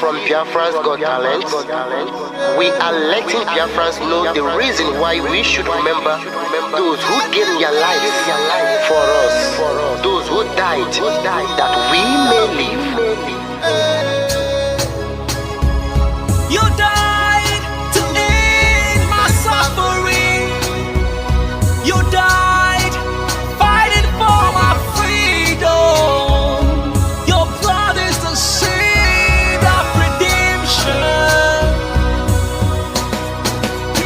from Biafrans Got Talent. We are letting Biafrans know the reason why we should remember those who gave their lives for us, those who died that we may live. You died to end my suffering. You died fighting for my freedom. Your blood is the seed of redemption.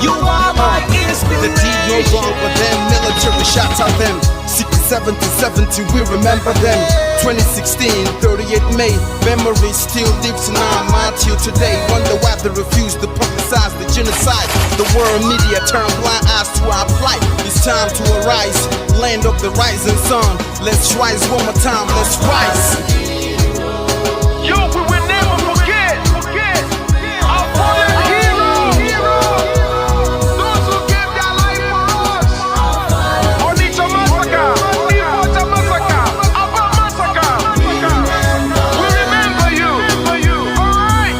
You are my inspiration. The deed no longer them, military shots at them. 67 to 70, we remember them. 2016, 38 May, memory still lives in our mind till today. Wonder why they refuse to publicize the genocide. The world media turn blind eyes to our plight. It's time to arise, land of the rising sun. Let's rise one more time, let's rise. Yo, we will never forget our fallen heroes, those who gave their life for us. Onitsha massacre, Ipocha massacre, Aba massacre. We remember you. Alright.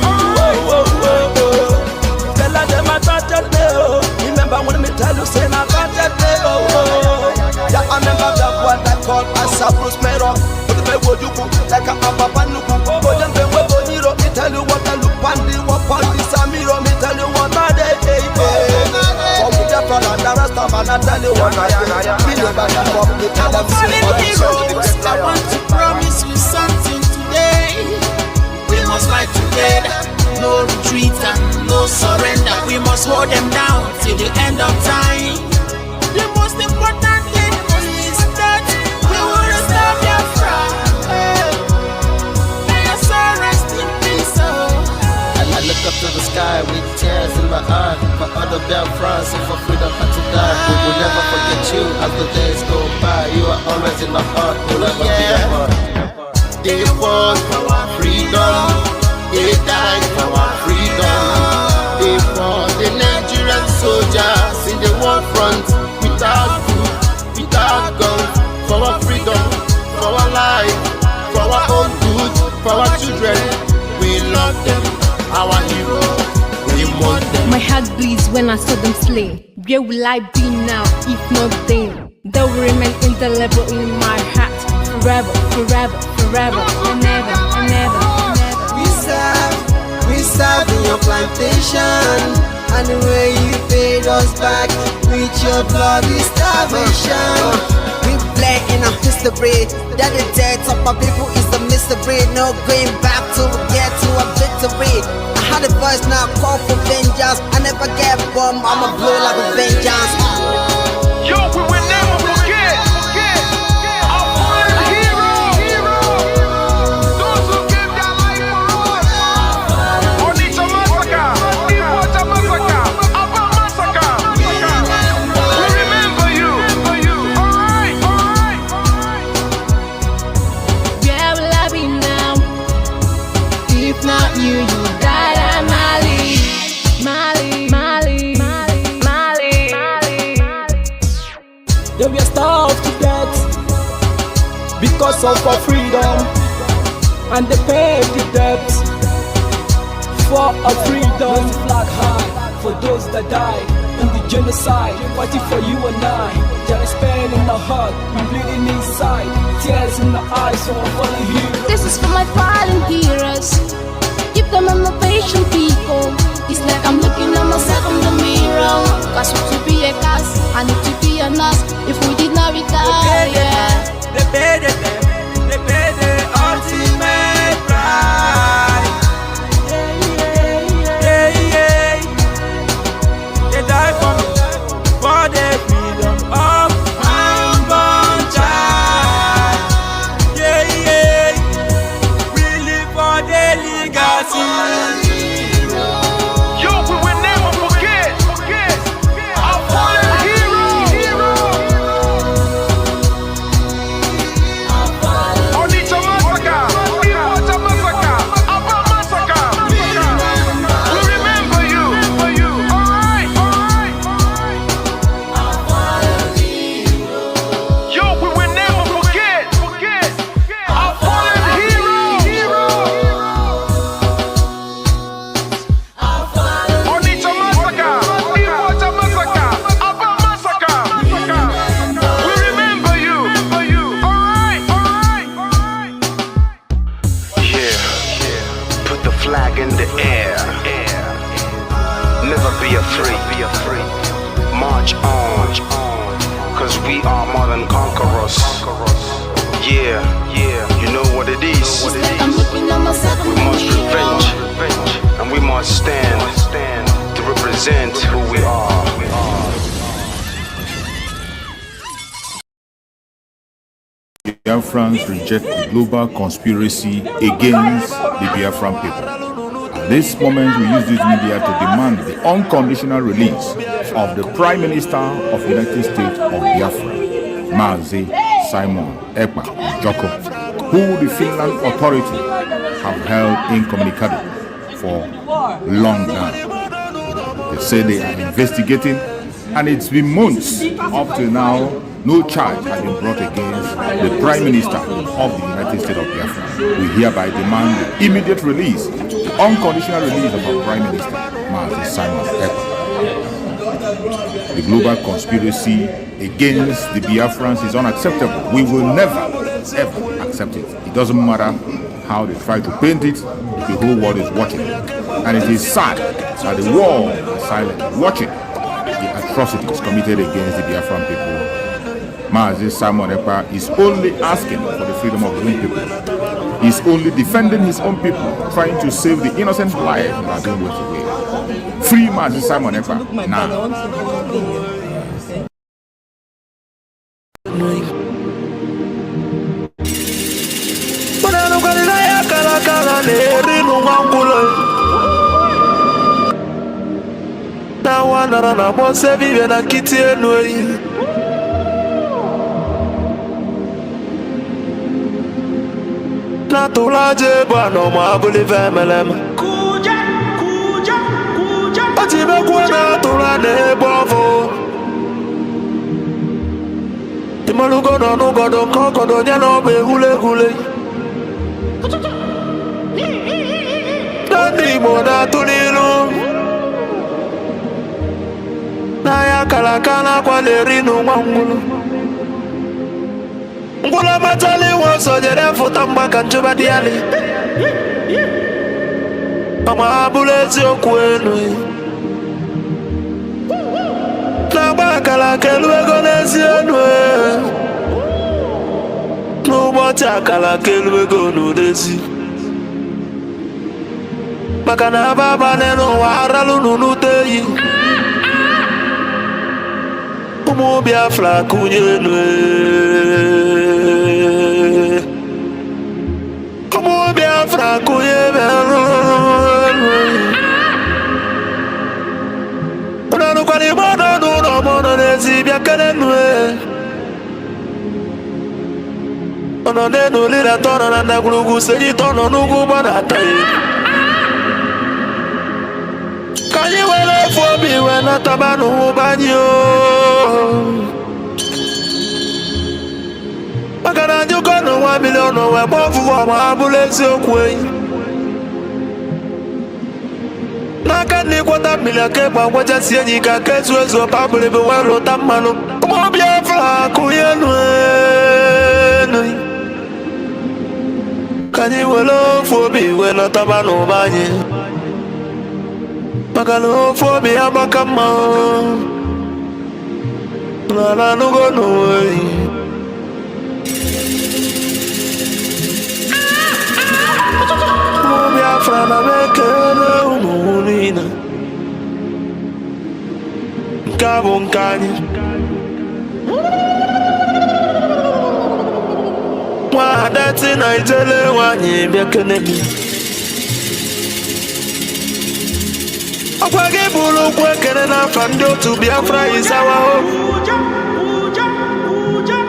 Tell them I got that day. Remember when me tell you say I got that day. Yeah, I remember that one that called us a Bruce Mero. But the way you go like a Papa Nuku. But then the way you me tell you what I look pandi, what pandi Samiro, me tell you what I day. For me the fella, the rest of man I tell you what I me never give up, me tell them I want to promise you something today. We must fight together, no retreat and no surrender. We must hold them down till the end of time. The most important thing is that we will restore Biafra. May your soul rest in peace. And I look up to the sky with tears in my eye. For other Biafrans and for freedom had to die. We will never forget you as the days go by. You are always in my heart, we'll never be apart. They fought for our freedom, they died for our freedom. They fought the Nigerian soldiers in the war front, without food, without guns, for our freedom, for our life, for our own good, for our children. We love them, our heroes, we want them. My heart bleeds when I saw them slain. Where will I be now if not then? They will remain indelible in my heart forever, forever, forever, and ever, and ever, and ever. We serve in your plantation, and the way you paid us back with your bloody starvation. We bled in our history that the death of my people is a mystery. No going back to get to a victory. I had a voice now call for vengeance. I never get bombed, I'ma blow like a vengeance. Yo, we will never forget our fallen heroes, those who gave their life for us. Onitsha massacre, Ipocha massacre, Aba massacre. We remember you. Alright. Where will I be now if not you? You died at Mali. Yeah, we are starved to death because of our freedom, and they paid the debt for our freedom. Flag high for those that died in the genocide, fighting for you and I. There is pain in the heart, we bleeding inside, tears in the eyes, so I'm falling here. This is for my fallen heroes. Give them a patient people. It's like I'm looking at myself in the mirror. Cause to be a cast, I need to be a nurse. If we did not retire, They pay the ultimate price. They die for me, for the freedom of my unborn child. We live for the legacy. we are more than conquerors. Yeah, you know what it is. It's like I'm looking at myself in We the must mirror. revenge, and we must stand to represent who we are. Biafrans reject the global conspiracy against the Biafran people. At this moment, we use this media to demand the unconditional release of the Prime Minister of the United States of Biafra, Mazi Simon Ekpa Joko, who the Finland authority have held incommunicado for long now. They say they are investigating, and it's been months up to now. No charge has been brought against the Prime Minister of the United States of Biafra. We hereby demand the immediate release, the unconditional release of our Prime Minister, Mazi Simon Ekpa. The global conspiracy against the Biafrans is unacceptable. We will never, ever accept it. It doesn't matter how they try to paint it, the whole world is watching. And it is sad that the world is silent, watching the atrocities committed against the Biafran people. Mazi Simon Ekpa is only asking for the freedom of his own people. He's only defending his own people, trying to save the innocent lives that are being wasted away. Free Mazi Simon Ekpa now. Natulaje bano mabuli vemelem. Atibe kuena tulane bovo. Timalugo no nugo do koko do nyano be hule hule. Dani moda tunilu. Naya kalakana kwa lerinu mwangulu. Ngula matali woso jere futa mbaka nchuba diali. Ama abulezi okwenu. Na baka la kelwego nezi enwe. Nubote akala kelwego nudezi. Baka na baba neno waralu nunuteyi. Umu Biafra kunyenwe. Umu Biafra kunyenwe. Unanu kwa ni mono nuno mono nezi biakenenwe. Ono nenu lila tono na nagulugu seji tono nugu banataye. Kanyi wele fobi wena tabanu banyo. Makana nyuko no 1 million no we bofu wa mabulezi okwe. Naka ni kwata milake kwa wacha sienyi ka kesu ezo pabule be wero tamano. Umu Biafra kuyenwe. Kanyi wele fobi wena tabanu banyo. Makalo fobi abakama. La nugo no way. Biafra na bekele umunina. Nkabo nkanye. Wadati na ijele wanye bekele mi. Akwage bulu kwekele na fandi otu Biafra is our hope.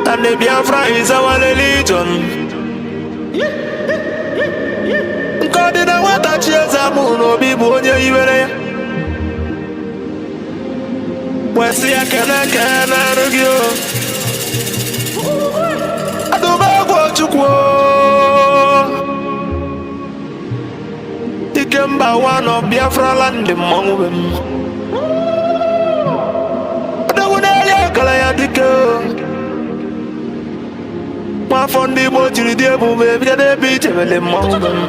And the Biafra is our religion. Nkodi na wata chieza muno bibu onye iwere. Wesi ya kene rugio. Adubagwo chukwo. Ikemba one of Biafra land mongwem. Adawunelia kala ya dike. Mafondi mojiri diebu bebia debi chemele mongwem.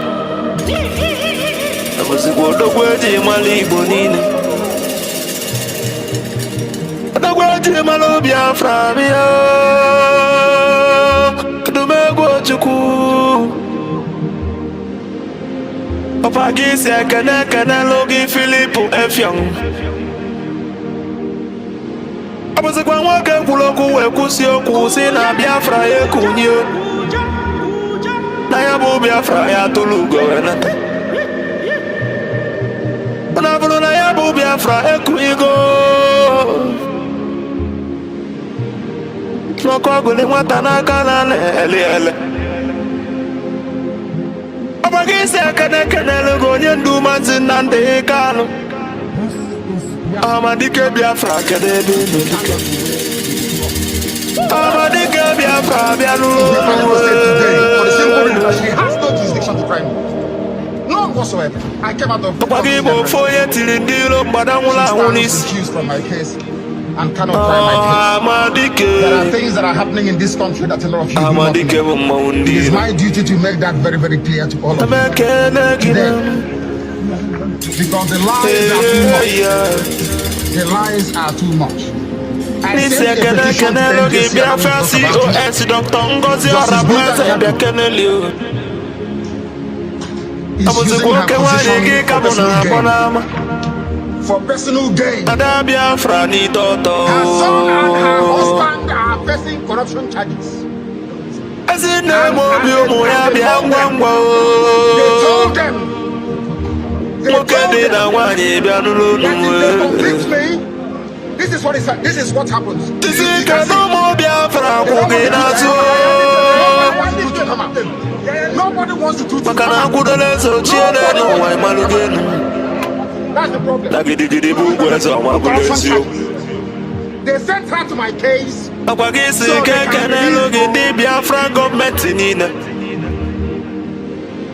Akosi kwodo kweji mali ibo nini. The world is my love, Biafra, do me go to cool. Papa Gisi, I can logi Filippo F. Young. I was a one walker who logo Kusio Kusina Biafra, Kunyo. Nayabu Biafra, Tulugo, and Nayabu Biafra, Kuigo. No Koguli Watanaka, Ele. Abagisi akana logo ndu mazin nande kanu. Amadike Biafra kedebe. Amadike Biafra bialu. For the simple reason that she has no jurisdiction to crime. None whatsoever. I came out of accused from my case and cannot try my case. There are things that are happening in this country that a lot of you do not know. It is my duty to make that very, very clear to all of you. Because the lies are too much. The lies are too much. I sent a petition to for personal gain. Her son and her husband are facing corruption charges. They told them convict me. This is what happens. Nobody wants to do it. That's the problem. They sent her to my case. So the Biafran government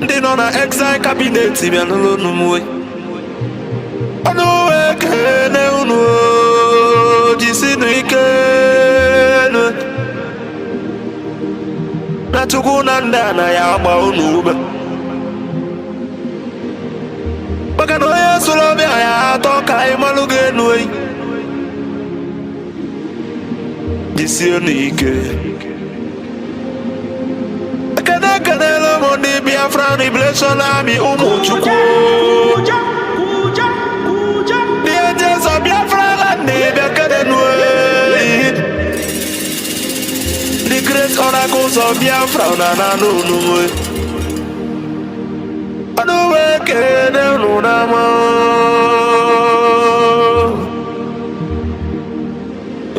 they know na exile cabinet na tukunanda na ya ba unuba baka no ya sulobe ya toka imalugenu disionike kana lo moni Biafran revelation ami umuchuku the days of Biafra land the great oracles of Biafra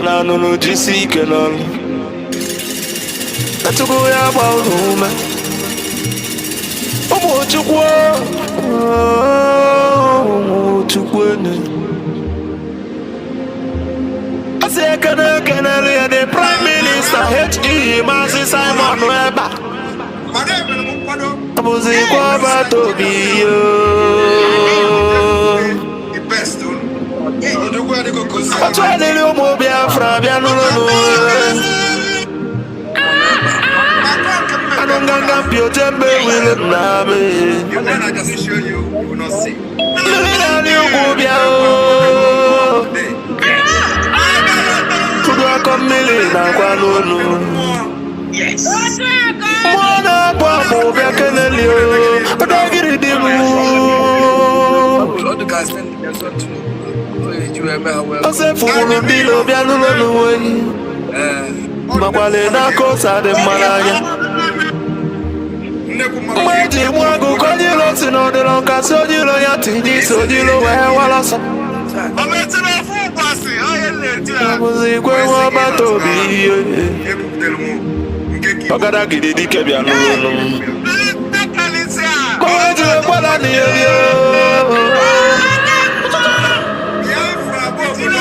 na no no jisi kenan atugo ya ba urume omo chukwene ase kana the prime minister HE Mazi Simon Weba abuzi kwa batobi atwale le omo Biafra bianulo anonganga piotembe wile name I can show you will not see. Yes. Mwana kwa mobia kenelio Adagiri dimu All the guys spend their son to Ase fugulu bilo bianulo weni Makwale na kosa de malaya Mweji mwagu konyilo sinodilo Kasojilo yatiji sojilo wewalasa Muzikwe wabatobi Pagada gidi kebya no. Mweji wala niyo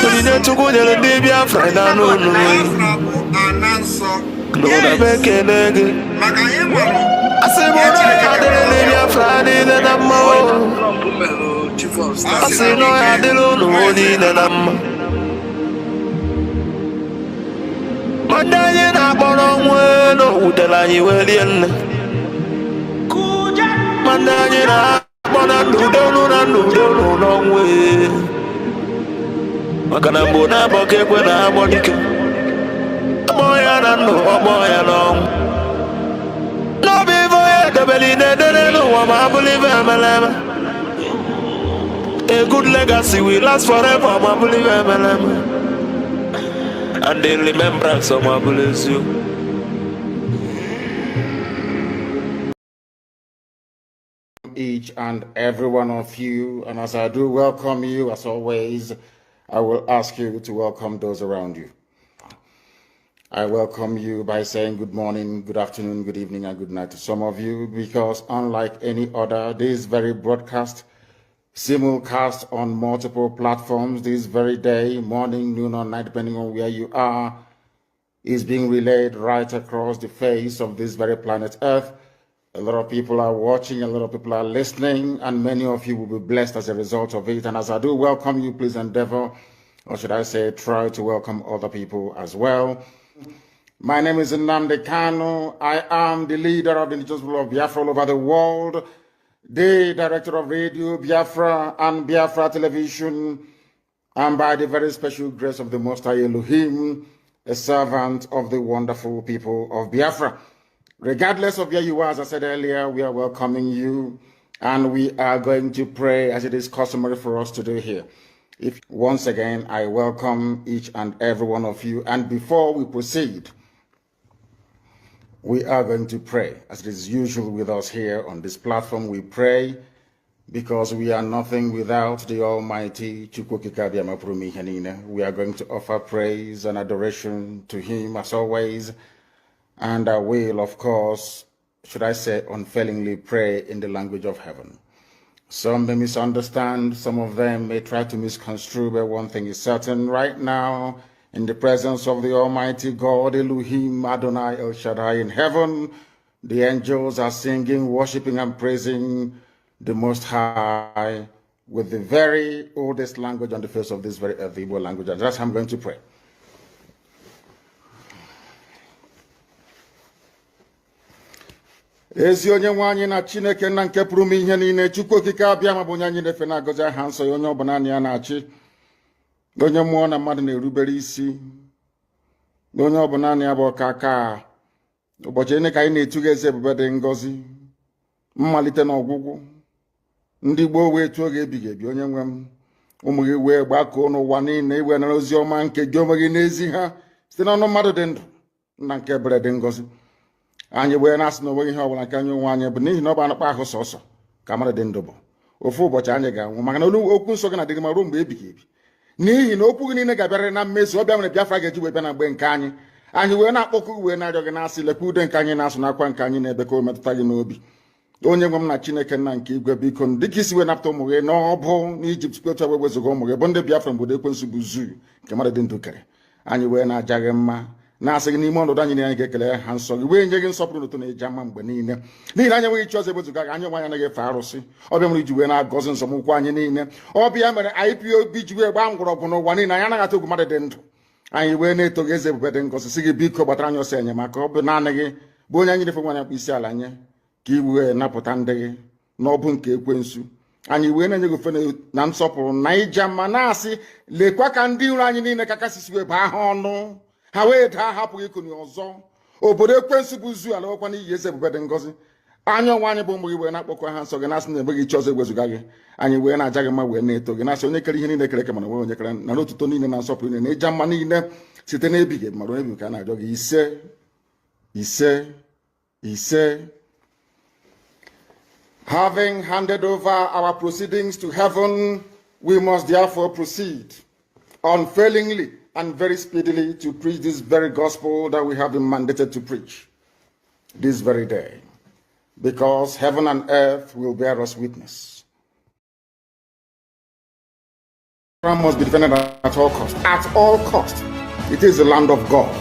Tune tukujele di Biafra na no. Nuna beke nege Asimona ya dele Biafra ni na mo Asino ya dele no ni na mo Mandaye na bono mweno udela yiwelienne Mandaye na bono nudono no mwe Makana mbona boke kwena abonike. Moya na no, moya no. No be for the belly, no one I believe MLM. A good legacy will last forever, I believe MLM. And the remembrance of my bless you. Each and every one of you, and as I do welcome you, as always, I will ask you to welcome those around you. I welcome you by saying good morning, good afternoon, good evening, and good night to some of you, because unlike any other, this very broadcast, simulcast on multiple platforms this very day, morning, noon, or night, depending on where you are, is being relayed right across the face of this very planet Earth. A lot of people are watching, a lot of people are listening, and many of you will be blessed as a result of it. And as I do welcome you, please endeavor, or should I say, try to welcome other people as well. My name is Nnamdi Kanu. I am the leader of the indigenous people of Biafra all over the world, the director of radio Biafra and Biafra television, and by the very special grace of the Most High Elohim, a servant of the wonderful people of Biafra. Regardless of where you are, as I said earlier, we are welcoming you, and we are going to pray as it is customary for us to do here. Once again, I welcome each and every one of you, and before we proceed, we are going to pray. As it is usual with us here on this platform, we pray because we are nothing without the Almighty Chukwukika. We are going to offer praise and adoration to Him as always, and I will, of course, should I say, unfailingly pray in the language of heaven. Some may misunderstand, some of them may try to misconstrue, but one thing is certain right now, in the presence of the Almighty God, Elohim, Adonai, El Shaddai in heaven, the angels are singing, worshiping, and praising the Most High with the very oldest language on the face of this very earth, the Igbo language. And that's how I'm going to pray. Ezi onye nwe anyị na Chineke na nke pụrụ m ihe niile, Chukwu okike abịa ma bụ onye anyị na-efe na-agọzi aha nsọ ya, onye ọbụla anyị ya na-achị, onye mmụọ na mmadụ na-erubere isi, onye ọbụla anyị ya bụ ọkaka. Ụbọchị ene ka anyị na-etu gị eze ebube dị ngọzi, mmalite na ọgwụgwụ, ndị gboo wee tuo gị ebighị ebi, onye nwe m, ụmụ gị wee gbakọọ n'ụwa niile iwe nara ozi ọma nke gị onwe gị n'ezi ha site n'ọnụ mmadụ dị ndụ na nke ebere dị ngọzi. Anyị wee na-asị na onweghị ihe ọbụla nke anyị onwe anyị bụ n'ihi na ọ bụ anụkpa ahụ sọsọ ka mmadụ dị ndụ bụ. Ofu ụbọchị anyị ga-anwụ, maka na okwu nsọ gị na-adịghị ma ruo mgbe ebighị ebi, n'ihi na okwu gị niile ga-abịarịrị na mmezu. Ọ bịa nwere Biafra ga-eji wee bịa na mgbe nke anyị. Anyị wee na-akpọkụ wee na-arịọ gị na-asị, lekwa ude nke anyị na-asụ n'akwa nke anyị na-ebe ka o metụta gị n'obi. Onye nwe m na Chineke nna nke igwe, biko dịka isi wee napụta ụmụ gị n'ọbụ n'Ijipt, kwetu wee wezuga ụmụ gị bụ ndị Biafra mgbe ekwensu bụ zuu nke mmadụ dị ndụ kere. Anyị wee na-aja gị mma, na-asị gị n'ime ọnọdụ anyị niile anyị ga-ekele ha nsọ gị, wee nye gị nsọpụrụ n'ụtọ na ịja mma mgbe niile, n'ihi na anyị enweghị chi ọzọ ewezuga gị. Anyị onwe anyị anaghị efe arụsị. Ọbịa mere iji wee na-agọzi nzọmụkwụ anyị niile. Ọbịa mere IPOB ji wee gbaa mgbọrọgwụ n'ụwa niile. Anyị anaghị atụ egwu mmadụ dị ndụ. Anyị wee na-eto gị eze ebube dị ngọzi, sị gị biko gbatara anyị ọsọ enyemaka. Ọ bụ naanị gị bụ onye anyị na-efe nwanyị akpụ isi ala nye, ka i wee napụta ndị gị n'ọbụ nke ekwensu. Anyị wee na-enye gị ofe na nsọpụrụ na ịja mma, na-asị lekwa ka ndị iro anyị niile ka kasisi wee baa ha ọnụ, ha wee daa hapụghị ikoni ọzọ. Obodo ekwensu bụ zu ala nwekwa n'iyi eze ebube dị ngọzi. Anyị onwe anyị bụ ụmụ gị wee na-akpọkwa ha nsọ gị, na-asị na enweghị chi ọzọ ewezuga gị. Anyị wee na-aja gị mma, wee na-eto gị, na-asị onye kere ihe niile kere eke, mana onwe onye kere na n'otuto niile na nsọpụrụ niile na ịja mma niile site n'ebighị ebi, mara ebi ka a na-ajọ gị. Ise ise ise. Having handed over our proceedings to heaven, we must therefore proceed unfailingly and very speedily to preach this very gospel that we have been mandated to preach this very day, because heaven and earth will bear us witness. Biafra must be defended at all cost. At all cost. It is the land of God,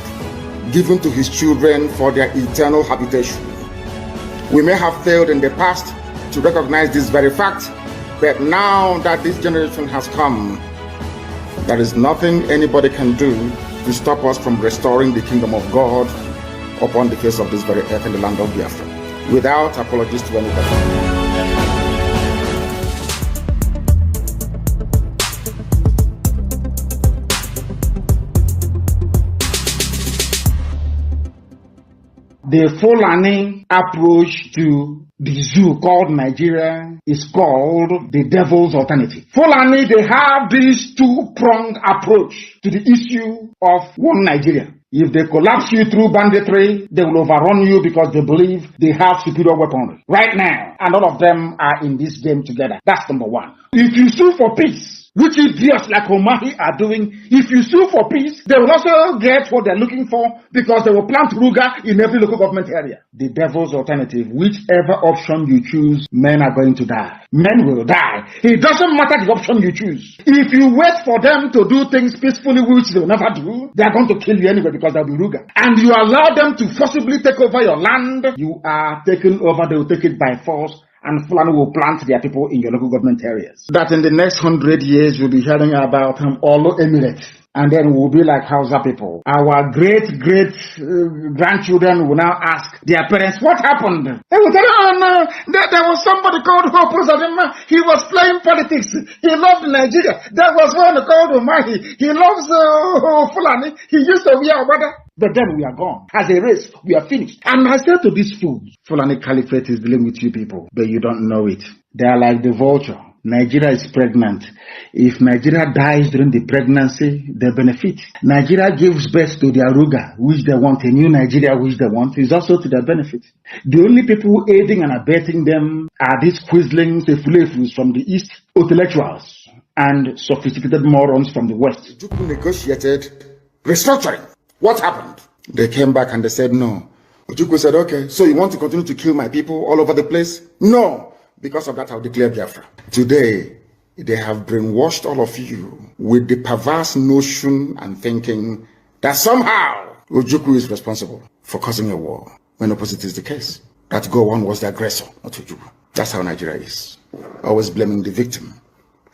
given to his children for their eternal habitation. We may have failed in the past to recognize this very fact, but now that this generation has come, there is nothing anybody can do to stop us from restoring the kingdom of God upon the face of this very earth in the land of Biafra, without apologies to anybody. The Fulani approach to the zoo called Nigeria is called the devil's alternative. Fulani, they have this two-pronged approach to the issue of one Nigeria. If they collapse you through banditry, they will overrun you because they believe they have superior weaponry right now. And all of them are in this game together. That's number one. If you sue for peace, which idiots like Omahi are doing, if you sue for peace, they will also get what they're looking for because they will plant Ruga in every local government area. The devil's alternative, whichever option you choose, men are going to die. Men will die. It doesn't matter the option you choose. If you wait for them to do things peacefully, which they will never do, they are going to kill you anyway because they'll be Ruga. And you allow them to forcibly take over your land, you are taken over, they will take it by force. And Fulani will plant their people in your local government areas. That in the next 100 years, you'll be hearing about Olo Emirates. And then we'll be like Hausa people. Our great-grandchildren will now ask their parents, what happened? They will tell, oh no, there was somebody called Hope Uzodinma. He was playing politics. He loved Nigeria. There was one called Umahi. He loves Fulani. He used to wear Obada. But then we are gone. As a race, we are finished. And I said to these fools, Fulani Caliphate is dealing with you people, but you don't know it. They are like the vulture. Nigeria is pregnant. If Nigeria dies during the pregnancy, they benefit. Nigeria gives birth to their Ruga, which they want, a new Nigeria, which they want, is also to their benefit. The only people aiding and abetting them are these quislings, the fulefus from the East, intellectuals, and sophisticated morons from the West. Juku negotiated restructuring. What happened? They came back and they said no. Ojukwu said, okay, so you want to continue to kill my people all over the place? No. Because of that, I'll declare Biafra. Today, they have brainwashed all of you with the perverse notion and thinking that somehow Ojukwu is responsible for causing a war, when opposite is the case. That Gowon was the aggressor, not Ojukwu. That's how Nigeria is. Always blaming the victim.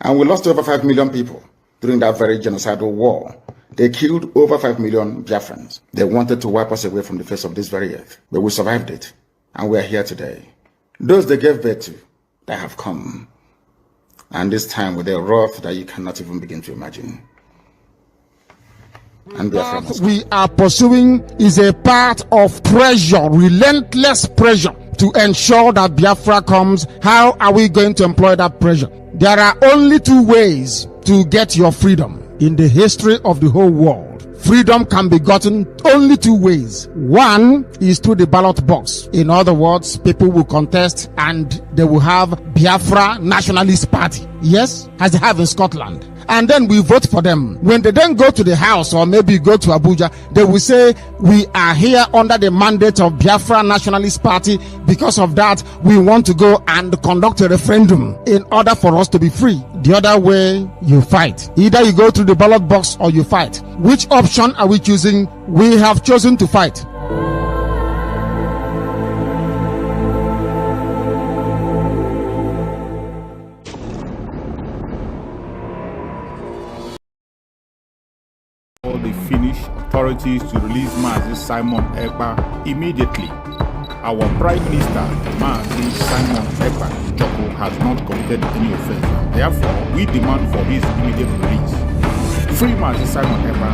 And we lost over 5 million people during that very genocidal war. They killed over 5 million Biafrans. They wanted to wipe us away from the face of this very earth. But we survived it. And we are here today. Those they gave birth to, they have come. And this time with a wrath that you cannot even begin to imagine. And Biafra we are pursuing is a part of pressure, relentless pressure to ensure that Biafra comes. How are we going to employ that pressure? There are only two ways to get your freedom. In the history of the whole world, freedom can be gotten only two ways. One is through the ballot box. In other words, people will contest and they will have Biafra Nationalist Party. Yes, as they have in Scotland. And then we vote for them. When they then go to the house or maybe go to Abuja, they will say, we are here under the mandate of Biafra Nationalist Party. Because of that, we want to go and conduct a referendum in order for us to be free. The other way, you fight. Either you go through the ballot box or you fight. Which option are we choosing? We have chosen to fight. The Finnish authorities to release Mazi Simon Ekpa immediately. Our Prime Minister, Mazi Simon Ekpa Joko, has not committed any offense. Therefore, we demand for his immediate release. Free Mazi Simon Ekpa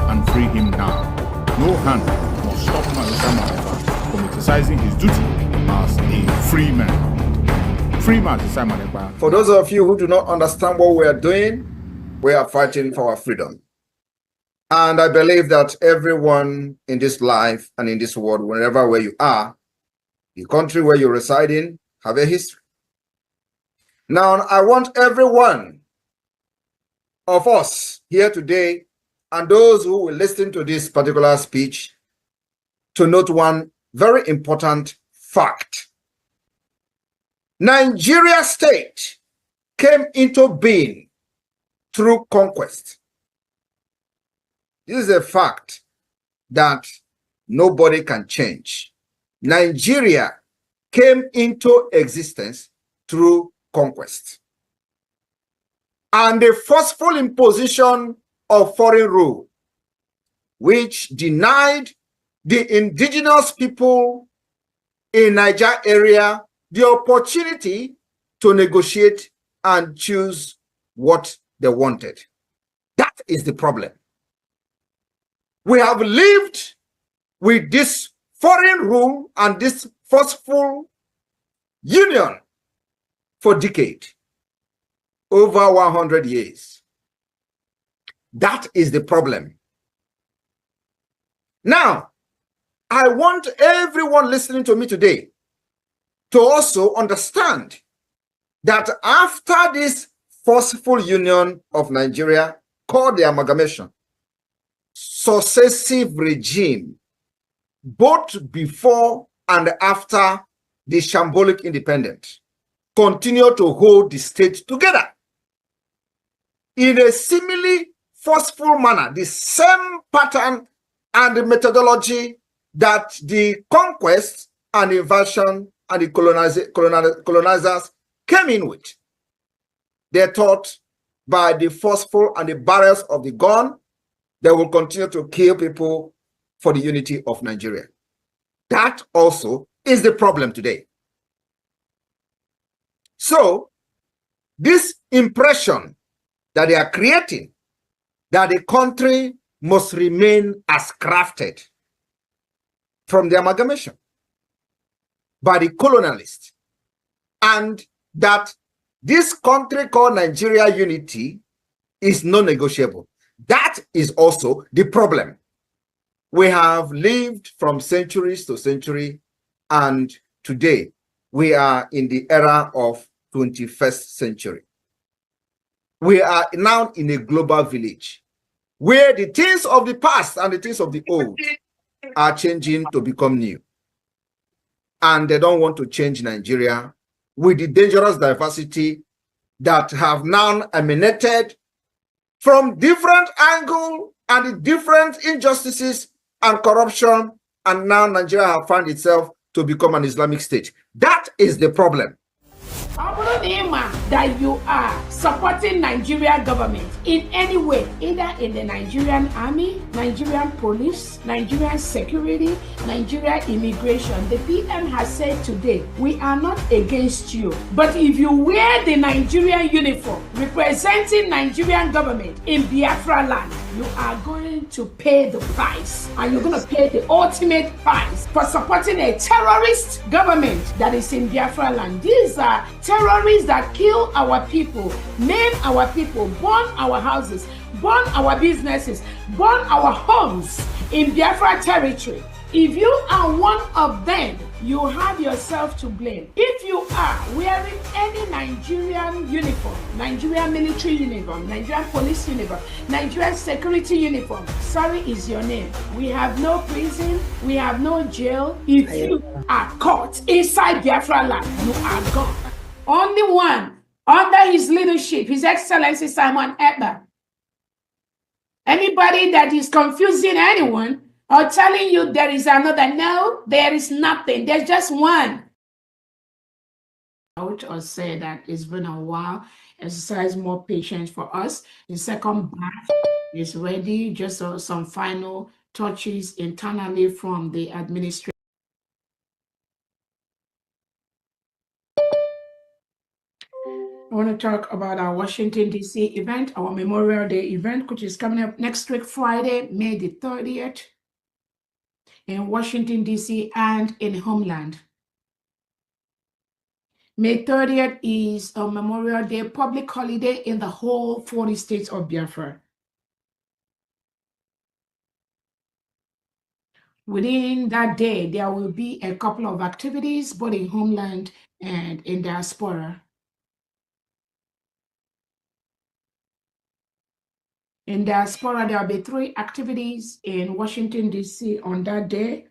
and free him now. No hand must stop Mazi Simon Ekpa from exercising his duty as a free man. Free Mazi Simon Ekpa. For those of you who do not understand what we are doing, we are fighting for our freedom. And I believe that everyone in this life and in this world, wherever where you are, the country where you reside in, have a history. Now, I want every one of us here today and those who will listen to this particular speech to note one very important fact. Nigeria state came into being through conquest. This is a fact that nobody can change. Nigeria came into existence through conquest. And the forceful imposition of foreign rule, which denied the indigenous people in Niger area the opportunity to negotiate and choose what they wanted. is the problem. We have lived with this foreign rule and this forceful union for decades, over 100 years. That is the problem. Now, I want everyone listening to me today to also understand that after this forceful union of Nigeria called the amalgamation, successive regime, both before and after the shambolic independence, continue to hold the state together in a similarly forceful manner, the same pattern and the methodology that the conquest and invasion and the colonizers came in with. They're taught by the forceful and the barrels of the gun, they will continue to kill people for the unity of Nigeria. That also is the problem today. So, this impression that they are creating, that the country must remain as crafted from the amalgamation by the colonialists, and that this country called Nigeria unity is non-negotiable. That is also the problem. We have lived from centuries to century, and today we are in the era of 21st century. We are now in a global village where the things of the past and the things of the old are changing to become new. And they don't want to change Nigeria with the dangerous diversity that have now emanated from different angles and the different injustices and corruption, and now Nigeria has found itself to become an Islamic state. That is the problem. That you are supporting Nigerian government in any way, either in the Nigerian army, Nigerian police, Nigerian security, Nigerian immigration. The PM has said today, we are not against you, but if you wear the Nigerian uniform representing Nigerian government in Biafra land, you are going to pay the price, and you're going to pay the ultimate price for supporting a terrorist government that is in Biafra land. These are terrorists that kill our people, maim our people, burn our houses, burn our businesses, burn our homes in Biafra territory. If you are one of them, you have yourself to blame. If you are wearing any Nigerian uniform, Nigerian military uniform, Nigerian police uniform, Nigerian security uniform, sorry is your name. We have no prison, we have no jail. If you are caught inside Biafra land, you are gone. Only one, under his leadership, His Excellency Simon Ekpa. Anybody that is confusing anyone or telling you there is another, no, there is nothing. There's just one. Out or say that it's been a while. Exercise more patience for us. The second batch is ready. Just some final touches internally from the administration. I want to talk about our Washington, D.C. event, our Memorial Day event, which is coming up next week, Friday, May the 30th, in Washington, D.C. and in Homeland. May 30th is a Memorial Day public holiday in the whole 40 states of Biafra. Within that day, there will be a couple of activities, both in Homeland and in diaspora. In diaspora, there will be 3 activities in Washington, D.C. on that day,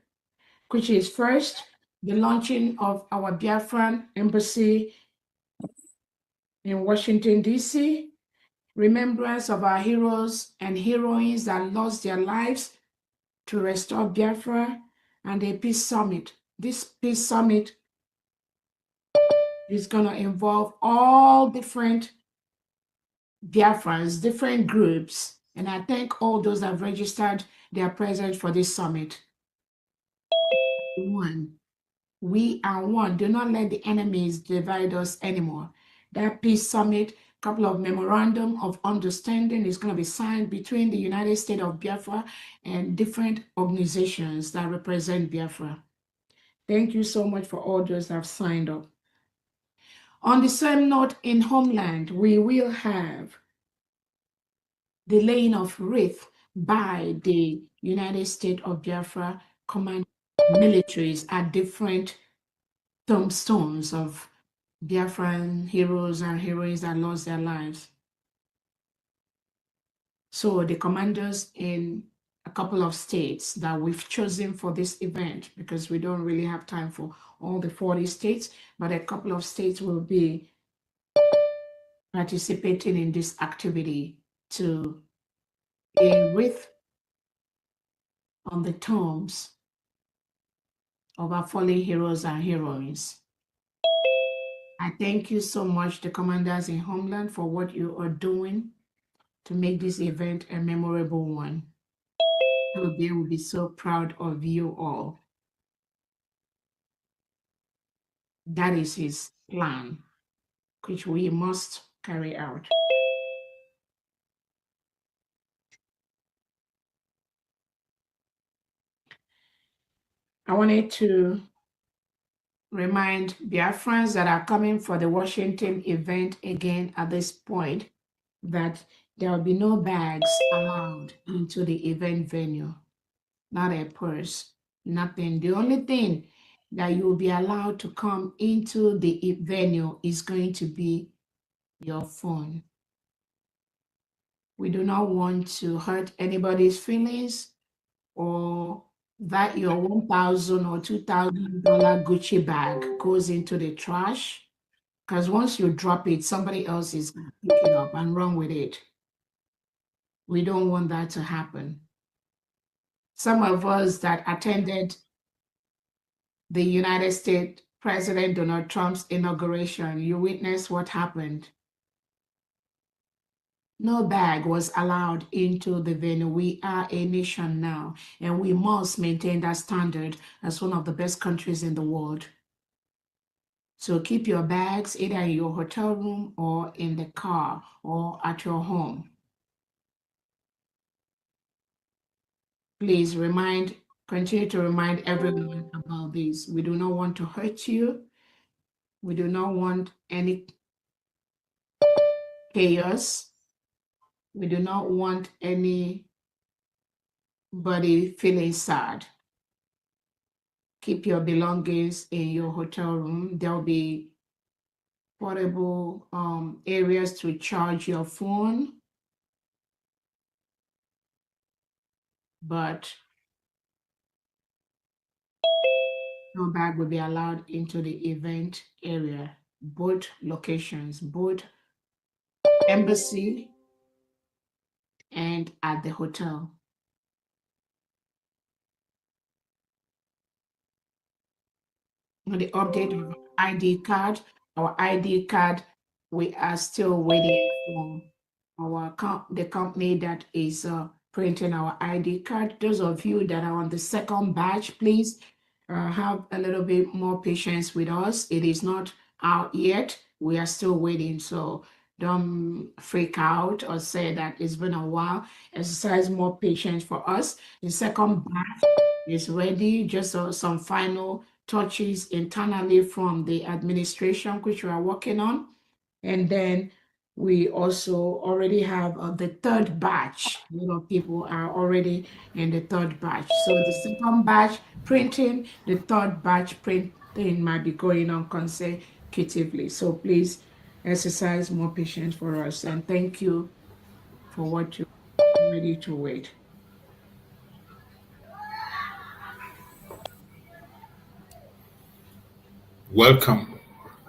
which is first, the launching of our Biafran embassy in Washington, D.C., remembrance of our heroes and heroines that lost their lives to restore Biafra, and a peace summit. This peace summit is going to involve all different Biafrans, different groups, and I thank all those that have registered their presence for this summit. One, we are one. Do not let the enemies divide us anymore. That peace summit couple of memorandum of understanding is going to be signed between the United States of Biafra and different organizations that represent Biafra. Thank you so much for all those that have signed up. On the same note, in Homeland, we will have the laying of wreath by the United States of Biafra command militaries at different tombstones of Biafran heroes and heroines that lost their lives. So the commanders in a couple of states that we've chosen for this event, because we don't really have time for all the 40 states, but a couple of states will be participating in this activity to lay wreath on the tombs of our fallen heroes and heroines. I thank you so much, the commanders in Homeland, for what you are doing to make this event a memorable one. They will be so proud of you all. That is his plan, which we must carry out. I wanted to remind Biafrans that are coming for the Washington event again at this point that there will be no bags allowed into the event venue, not a purse, nothing. The only thing that you will be allowed to come into the venue is going to be your phone. We do not want to hurt anybody's feelings or that your $1,000 or $2,000 Gucci bag goes into the trash, because once you drop it, somebody else is going to pick it up and run with it. We don't want that to happen. Some of us that attended the United States President Donald Trump's inauguration, you witnessed what happened. No bag was allowed into the venue. We are a nation now, and we must maintain that standard as one of the best countries in the world. So keep your bags either in your hotel room or in the car or at your home. Please continue to remind everyone about this. We do not want to hurt you. We do not want any chaos. We do not want anybody feeling sad. Keep your belongings in your hotel room. There'll be portable areas to charge your phone. But no bag will be allowed into the event area, both locations, both embassy and at the hotel. The update of ID card, our ID card, we are still waiting for the company that is printing our ID card. Those of you that are on the second batch, please have a little bit more patience with us. It is not out yet. We are still waiting. So don't freak out or say that it's been a while. Exercise more patience for us. The second batch is ready. Just some final touches internally from the administration, which we are working on. And then we also already have the third batch. A lot of people are already in the third batch. So the second batch printing, the third batch printing might be going on consecutively. So please exercise more patience for us. And thank you for what you're ready to wait. Welcome,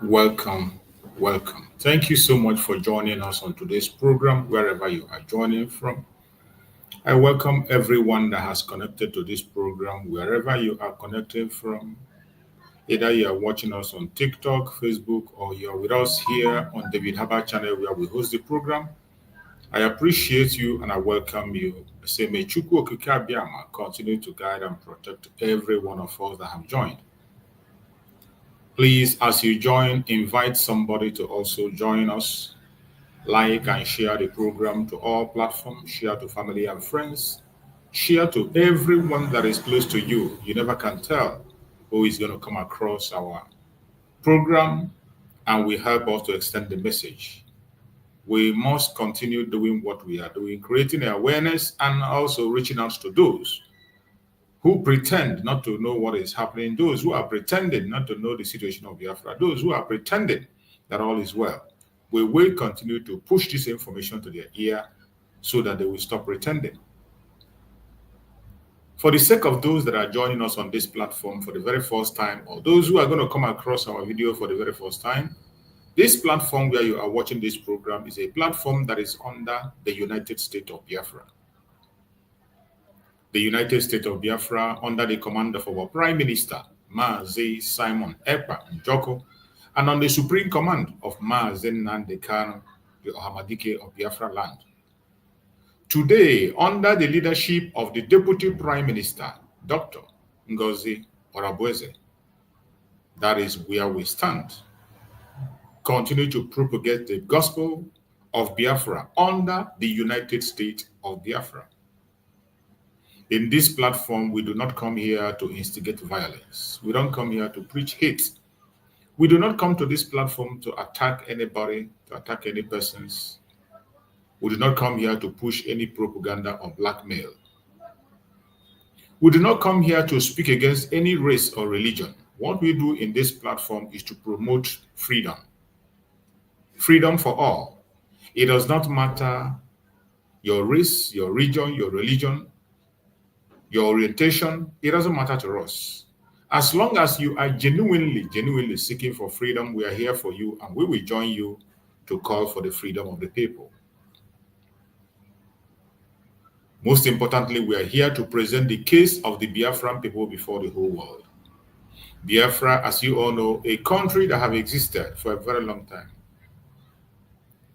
welcome, welcome. Thank you so much for joining us on today's program, wherever you are joining from. I welcome everyone that has connected to this program, wherever you are connected from. Either you are watching us on TikTok, Facebook, or you're with us here on David Haba channel where we host the program. I appreciate you and I welcome you. I say, may Chukwu Okike Abiyama continue to guide and protect every one of us that have joined. Please, as you join, invite somebody to also join us. Like and share the program to all platforms, share to family and friends, share to everyone that is close to you. You never can tell who is going to come across our program and will help us to extend the message. We must continue doing what we are doing, creating awareness and also reaching out to those who pretend not to know what is happening, those who are pretending not to know the situation of Biafra, those who are pretending that all is well. We will continue to push this information to their ear so that they will stop pretending. For the sake of those that are joining us on this platform for the very first time, or those who are going to come across our video for the very first time, this platform where you are watching this program is a platform that is under the United States of Biafra. The United States of Biafra, under the command of our Prime Minister, Mazi Simon Ekpa Njoko, and on the supreme command of Mazi Nnamdi Kanu, the Ohamadike of Biafra land. Today, under the leadership of the Deputy Prime Minister, Dr. NgoziOrabueze, that is where we stand. Continue to propagate the gospel of Biafra under the United States of Biafra. In this platform, we do not come here to instigate violence. We don't come here to preach hate. We do not come to this platform to attack anybody, to attack any persons. We do not come here to push any propaganda or blackmail. We do not come here to speak against any race or religion. What we do in this platform is to promote freedom. Freedom for all. It does not matter your race, your region, your religion, your orientation. It doesn't matter to us. As long as you are genuinely seeking for freedom, we are here for you and we will join you to call for the freedom of the people. Most importantly, we are here to present the case of the Biafran people before the whole world. Biafra, as you all know, a country that have existed for a very long time.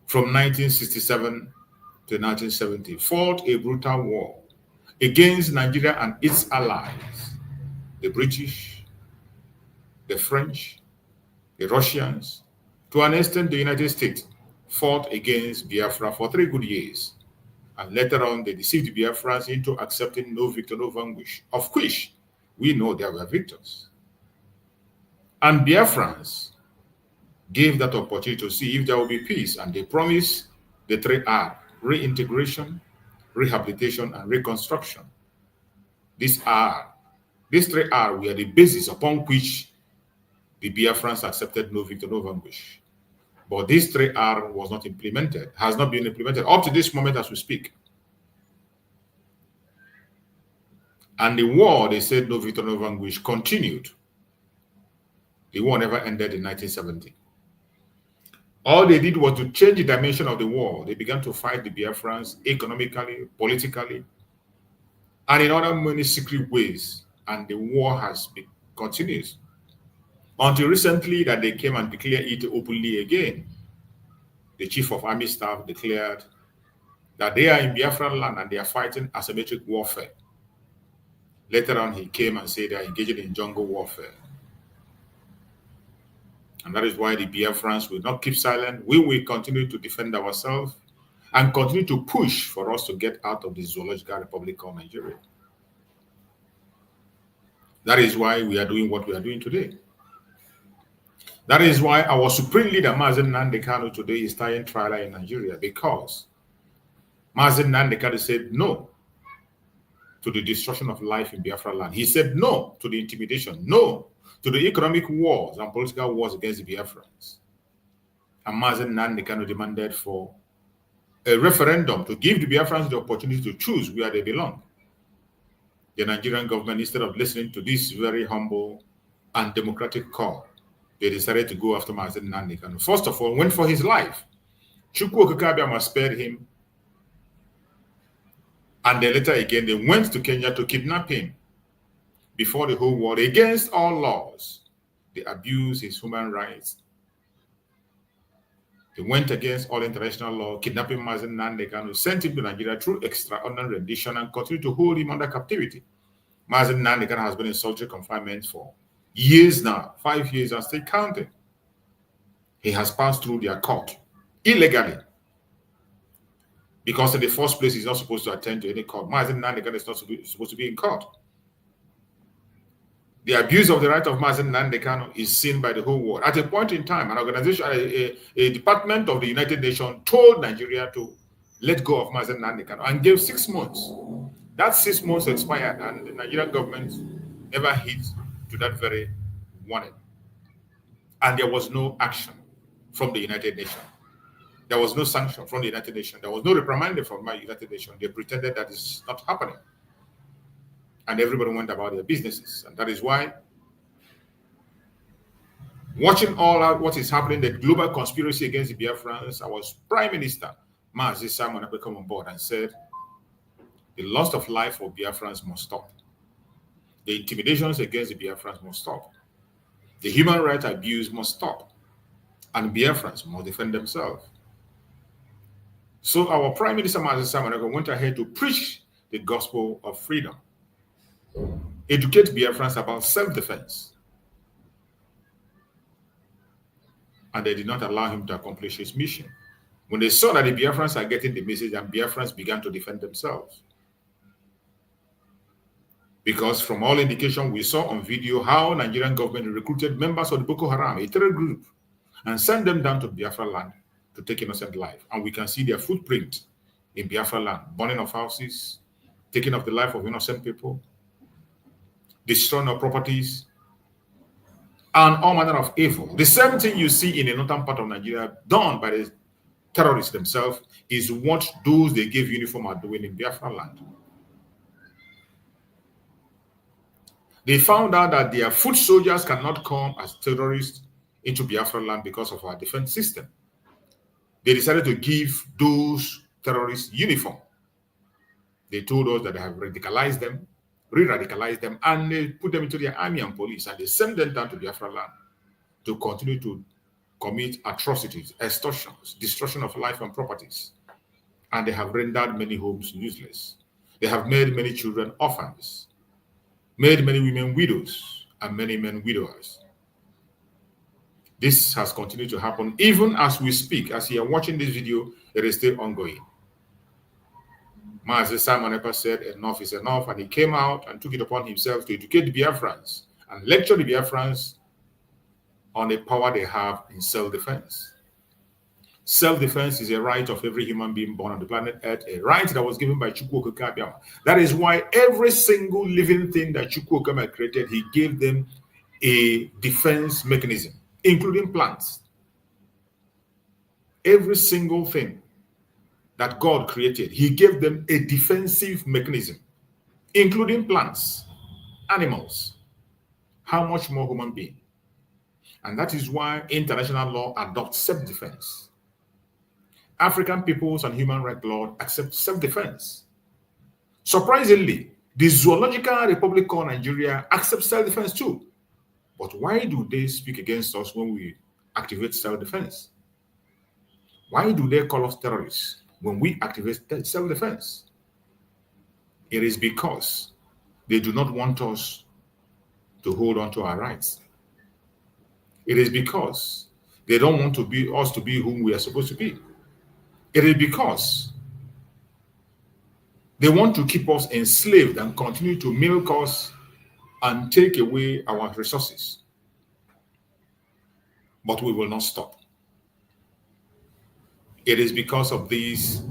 From 1967 to 1970, fought a brutal war against Nigeria and its allies, the British, the French, the Russians, to an extent the United States fought against Biafra for 3 good years. And later on, they deceived the Biafrans into accepting no victor, no vanquish, of which we know there were victors. And Biafrans gave that opportunity to see if there will be peace, and they promised the 3 R: reintegration, rehabilitation, and reconstruction. These 3 R were the basis upon which the Biafrans accepted no victor, no vanquish. But this 3 R was not implemented, has not been implemented up to this moment as we speak. And the war, they said no victor, no vanquish, continued. The war never ended in 1970. All they did was to change the dimension of the war. They began to fight the Biafrans economically, politically, and in other many secret ways. And the war has been continuous. Until recently that they came and declared it openly again. The Chief of Army Staff declared that they are in Biafran land and they are fighting asymmetric warfare. Later on, he came and said they are engaging in jungle warfare. And that is why the Biafrans will not keep silent. We will continue to defend ourselves and continue to push for us to get out of the Zoological Republic called Nigeria. That is why we are doing what we are doing today. That is why our supreme leader, Mazi Nnamdi Kanu, today is tying trial in Nigeria, because Mazi Nnamdi Kanu said no to the destruction of life in Biafra land. He said no to the intimidation, no to the economic wars and political wars against the Biafrans. And Mazi Nnamdi Kanu demanded for a referendum to give the Biafrans the opportunity to choose where they belong. The Nigerian government, instead of listening to this very humble and democratic call, they decided to go after Mazi Nnamdi Kanu. First of all, went for his life. Chukwu Okike Abiama spared him. And then later again, they went to Kenya to kidnap him before the whole world, against all laws. They abused his human rights. They went against all international law, kidnapping Mazi Nnamdi Kanu, sent him to Nigeria through extraordinary rendition and continued to hold him under captivity. Mazi Nnamdi Kanu has been in solitary confinement for years now, 5 years and still counting. He has passed through their court illegally Because in the first place, he's not supposed to attend to any court. Mazen Nandekan is not supposed to be in court. The abuse of the right of Mazen Nandekan is seen by the whole world. At a point in time, an organization, a department of the United Nations told Nigeria to let go of Mazen Nandekan and gave 6 months. That 6 months expired, and the Nigerian government never hit to that very warning. And there was no action from the United Nations. There was no sanction from the United Nations. There was no reprimand from the United Nations. They pretended that it's not happening. And everybody went about their businesses. And that is why, watching all out what is happening, the global conspiracy against the Biafrans, our Prime Minister, Mazi Simon, have come on board and said, the loss of life for Biafrans must stop. The intimidations against the Biafrans must stop. The human rights abuse must stop. And Biafrans must defend themselves. So our Prime Minister, Mazi Simon, went ahead to preach the gospel of freedom. Educate Biafrans about self-defense. And they did not allow him to accomplish his mission. When they saw that the Biafrans are getting the message, and Biafrans began to defend themselves. Because from all indication, we saw on video how Nigerian government recruited members of the Boko Haram, a terror group, and sent them down to Biafra land to take innocent life. And we can see their footprint in Biafra land, burning of houses, taking of the life of innocent people, destroying of properties, and all manner of evil. The same thing you see in the northern part of Nigeria done by the terrorists themselves is what those they gave uniform are doing in Biafra land. They found out that their foot soldiers cannot come as terrorists into Biafra land because of our defense system. They decided to give those terrorists uniform. They told us that they have radicalized them, re-radicalized them, and they put them into their army and police, and they sent them down to Biafra land to continue to commit atrocities, extortions, destruction of life and properties. And they have rendered many homes useless. They have made many children orphans, made many women widows, and many men widowers. This has continued to happen even as we speak. As you are watching this video, it is still ongoing. Mazi Simon Ekpa said enough is enough, and he came out and took it upon himself to educate the Biafrans and lecture the Biafrans on the power they have in self-defense. Self-defense is a right of every human being born on the planet Earth, a right that was given by Chukwu Okike Abiama. That is why every single living thing that Chukwu Okike created, he gave them a defense mechanism, including plants. Every single thing that God created, he gave them a defensive mechanism, including plants, animals. How much more human being? And that is why international law adopts self-defense. African peoples and human rights law accept self-defense. Surprisingly, the Zoological Republic called Nigeria accepts self-defense too. But why do they speak against us when we activate self-defense? Why do they call us terrorists when we activate self-defense? It is because they do not want us to hold on to our rights. It is because they don't want us to be whom we are supposed to be. It is because they want to keep us enslaved and continue to milk us and take away our resources. But we will not stop. It is because of these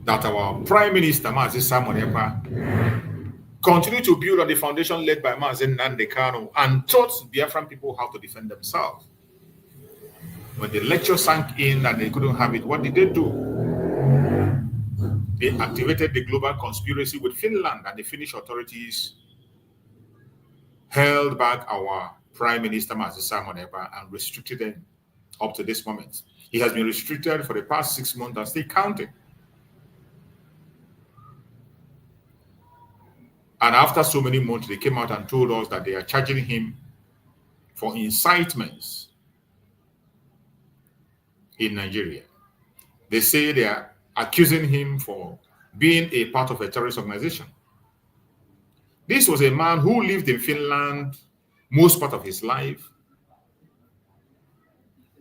that our Prime Minister, Mazi Simon Ekpa, continued to build on the foundation led by Mazi Nandekan and taught Biafran people how to defend themselves. When the lecture sank in and they couldn't have it, what did they do? They activated the global conspiracy with Finland, and the Finnish authorities held back our Prime Minister Mazi Simon Ekpa and restricted him up to this moment. He has been restricted for the past 6 months and still counting. And after so many months, they came out and told us that they are charging him for incitements in Nigeria. They say they are accusing him for being a part of a terrorist organization. This was a man who lived in Finland most part of his life,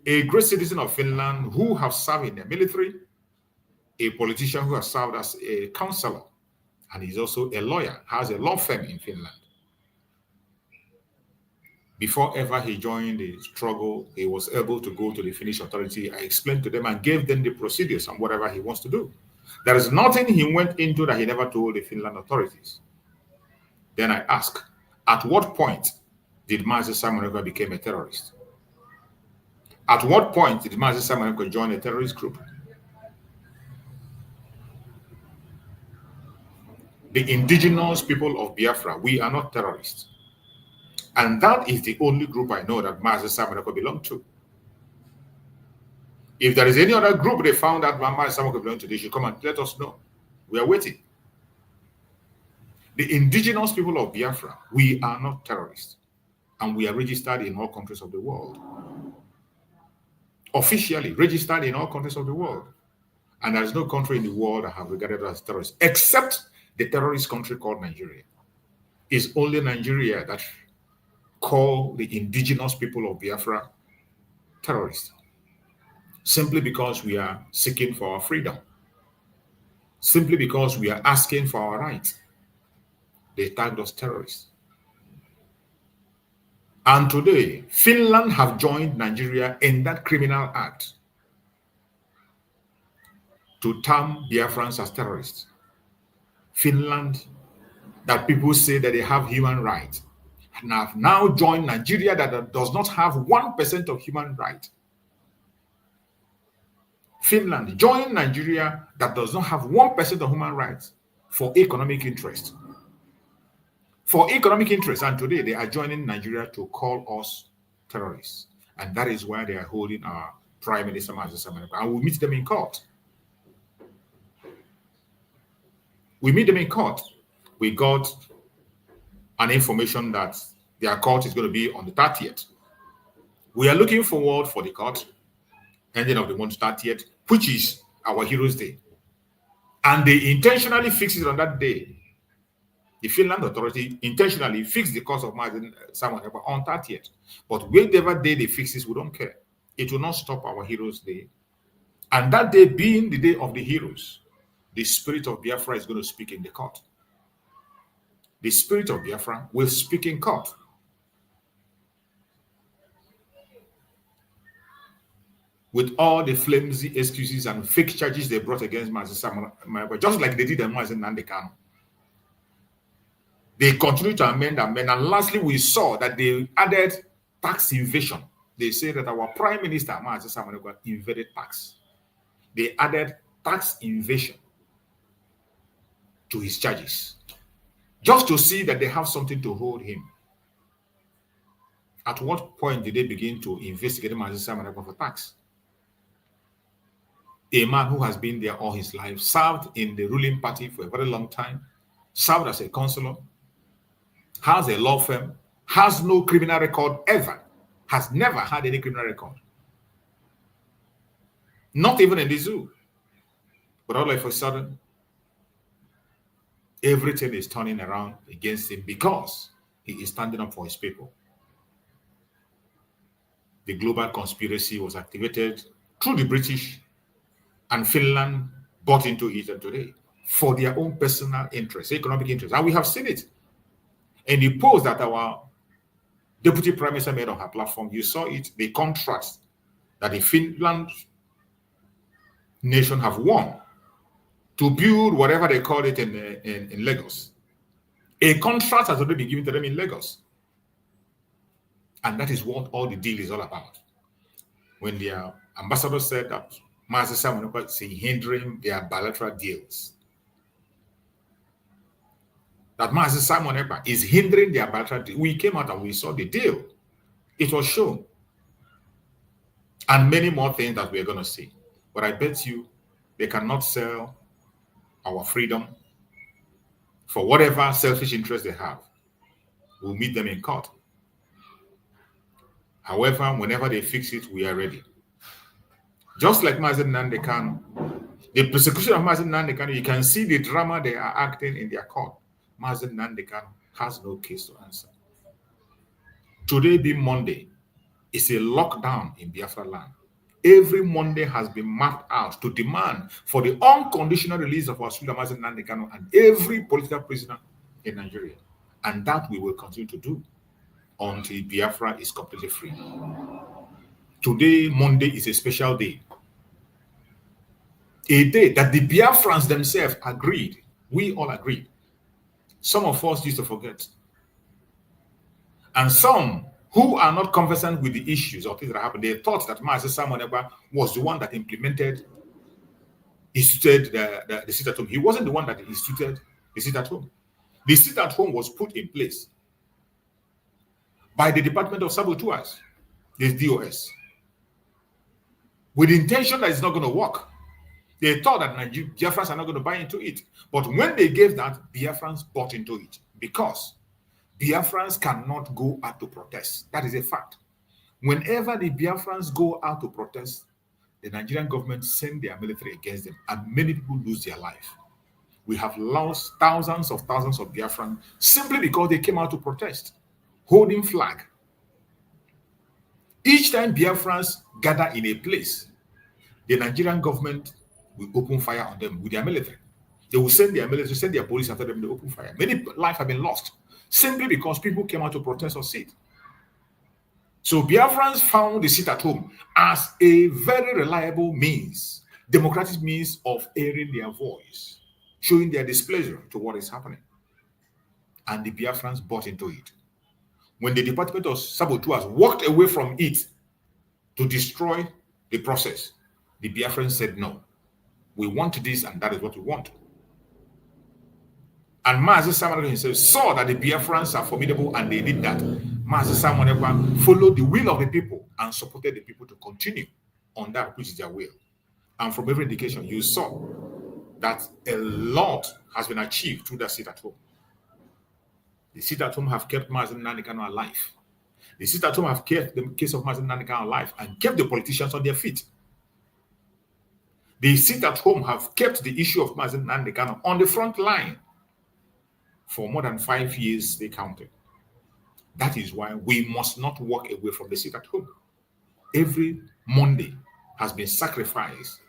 a great citizen of Finland who have served in the military, a politician who has served as a counselor, and he's also a lawyer, has a law firm in Finland. Before ever he joined the struggle, he was able to go to the Finnish authority. I explained to them and gave them the procedures and whatever he wants to do. There is nothing he went into that he never told the Finland authorities. Then I asked, at what point did Mazi Simon Ekpa become a terrorist? At what point did Mazi Simon Ekpa join a terrorist group? The indigenous people of Biafra, we are not terrorists. And that is the only group I know that Mazi Simon Ekpa belonged to. If there is any other group they found that Mazi Simon Ekpa belonged to, they should come and let us know. We are waiting. The indigenous people of Biafra, we are not terrorists. And we are registered in all countries of the world. Officially registered in all countries of the world. And there is no country in the world that have regarded us as terrorists, except the terrorist country called Nigeria. It's only Nigeria that call the indigenous people of Biafra terrorists, simply because we are seeking for our freedom, simply because we are asking for our rights. They tagged us terrorists. And today, Finland have joined Nigeria in that criminal act to term Biafrans as terrorists. Finland, that people say that they have human rights, and have now joined Nigeria that does not have 1% of human rights. Finland joined Nigeria that does not have 1% of human rights for economic interest. For economic interest, and today they are joining Nigeria to call us terrorists. And that is why they are holding our Prime Minister, Mazi Simon Ekpa, and we meet them in court. We meet them in court. We got an information that their court is going to be on the 30th. We are looking forward for the court, ending of the month 30th, which is our Heroes' Day. And they intentionally fixed it on that day. The Finland authority intentionally fixed the cost of Mazi Simon Ekpa on 30th. But whatever day they fix this, we don't care. It will not stop our Heroes' Day. And that day being the day of the heroes, the spirit of Biafra is going to speak in the court. The spirit of Biafra will speak in court. With all the flimsy excuses and fake charges they brought against Mazi Simon Ekpa, just like they did in Mazi Nnamdi Kanu. They continue to amend. And lastly, we saw that they added tax invasion. They say that our Prime Minister, Mazi Simon Ekpa, invaded tax. They added tax invasion to his charges, just to see that they have something to hold him. At what point did they begin to investigate Mazi Simon Ekpa for tax? A man who has been there all his life, served in the ruling party for a very long time, served as a councillor, has a law firm, has no criminal record ever, has never had any criminal record. Not even in the zoo. But all of a sudden, everything is turning around against him because he is standing up for his people. The global conspiracy was activated through the British, and Finland bought into it today for their own personal interests, economic interests. And we have seen it. In the post that our Deputy Prime Minister made on her platform, you saw it, the contracts that the Finland nation have won to build whatever they call it in Lagos. A contract has already been given to them in Lagos. And that is what all the deal is all about. When their ambassador said that Mazi Simon Ekpa is hindering their bilateral deals, that Mazi Simon Ekpa is hindering their bilateral deal, we came out and we saw the deal. It was shown. And many more things that we're going to see. But I bet you they cannot sell our freedom for whatever selfish interest they have. We'll meet them in court. However, whenever they fix it, we are ready. Just like Mazi Nnamdi Kanu, the persecution of Mazi Nnamdi Kanu, you can see the drama they are acting in their court. Mazi Nnamdi Kanu has no case to answer. Today being Monday, it's a lockdown in Biafra land. every Monday has been mapped out to demand for the unconditional release of our Mazi Nnamdi Kanu and every political prisoner in Nigeria. And that we will continue to do until Biafra is completely free. Today, Monday, is a special day. A day that the Biafrans themselves agreed. We all agreed. Some of us used to forget. And some who are not conversant with the issues or things that happened, they thought that Mazi Simon Ekpa was the one that instituted the sit at home. He wasn't the one that instituted the sit at home. The sit at home was put in place by the Department of Saboteurs, the DOS, with the intention that it's not going to work. They thought that Biafrans are not going to buy into it. But when they gave that, Biafrans bought into it because Biafrans cannot go out to protest. That is a fact. Whenever the Biafrans go out to protest, the Nigerian government send their military against them, and many people lose their life. We have lost thousands of Biafrans simply because they came out to protest, holding flag. Each time Biafrans gather in a place, the Nigerian government will open fire on them with their military. They will send their military, send their police after them to open fire. Many lives have been lost simply because people came out to protest or sit. So Biafrans found the sit at home as a very reliable means, democratic means of airing their voice, showing their displeasure to what is happening. And the Biafrans bought into it. When the Department of Saboteurs walked away from it to destroy the process, the Biafrans said, no, we want this and that is what we want. And Mazi Simon himself saw that the Biafrans are formidable and they did that. Mazi Simon followed the will of the people and supported the people to continue on that which is their will. And from every indication, you saw that a lot has been achieved through that sit at home. The sit at home have kept Mazi Nnamdi Kanu alive. The sit at home have kept the case of Mazi Nnamdi Kanu alive and kept the politicians on their feet. The sit at home have kept the issue of Mazi Nnamdi Kanu on the front line. For more than 5 years, they counted. That is why we must not walk away from the sit at home. Every Monday has been sacrificed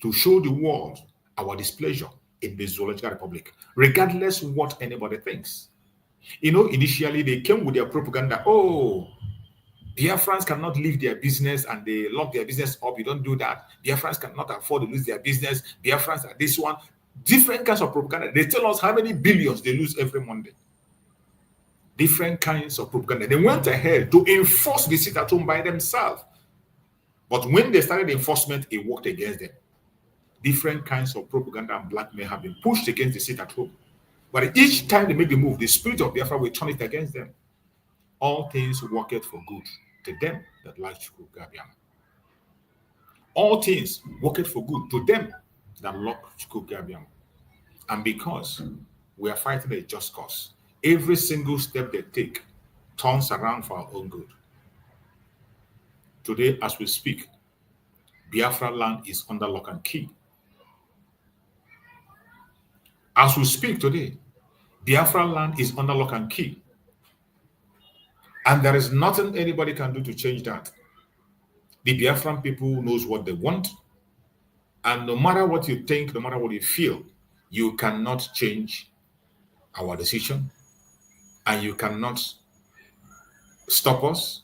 to show the world our displeasure in the Zoological Republic, regardless what anybody thinks. You know, initially they came with their propaganda. Oh, Biafrans cannot leave their business and they lock their business up. You don't do that. Biafrans cannot afford to lose their business. Biafrans are this one. Different kinds of propaganda. They tell us how many billions they lose every Monday. Different kinds of propaganda. They went ahead to enforce the sit at home by themselves. But when they started enforcement, it worked against them. Different kinds of propaganda and blackmail have been pushed against the sit at home. But each time they make the move, the spirit of Biafra will turn it against them. All things worketh for good to them that like Chukwukabiam. All things worketh for good to them that love Chukwukabiam. And because we are fighting a just cause, every single step they take turns around for our own good. Today, as we speak, Biafra land is under lock and key. As we speak today, Biafra land is under lock and key. And there is nothing anybody can do to change that. The Biafran people knows what they want. And no matter what you think, no matter what you feel, you cannot change our decision. And you cannot stop us.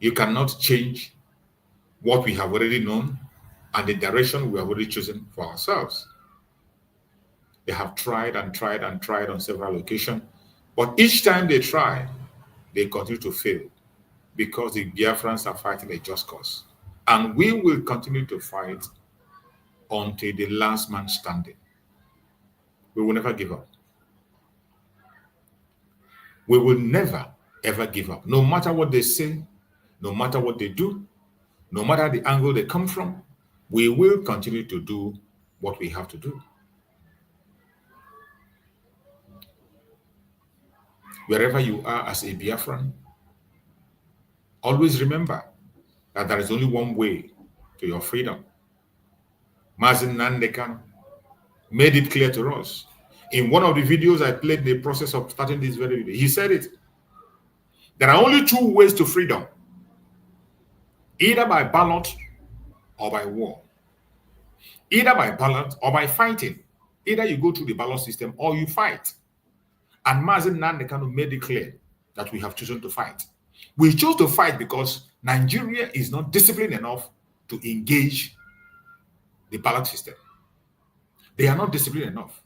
You cannot change what we have already known and the direction we have already chosen for ourselves. They have tried and tried and tried on several occasions. But each time they try, they continue to fail because the Biafrans are fighting a just cause. And we will continue to fight until the last man standing. We will never give up. We will never, ever give up. No matter what they say, no matter what they do, no matter the angle they come from, we will continue to do what we have to do. Wherever you are as a Biafran, always remember that there is only one way to your freedom. Mazi Nnamdi Kanu made it clear to us. In one of the videos I played in the process of starting this very video, he said it. There are only two ways to freedom. either by ballot or by war, either by ballot or by fighting. Either you go through the ballot system or you fight. And Mazen Nandekano made it clear that we have chosen to fight. We chose to fight because Nigeria is not disciplined enough to engage the ballot system. They are not disciplined enough.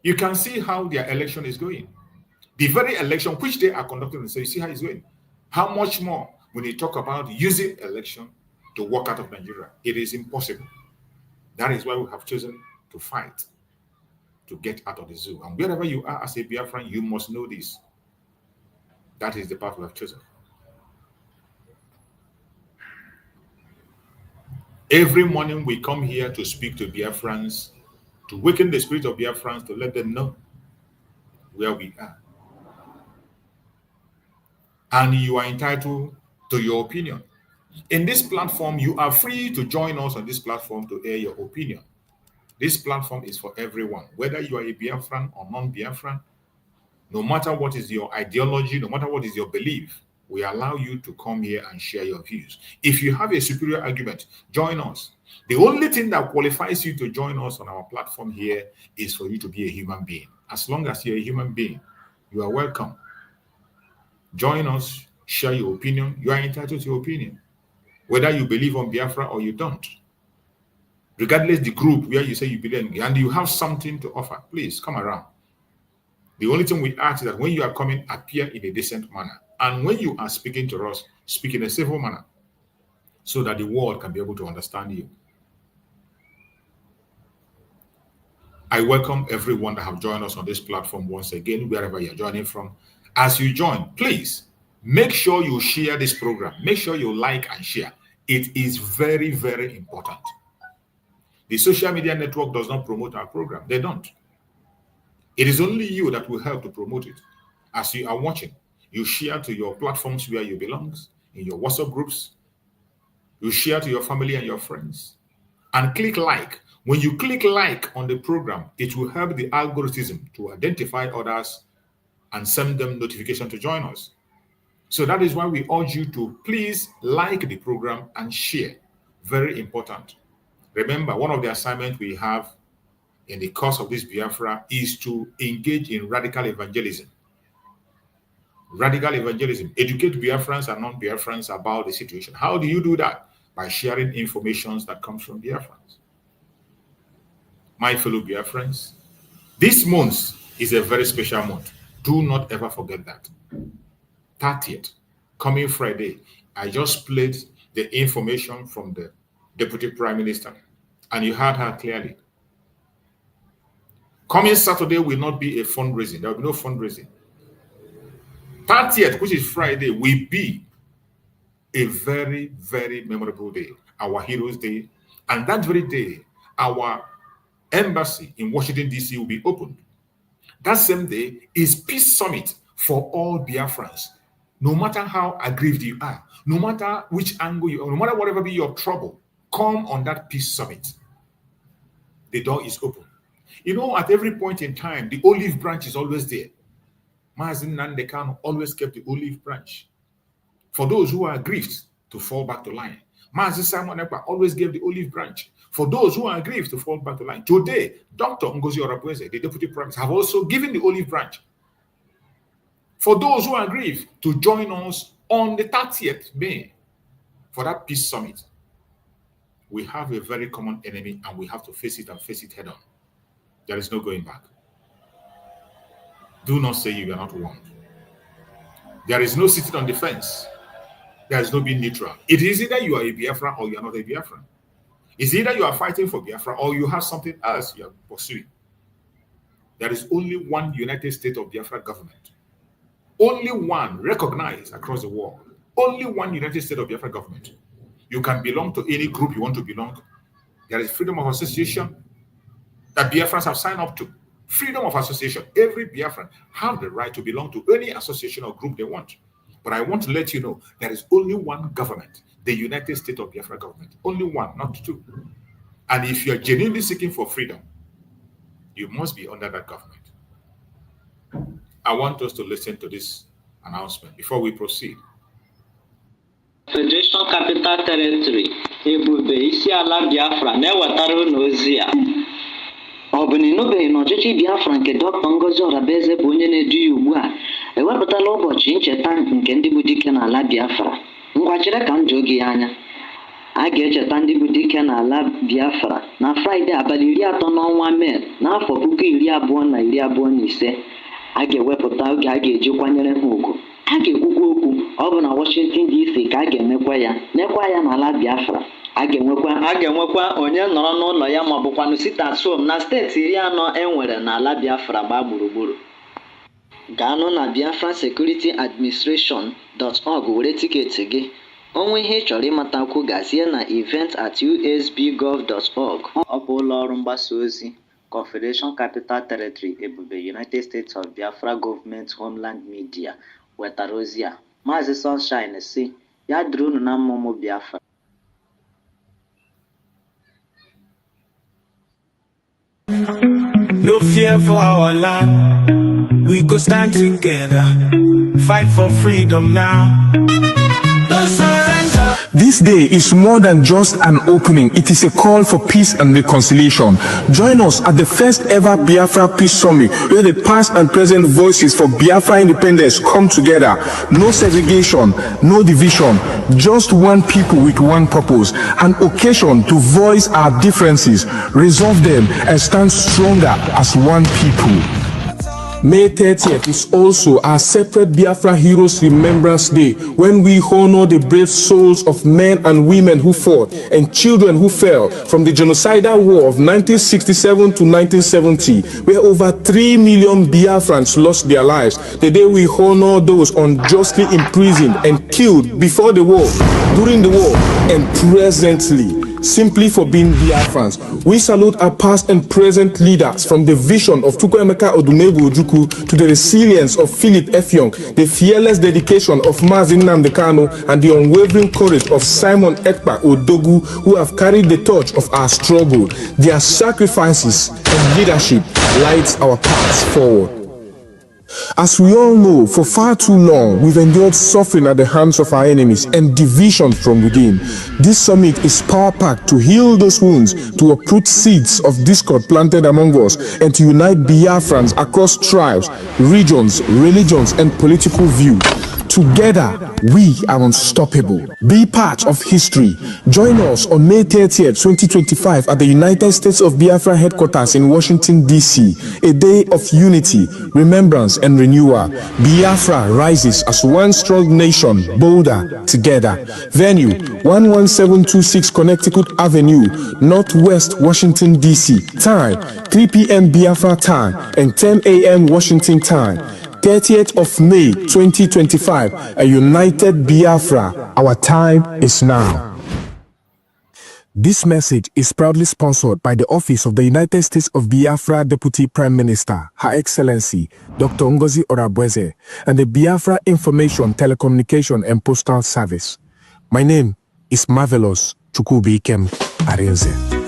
You can see how their election is going. The very election which they are conducting, so you see how it's going. How much more when you talk about using election to walk out of Nigeria? It is impossible. That is why we have chosen to fight to get out of the zoo. And wherever you are as a Biafran, you must know this. That is the path we have chosen. Every morning we come here to speak to Biafrans, to waken the spirit of Biafrans, to let them know where we are. And you are entitled to your opinion. In this platform, you are free to join us on this platform to air your opinion. This platform is for everyone, whether you are a Biafran or non-Biafran, no matter what is your ideology, no matter what is your belief, we allow you to come here and share your views. If you have a superior argument, join us. The only thing that qualifies you to join us on our platform here is for you to be a human being. As long as you're a human being, you are welcome. Join us, share your opinion. You are entitled to your opinion, whether you believe on Biafra or you don't. Regardless the group where you say you belong and you have something to offer, please come around. The only thing we ask is that when you are coming, appear in a decent manner. And when you are speaking to us, speak in a civil manner so that the world can be able to understand you. I welcome everyone that have joined us on this platform once again, wherever you're joining from. As you join, please make sure you share this program. Make sure you like and share. It is very, very important. The social media network does not promote our program. They don't. It is only you that will help to promote it. As you are watching, you share to your platforms where you belong, in your WhatsApp groups. You share to your family and your friends. And click like. When you click like on the program, it will help the algorithm to identify others and send them notification to join us. So that is why we urge you to please like the program and share. Very important. Remember, one of the assignments we have in the course of this Biafra is to engage in radical evangelism. Radical evangelism. Educate Biafrans and non-Biafrans about the situation. How do you do that? By sharing information that comes from Biafrans. My fellow Biafrans, this month is a very special month. Do not ever forget that. 30th, coming Friday, I just played the information from the Deputy Prime Minister, and you heard her clearly. Coming Saturday will not be a fundraising. There will be no fundraising. 30th, which is Friday, will be a very, very memorable day, our Heroes Day. And that very day, our embassy in Washington, D.C. will be opened. That same day is Peace Summit for all Biafrans. No matter how aggrieved you are, no matter which angle you are, no matter whatever be your trouble, come on that Peace Summit. The door is open. You know, at every point in time, the olive branch is always there. Mazen Nandekano always kept the olive branch for those who are aggrieved to fall back to line. Mazen Simon Ekpa always gave the olive branch for those who are aggrieved to fall back to line. Today, Dr. NgoziOrabueze, the Deputy Prime Minister, have also given the olive branch for those who are aggrieved to join us on the 30th May for that Peace Summit. We have a very common enemy and we have to face it and face it head on. There is no going back. Do not say you are not warned. There is no sitting on the fence. There is no being neutral. It is either you are a Biafra or you are not a Biafran. It's either you are fighting for Biafra or you have something else you are pursuing. There is only one United States of Biafra government. Only one recognized across the world. Only one United States of Biafra government. You can belong to any group you want to belong to. There is freedom of association that Biafrans have signed up to. Freedom of association. Every Biafran have the right to belong to any association or group they want. But I want to let you know there is only one government, the United States of Biafra government. Only one, not two. And if you are genuinely seeking for freedom, you must be under that government. I want us to listen to this announcement before we proceed. Federation Capital Territory ebube isi ala Biafra na-ewetara unu ozi a. Ọ bụ na ịnụbeghị na ọchịchị Biafra nke Dr. NgoziOrabueze bụ onye na-edu ya ugbu a ewepụtala ụbọchị ncheta nke ndị bụ dike n'ala Biafra. Ngwa chere ka m doo gị anya. A ga-echeta ndị bụ dike n'ala Biafra na Fraịde abalị 30 n'ọnwa Mee n'afọ 2025. A ga-ewepụta oge a ga-eji kwanyere ha ugwu. A ga-ekwukwa okwu ọ bụ na Washington DC ka a ga-emekwa ya n'ala Biafra. A ga-enwekwa onye nọrọ n'ụlọ ya ma ọ bụkwanụ sit at home na steeti 40 enwere n'ala Biafra gbaa gburugburu. Gaanụ na biafransecurityadministration.org were tiketi gị. Onwe ihe ị chọrọ ịmatakwu gazie na event@usbgov.org. Ọ bụ ụlọ ọrụ mgbasa ozi Confederation Capital Territory ebube United States of Biafra Government Homeland Media wetara ozi a. Maazị Sunshine si ya dịrị unu na mmụmụ Biafra. No fear for our land. We go stand together, fight for freedom now. No surrender. This day is more than just an opening. It is a call for peace and reconciliation. Join us at the first ever Biafra Peace Summit, where the past and present voices for Biafra independence come together. No segregation, no division, just one people with one purpose. An occasion to voice our differences, resolve them, and stand stronger as one people. May 30th is also our separate Biafra Heroes Remembrance Day, when we honor the brave souls of men and women who fought and children who fell from the genocidal war of 1967 to 1970, where over 3 million Biafrans lost their lives. The day we honor those unjustly imprisoned and killed before the war, during the war, and presently, simply for being Biafrans. We salute our past and present leaders, from the vision of Chukwuemeka Odumegwu Ojukwu to the resilience of Philip Effiong, the fearless dedication of Mazi Nnamdi Kanu, and the unwavering courage of Simon Ekpa Odogu, who have carried the torch of our struggle. Their sacrifices and leadership lights our paths forward. As we all know, for far too long, we've endured suffering at the hands of our enemies and division from within. This summit is power-packed to heal those wounds, to uproot seeds of discord planted among us, and to unite Biafrans across tribes, regions, religions, and political views. Together, we are unstoppable. Be part of history. Join us on May 30th, 2025 at the United States of Biafra headquarters in Washington, D.C. A day of unity, remembrance, and renewal. Biafra rises as one strong nation, bolder together. Venue, 11726 Connecticut Avenue, Northwest Washington, D.C. Time, 3 p.m. Biafra time and 10 a.m. Washington time. 30th of May 2025, a united Biafra. Our time is now. This message is proudly sponsored by the Office of the United States of Biafra Deputy Prime Minister, Her Excellency Dr. NgoziOrabueze, and the Biafra Information, Telecommunication and Postal Service. My name is Marvelous Chukwubikem Arinze.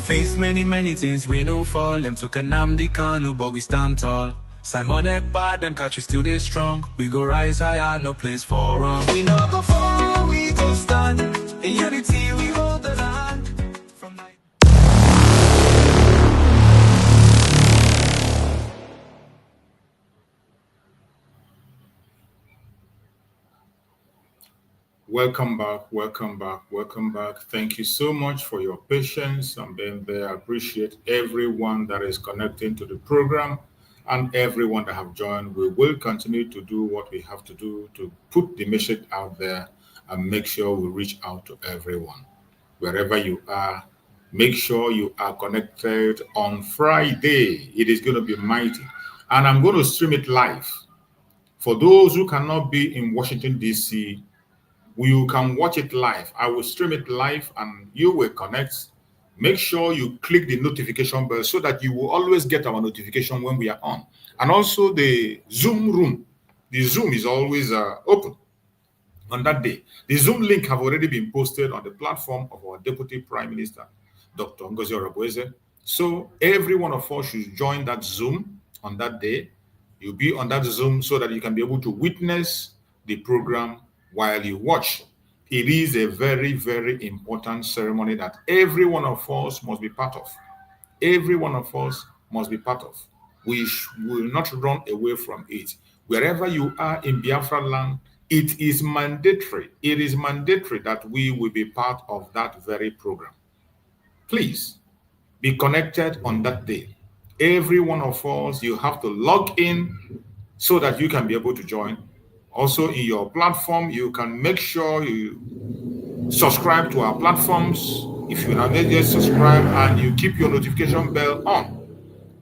Face many things, we no fall. Them took a Nnamdi Kanu, but we stand tall. Simon Ekpa, them catch we still they strong. We go rise higher, no place for wrong. We no go fall, we go stand. In unity, we hold the land. From night. Welcome back. Thank you so much for your patience and being there. I appreciate everyone that is connecting to the program and everyone that have joined. We will continue to do what we have to do to put the message out there and make sure we reach out to everyone. Wherever you are, make sure you are connected on Friday. It is going to be mighty. And I'm going to stream it live. For those who cannot be in Washington, D.C., you can watch it live. I will stream it live and you will connect. Make sure you click the notification bell so that you will always get our notification when we are on. And also the Zoom room. The Zoom is always open on that day. The Zoom link have already been posted on the platform of our Deputy Prime Minister, Dr. NgoziOrabueze. So every one of us should join that Zoom on that day. You'll be on that Zoom so that you can be able to witness the program while you watch. It is a very, very important ceremony that every one of us must be part of. Every one of us must be part of. We will not run away from it. Wherever you are in Biafra land, it is mandatory. It is mandatory that we will be part of that very program. Please be connected on that day. Every one of us, you have to log in so that you can be able to join. Also, in your platform, you can make sure you subscribe to our platforms. If you have not yet subscribed, and you keep your notification bell on.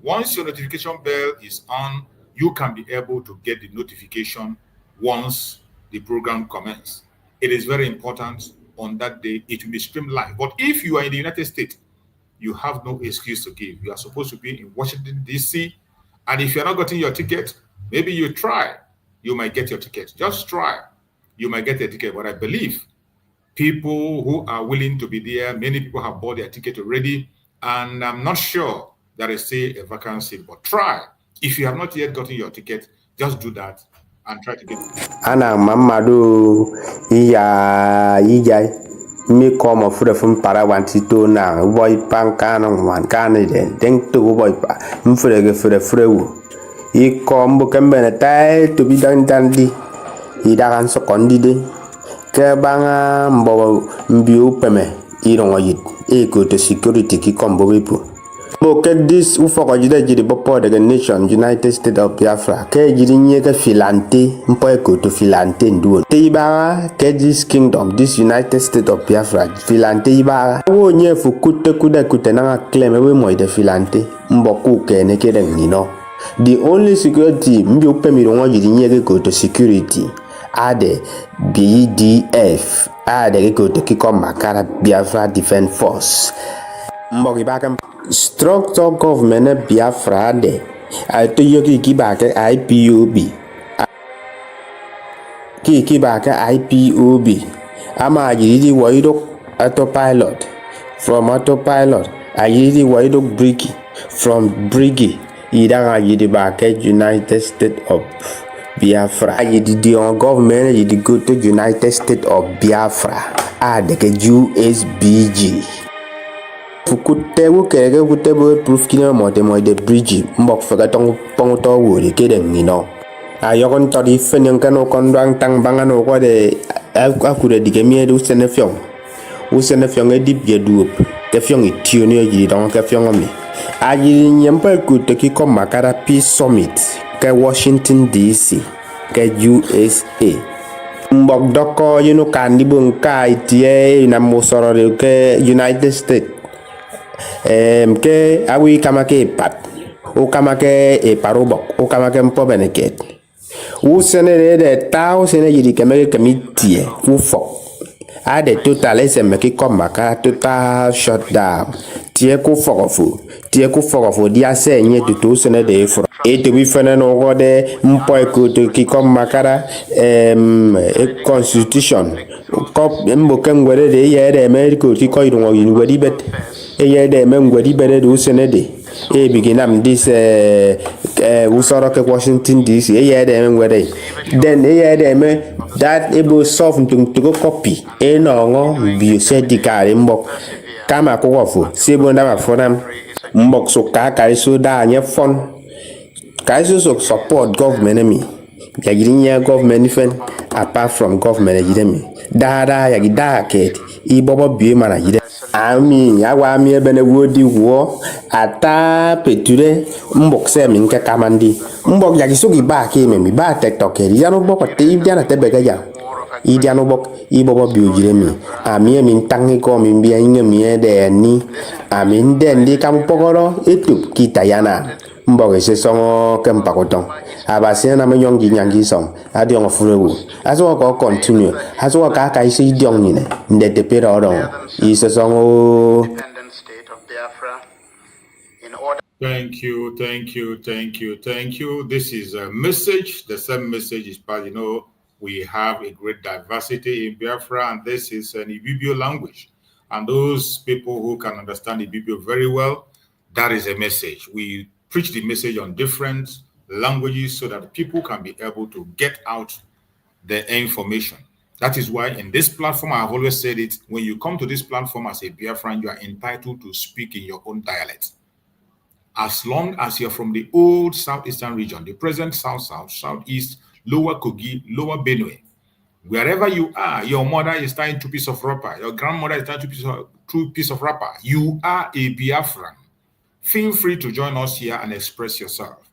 Once your notification bell is on, you can be able to get the notification once the program commences. It is very important on that day. It will be streamed live. But if you are in the United States, you have no excuse to give. You are supposed to be in Washington, D.C. And if you're not getting your ticket, maybe you try. You might get your ticket. Just try. You might get a ticket. But I believe people who are willing to be there, many people have bought their ticket already. And I'm not sure there is still a vacancy. But try. If you have not yet gotten your ticket, just do that and try to get it. Ana mamadu iya mi komo fure fun para wanti to na boy pankana wan kanide den to boy pa mfure ge fure wu I kombo kembe na tai to bi dan di I dagan so kondide ke banga mbo mbiu peme I rongo yit e go to security ki kombo wipu bo ke this u foko jide bopo de nation United States of Biafra ke jidi nye ke filante mpo e go to filante nduo te ibara ke this kingdom this United States of Biafra filante ibara wo nye fu kute na claim we mo de filante mbo ku ke ne ke den nino the only security mbi upe mi rongo jidi nye ke go to security ade BDF ade ke go to kikom makara Biafra Defense Force mbo kibaka structure government Biafra de to yoki kibaka IPOB kibaka IPOB ama ajiri waido autopilot from autopilot ajiri waido brigi from brigi ida ajiri baka United States of Biafra ajiri the government ajiri go to United States of Biafra ade ke USBG fukute wo kege kute bo proof kina mo de bridge mbok faga tong to wo de kede ngino ayokon to di fenen kano kondang tang bangano ko de akure di kemie du sene fiong e dip ye duop ke fiong itio ni ji don ke fiong mi aji nyempa ku te ki kom makara peace summit ke Washington DC ke USA mbok doko yinu kandi bon kai tie na mo sorore ke United States ke awi kamake pat o kamake e parobok o kamake mpo beneket u senere de tao sene yidi kemeke kemitie u fo ade total eseme ki komaka total shutdown tie ku fogofu dia senye tutu sene de fro e to bi fene no gode mpo e ko to ki komakara constitution ko mbo kengwere de yere America ki ko irungo yinwedi bet eye de mengwedi bere do senede e biginam this usoro ke Washington DC eye de mengwede then eye de me that able solve to go copy e no ngo bi sedikare mbok kama ko wofu sebo ndama fonam mbok so ka so da anye fon ka so support government me yagirinya government fen apart from government yidemi dada yagida ke I bobo bi mana yide ami yawa mi ebene wodi wo ata peture mbok se mi nke kamandi mbok ya kisugi ba ke mi ba TikTok eri ya no boko te idia na tebega ya idia no bok I bobo bi ojire mi ami mi ntangi ko mi bia inge mi de ni ami nden di kam pogoro etup kita yana mbok se songo kempa koton abase na menyon gi nyangi song adi on furewu aso ko continue aso ka ka isi diong ni ne ndete pero ron ise songo. Thank you. This is a message. The same message is part, we have a great diversity in Biafra, and this is an Ibibio language. And those people who can understand Ibibio very well, That is a message. We preach the message on different languages so that people can be able to get out the information. That is why in this platform, I have always said it, when you come to this platform as a Biafran, you are entitled to speak in your own dialect. As long as you're from the old southeastern region, the present south-south, southeast, lower Kogi, lower Benue, wherever you are, your mother is tying 2 pieces of wrapper, your grandmother is tying 2 pieces of wrapper, you are a Biafran. Feel free to join us here and express yourself.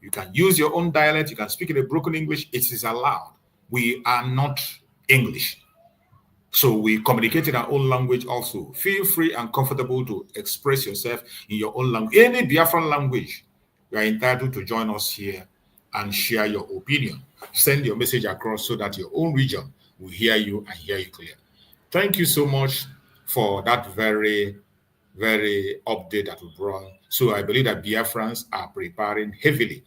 You can use your own dialect, you can speak in a broken English, it is allowed. We are not English. So we communicate in our own language also. Feel free and comfortable to express yourself in your own language. Any Biafran language, you are entitled to join us here and share your opinion. Send your message across so that your own region will hear you and hear you clear. Thank you so much for that very update that we brought. So I believe that Biafrans are preparing heavily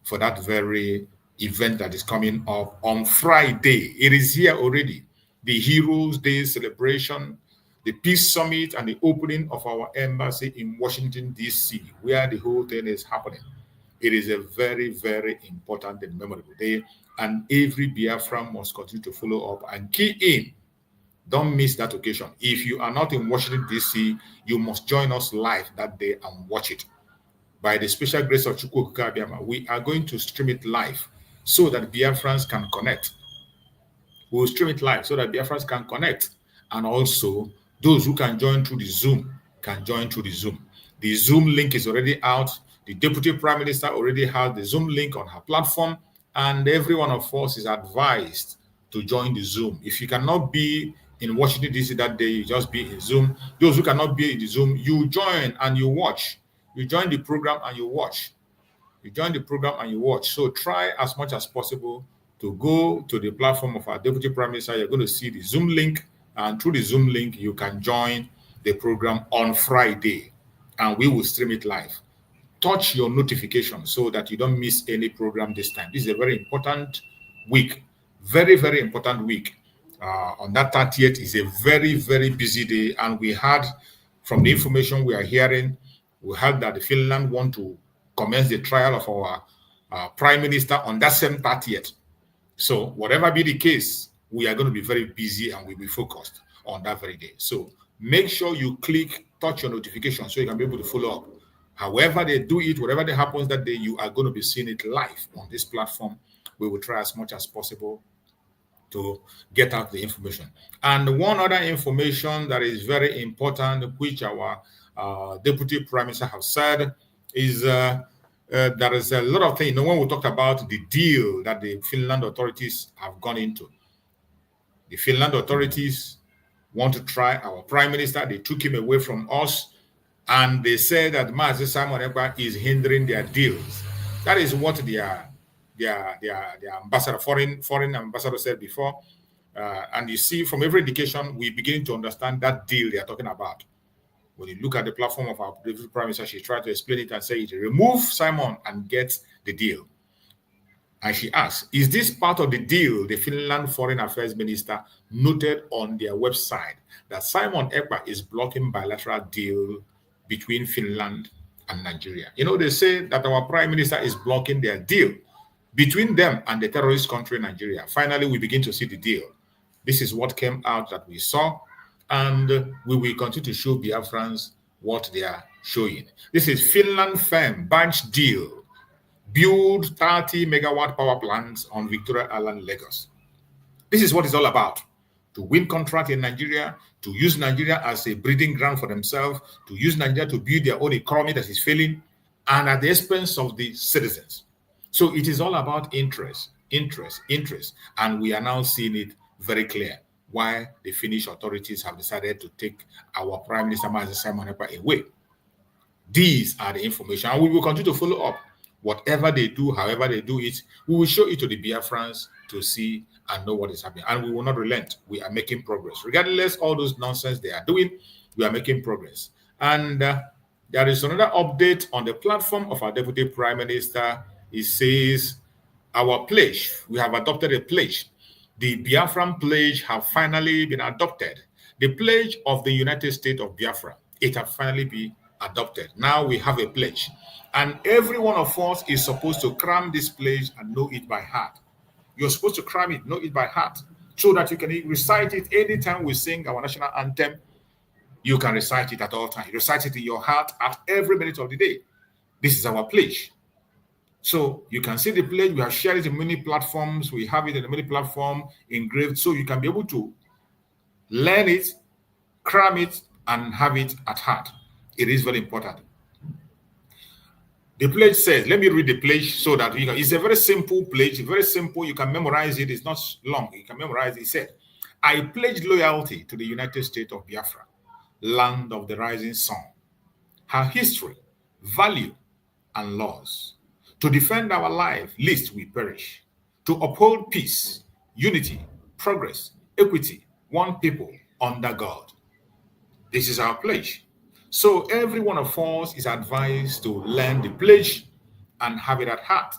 for that very event that is coming up on Friday. It is here already. The Heroes Day celebration, the Peace Summit, and the opening of our embassy in Washington, D.C., where the whole thing is happening. It is a very important and memorable day, and every Biafran must continue to follow up and key in. Don't miss that occasion. If you are not in Washington, D.C., you must join us live that day and watch it. By the special grace of Chukwu Okike Abiama, we are going to stream it live so that Biafrans can connect. We will stream it live so that Biafrans can connect. And also, those who can join through the Zoom can join through the Zoom. The Zoom link is already out. The Deputy Prime Minister already has the Zoom link on her platform. And every one of us is advised to join the Zoom. If you cannot be in Washington, D.C. that day, you just be in Zoom. Those who cannot be in the Zoom, you join and you watch. You join the program and you watch. You join the program and you watch. So try as much as possible to go to the platform of our Deputy Prime Minister. You're going to see the Zoom link, and through the Zoom link, you can join the program on Friday, and we will stream it live. Touch your notification so that you don't miss any program this time. This is a very important week, very important week. On that 30th is a very busy day, and we had, from the information we are hearing, we heard that Finland want to commence the trial of our Prime Minister on that same 30th. So whatever be the case, we are going to be very busy and we'll be focused on that very day. So make sure you touch your notification so you can be able to follow up. However they do it, whatever that happens that day, you are going to be seeing it live on this platform. We will try as much as possible to get out the information. And one other information that is very important, which our Deputy Prime Minister have said, is there is a lot of things. When we talked about the deal that the Finland authorities have gone into, the Finland authorities want to try our Prime Minister. They took him away from us, and they said that Mazi Simon Ekpa is hindering their deals. That is what their ambassador, foreign ambassador, said before. And you see, from every indication, we begin to understand that deal they are talking about. When you look at the platform of our Deputy Prime Minister, she tried to explain it and say, remove Simon and get the deal. And she asked, is this part of the deal the Finland Foreign Affairs Minister noted on their website that Simon Ekpa is blocking bilateral deal between Finland and Nigeria? They say that our Prime Minister is blocking their deal between them and the terrorist country Nigeria. Finally, we begin to see the deal. This is what came out that we saw. And we will continue to show Biafrans what they are showing. This is Finland firm bunch deal. Build 30 megawatt power plants on Victoria Island, Lagos. This is what it's all about. To win contract in Nigeria, to use Nigeria as a breeding ground for themselves, to use Nigeria to build their own economy that is failing, and at the expense of the citizens. So it is all about interest. And we are now seeing it very clear why the Finnish authorities have decided to take our Prime Minister Mazi Simon Ekpa away. These are the information, and we will continue to follow up. Whatever they do, however they do it, we will show it to the Biafrans to see and know what is happening. And we will not relent. We are making progress. Regardless all those nonsense they are doing, we are making progress. And there is another update on the platform of our Deputy Prime Minister. It says, our pledge, we have adopted a pledge. The Biafran pledge have finally been adopted. The pledge of the United States of Biafra, it has finally been adopted. Now we have a pledge. And every one of us is supposed to cram this pledge and know it by heart. You're supposed to cram it, know it by heart, so that you can recite it anytime we sing our national anthem. You can recite it at all times. Recite it in your heart at every minute of the day. This is our pledge. So you can see the pledge. We have shared it in many platforms. We have it in many platforms engraved, so you can be able to learn it, cram it, and have it at heart. It is very important. The pledge says, let me read the pledge so that you can, it's a very simple pledge, very simple. You can memorize it. It's not long. You can memorize it. It said, I pledge loyalty to the United States of Biafra, land of the rising sun, her history, value, and laws, to defend our life lest we perish, to uphold peace, unity, progress, equity, one people under God. This is our pledge. So every one of us is advised to learn the pledge and have it at heart.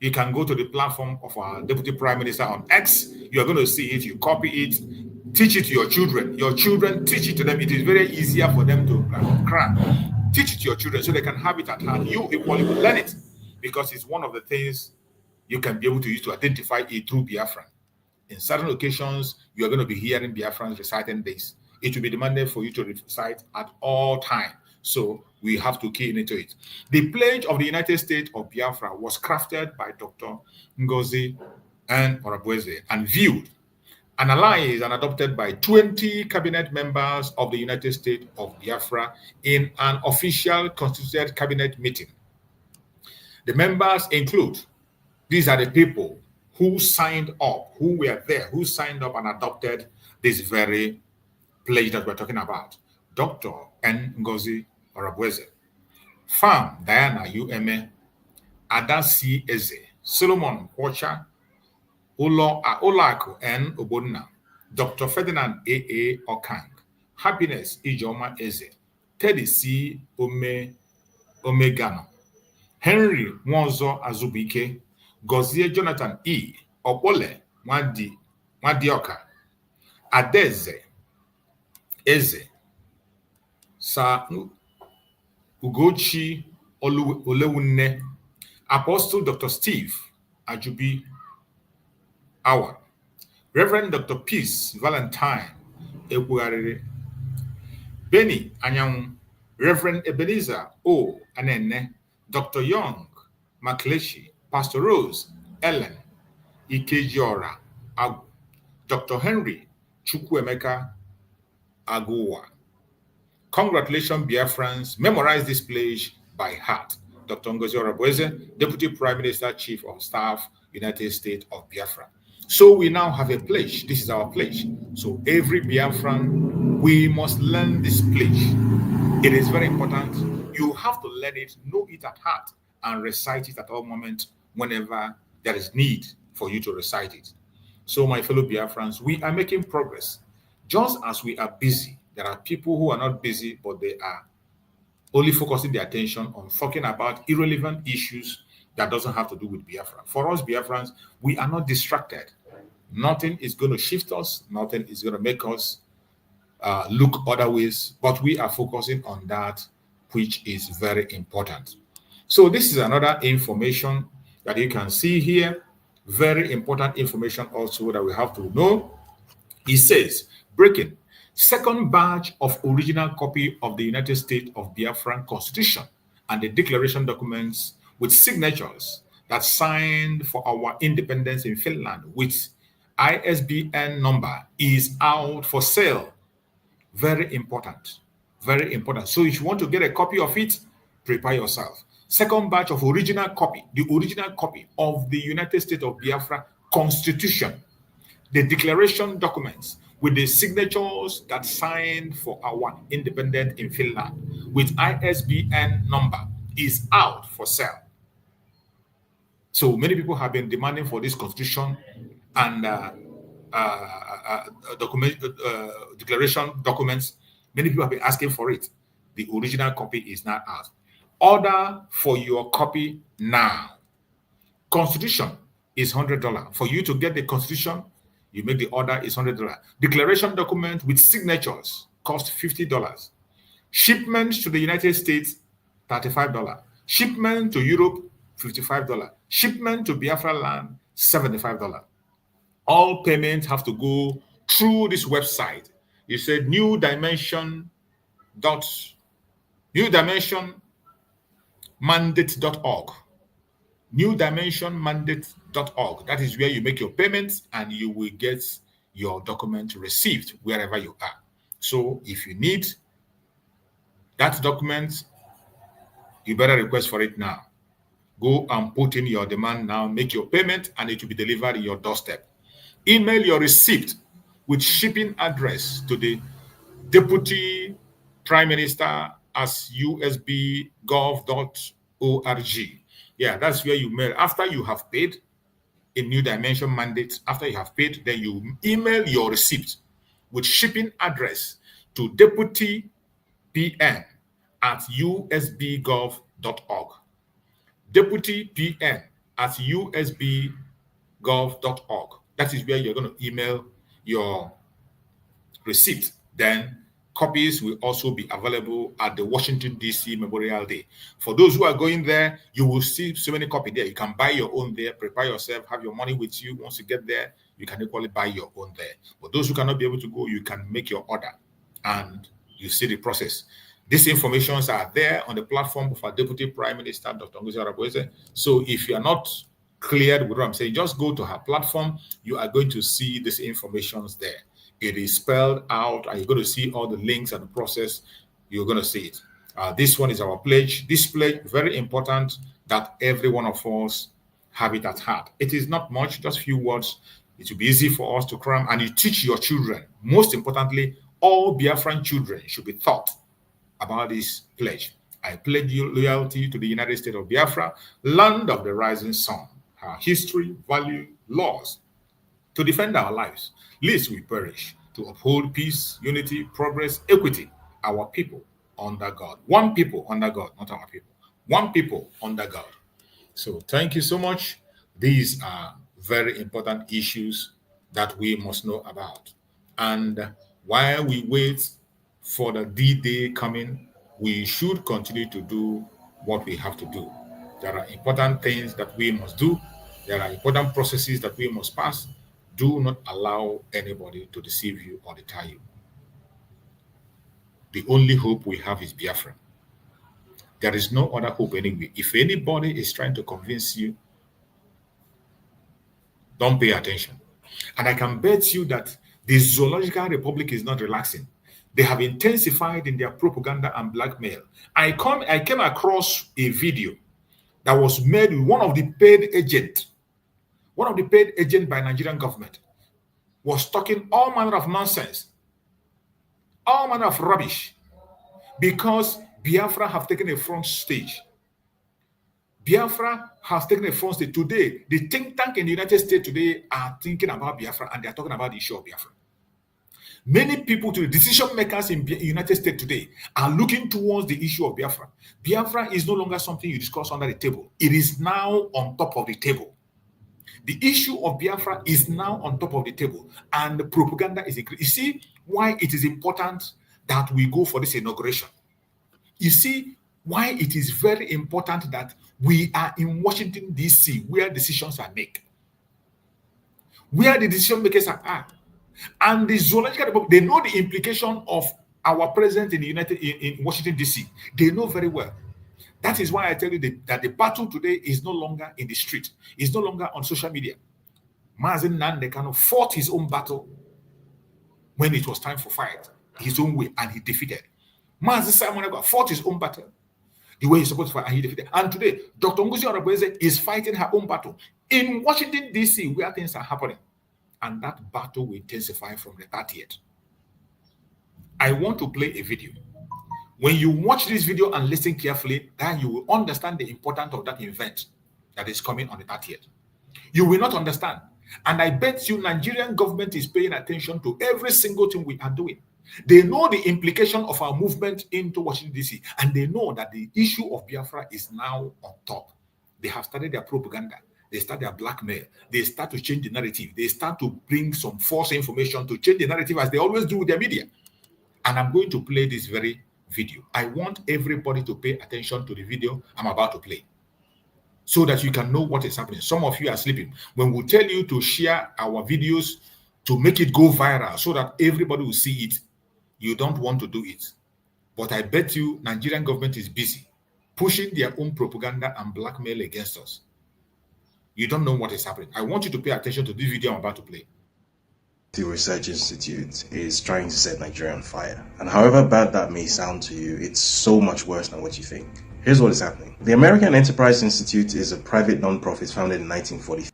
You can go to the platform of our Deputy Prime Minister on X. You're going to see it. You copy it. Teach it to your children. Your children, teach it to them. It is very easier for them to cram. Teach it to your children so they can have it at heart. You equally will learn it, because it's one of the things you can be able to use to identify a true Biafran. In certain occasions, you are going to be hearing Biafrans reciting this. It will be demanded for you to recite at all times. So we have to key into it. The pledge of the United States of Biafra was crafted by Dr. DPMDrNgoziOrabueze and viewed, analyzed, and adopted by 20 cabinet members of the United States of Biafra in an official constituted cabinet meeting. The members include, these are the people who signed up, who were there, who signed up and adopted this very pledge that we're talking about. Dr. NGoziOrabueze, Farm Diana Ume, Ada C. Eze, Solomon Kwacha, Olaku N. Obonna, Dr. Ferdinand A.A. Okang, Happiness Ijoma Eze, Teddy C. Omegano, Henry Nwozo Azubike, Gozie Jonathan E. Opole Mwadioka, Adeze Eze, Sa Ugochi Olewune, Apostle Dr. Steve Ajubi Awa, Reverend Dr. Peace Valentine Ebuarere, Benny Anyang, Reverend Ebenezer O. Anene, Dr. Young Makleshi, Pastor Rose Ellen Ikejiora Agu, Dr. Henry Chukwuemeka Aguwa. Congratulations, Biafrans. Memorize this pledge by heart. Dr. NgoziOrabueze, Deputy Prime Minister, Chief of Staff, United States of Biafra. So we now have a pledge. This is our pledge. So every Biafran, we must learn this pledge. It is very important. You have to learn it, know it at heart, and recite it at all moments whenever there is need for you to recite it. So my fellow Biafrans, we are making progress. Just as we are busy, there are people who are not busy, but they are only focusing their attention on talking about irrelevant issues that doesn't have to do with Biafra. For us Biafrans, we are not distracted. Nothing is going to shift us. Nothing is going to make us look other ways, but we are focusing on that which is very important. So this is another information that you can see here. Very important information also that we have to know. It says, breaking, second batch of original copy of the United States of Biafran Constitution and the declaration documents with signatures that signed for our independence in Finland with ISBN number is out for sale. Very important. Very important. So if you want to get a copy of it, prepare yourself. Second batch of original copy, the original copy of the United States of Biafra Constitution, the declaration documents with the signatures that signed for our independence in Finland with ISBN number is out for sale. So many people have been demanding for this constitution and declaration documents. Many people have been asking for it. The original copy is not out. Order for your copy now. Constitution is $100. For you to get the constitution, you make the order is $100. Declaration document with signatures cost $50. Shipment to the United States, $35. Shipment to Europe, $55. Shipment to Biafra land, $75. All payments have to go through this website. You said newdimensionmandate.org. Newdimensionmandate.org. That is where you make your payments and you will get your document received wherever you are. So if you need that document, you better request for it now. Go and put in your demand now, make your payment, and it will be delivered in your doorstep. Email your receipt with shipping address to the Deputy Prime Minister as usbgov.org. Yeah, that's where you mail. After you have paid a New Dimension mandate, after you have paid, then you email your receipt with shipping address to Deputy PM at usbgov.org. Deputy PM at usbgov.org. That is where you're going to email your receipt. Then copies will also be available at the Washington, D.C. Memorial Day. For those who are going there, you will see so many copies there. You can buy your own there, prepare yourself, have your money with you. Once you get there, you can equally buy your own there. But those who cannot be able to go, you can make your order and you see the process. These informations are there on the platform of our Deputy Prime Minister, Dr. NgoziOrabueze. So if you are not cleared with what I'm saying, just go to her platform. You are going to see these informations there. It is spelled out, and you're going to see all the links and the process. You're going to see it. This one is our pledge. This pledge, very important that every one of us have it at heart. It is not much, just few words. It will be easy for us to cram, and you teach your children. Most importantly, all Biafran children should be taught about this pledge. I pledge you loyalty to the United States of Biafra, land of the rising sun, our history, value, laws, to defend our lives, lest we perish, to uphold peace, unity, progress, equity, our people under God. One people under God, not our people. One people under God. So thank you so much. These are very important issues that we must know about. And while we wait for the D-Day coming, we should continue to do what we have to do. There are important things that we must do. There are important processes that we must pass. Do not allow anybody to deceive you or deter you. The only hope we have is Biafra. There is no other hope anyway. If anybody is trying to convince you, don't pay attention. And I can bet you that the Zoological Republic is not relaxing. They have intensified in their propaganda and blackmail. I came across a video that was made with one of the paid agents by Nigerian government, was talking all manner of nonsense, all manner of rubbish, because Biafra have taken a front stage. Biafra has taken a front stage. Today, the think tank in the United States today are thinking about Biafra, and they are talking about the issue of Biafra. Many people, to the decision makers in the United States today, are looking towards the issue of Biafra. Biafra is no longer something you discuss under the table. It is now on top of the table. The issue of Biafra is now on top of the table, and the propaganda is increasing. You see why it is important that we go for this inauguration. You see why it is very important that we are in Washington, D.C., where decisions are made, where the decision makers are. And the Zoological Republic, they know the implication of our presence in Washington, D.C. They know very well. That is why I tell you that the battle today is no longer in the street. It's no longer on social media. Mazen Nandekano fought his own battle when it was time for fight, his own way, and he defeated. Mazen Simon fought his own battle the way he's supposed to fight, and he defeated. And today, Dr. NgoziOrabueze is fighting her own battle in Washington, D.C., where things are happening. And that battle will intensify from the 30th. I want to play a video. When you watch this video and listen carefully, then you will understand the importance of that event that is coming on the 30th. You will not understand. And I bet you Nigerian government is paying attention to every single thing we are doing. They know the implication of our movement into Washington, D.C., and they know that the issue of Biafra is now on top. They have started their propaganda. They start their blackmail. They start to change the narrative. They start to bring some false information to change the narrative, as they always do with their media. And I'm going to play this very, video. I want everybody to pay attention to the video I'm about to play so that you can know what is happening. Some of you are sleeping. When we tell you to share our videos to make it go viral so that everybody will see it, you don't want to do it. But I bet you Nigerian government is busy pushing their own propaganda and blackmail against us. You don't know what is happening. I want you to pay attention to this video I'm about to play. The Research Institute is trying to set Nigeria on fire. And however bad that may sound to you, it's so much worse than what you think. Here's what is happening. The American Enterprise Institute is a private non-profit founded in 1943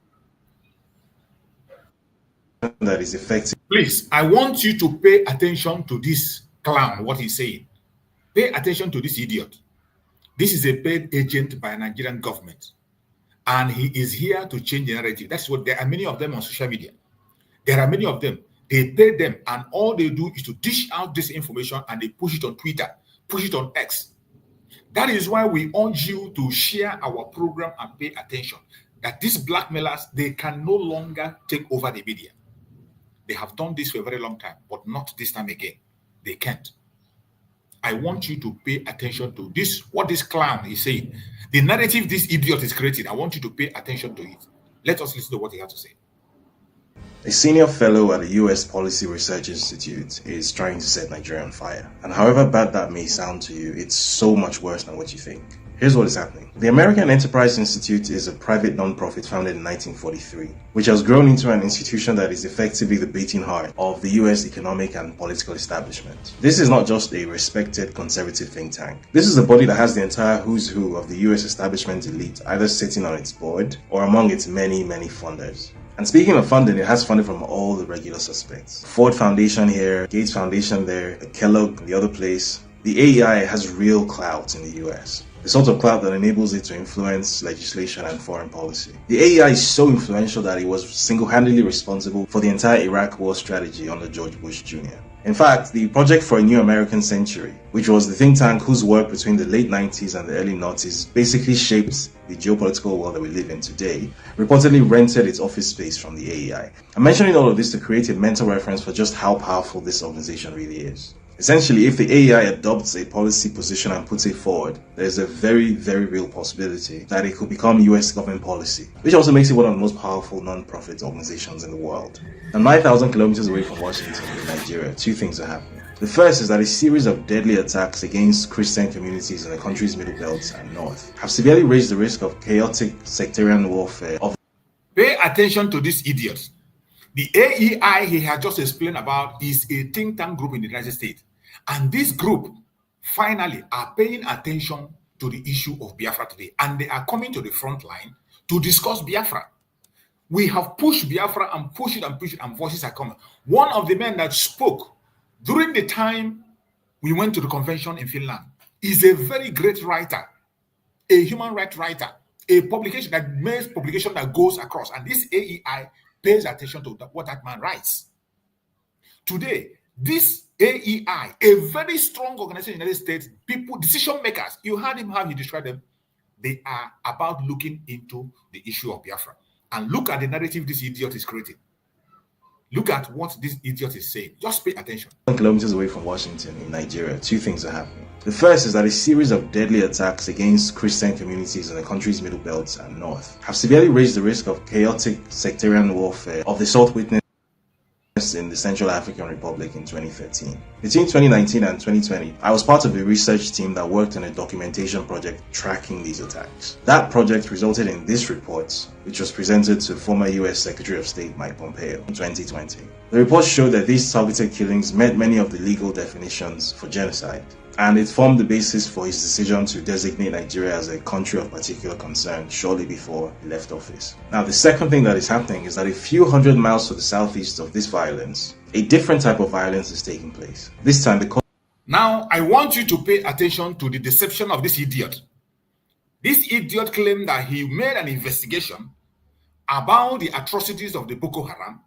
that is effective. Please, I want you to pay attention to this clown, what he's saying. Pay attention to this idiot. This is a paid agent by a Nigerian government. And he is here to change the narrative. That's what there are many of them on social media. There are many of them. They pay them, and all they do is to dish out this information and they push it on Twitter, push it on X. That is why we urge you to share our program and pay attention. That these blackmailers, they can no longer take over the media. They have done this for a very long time, but not this time again. They can't. I want you to pay attention to this, what this clown is saying. The narrative this idiot is creating, I want you to pay attention to it. Let us listen to what he has to say. A senior fellow at the U.S. Policy Research Institute is trying to set Nigeria on fire. And however bad that may sound to you, it's so much worse than what you think. Here's what is happening. The American Enterprise Institute is a private non-profit founded in 1943, which has grown into an institution that is effectively the beating heart of the U.S. economic and political establishment. This is not just a respected conservative think tank. This is a body that has the entire who's who of the U.S. establishment elite either sitting on its board or among its many, many funders. And speaking of funding, it has funding from all the regular suspects. Ford Foundation here, Gates Foundation there, Kellogg, the other place. The AEI has real clout in the US. The sort of clout that enables it to influence legislation and foreign policy. The AEI is so influential that it was single-handedly responsible for the entire Iraq war strategy under George Bush Jr. In fact, the Project for a New American Century, which was the think tank whose work between the late 90s and the early 90s basically shaped the geopolitical world that we live in today, reportedly rented its office space from the AEI. I'm mentioning all of this to create a mental reference for just how powerful this organization really is. Essentially, if the AEI adopts a policy position and puts it forward, there's a very, very real possibility that it could become US government policy, which also makes it one of the most powerful non-profit organizations in the world. Now, 9,000 kilometers away from Washington in Nigeria, two things are happening. The first is that a series of deadly attacks against Christian communities in the country's middle belt and north have severely raised the risk of chaotic sectarian warfare. Pay attention to this idiot. The AEI he had just explained about is a think tank group in the United States. And this group finally are paying attention to the issue of Biafra today. And they are coming to the front line to discuss Biafra. We have pushed Biafra and pushed it, and voices are coming. One of the men that spoke during the time we went to the convention in Finland is a very great writer, a human rights writer, a publication that makes publication that goes across. And this AEI pays attention to what that man writes. Today, this AEI, a very strong organization in the United States, people, decision makers, you heard him how he described them, they are about looking into the issue of Biafra. And look at the narrative this idiot is creating. Look at what this idiot is saying. Just pay attention. Kilometers away from Washington in Nigeria, two things are happening. The first is that a series of deadly attacks against Christian communities in the country's middle belt and north have severely raised the risk of chaotic sectarian warfare of the sort witnessed in the Central African Republic in 2013. Between 2019 and 2020, I was part of a research team that worked on a documentation project tracking these attacks. That project resulted in this report, which was presented to former US Secretary of State Mike Pompeo in 2020. The report showed that these targeted killings met many of the legal definitions for genocide, and it formed the basis for his decision to designate Nigeria as a country of particular concern shortly before he left office. Now, the second thing that is happening is that a few hundred miles to the southeast of this violence, a different type of violence is taking place. This time, Now, I want you to pay attention to the deception of this idiot. This idiot claimed that he made an investigation about the atrocities of the Boko Haram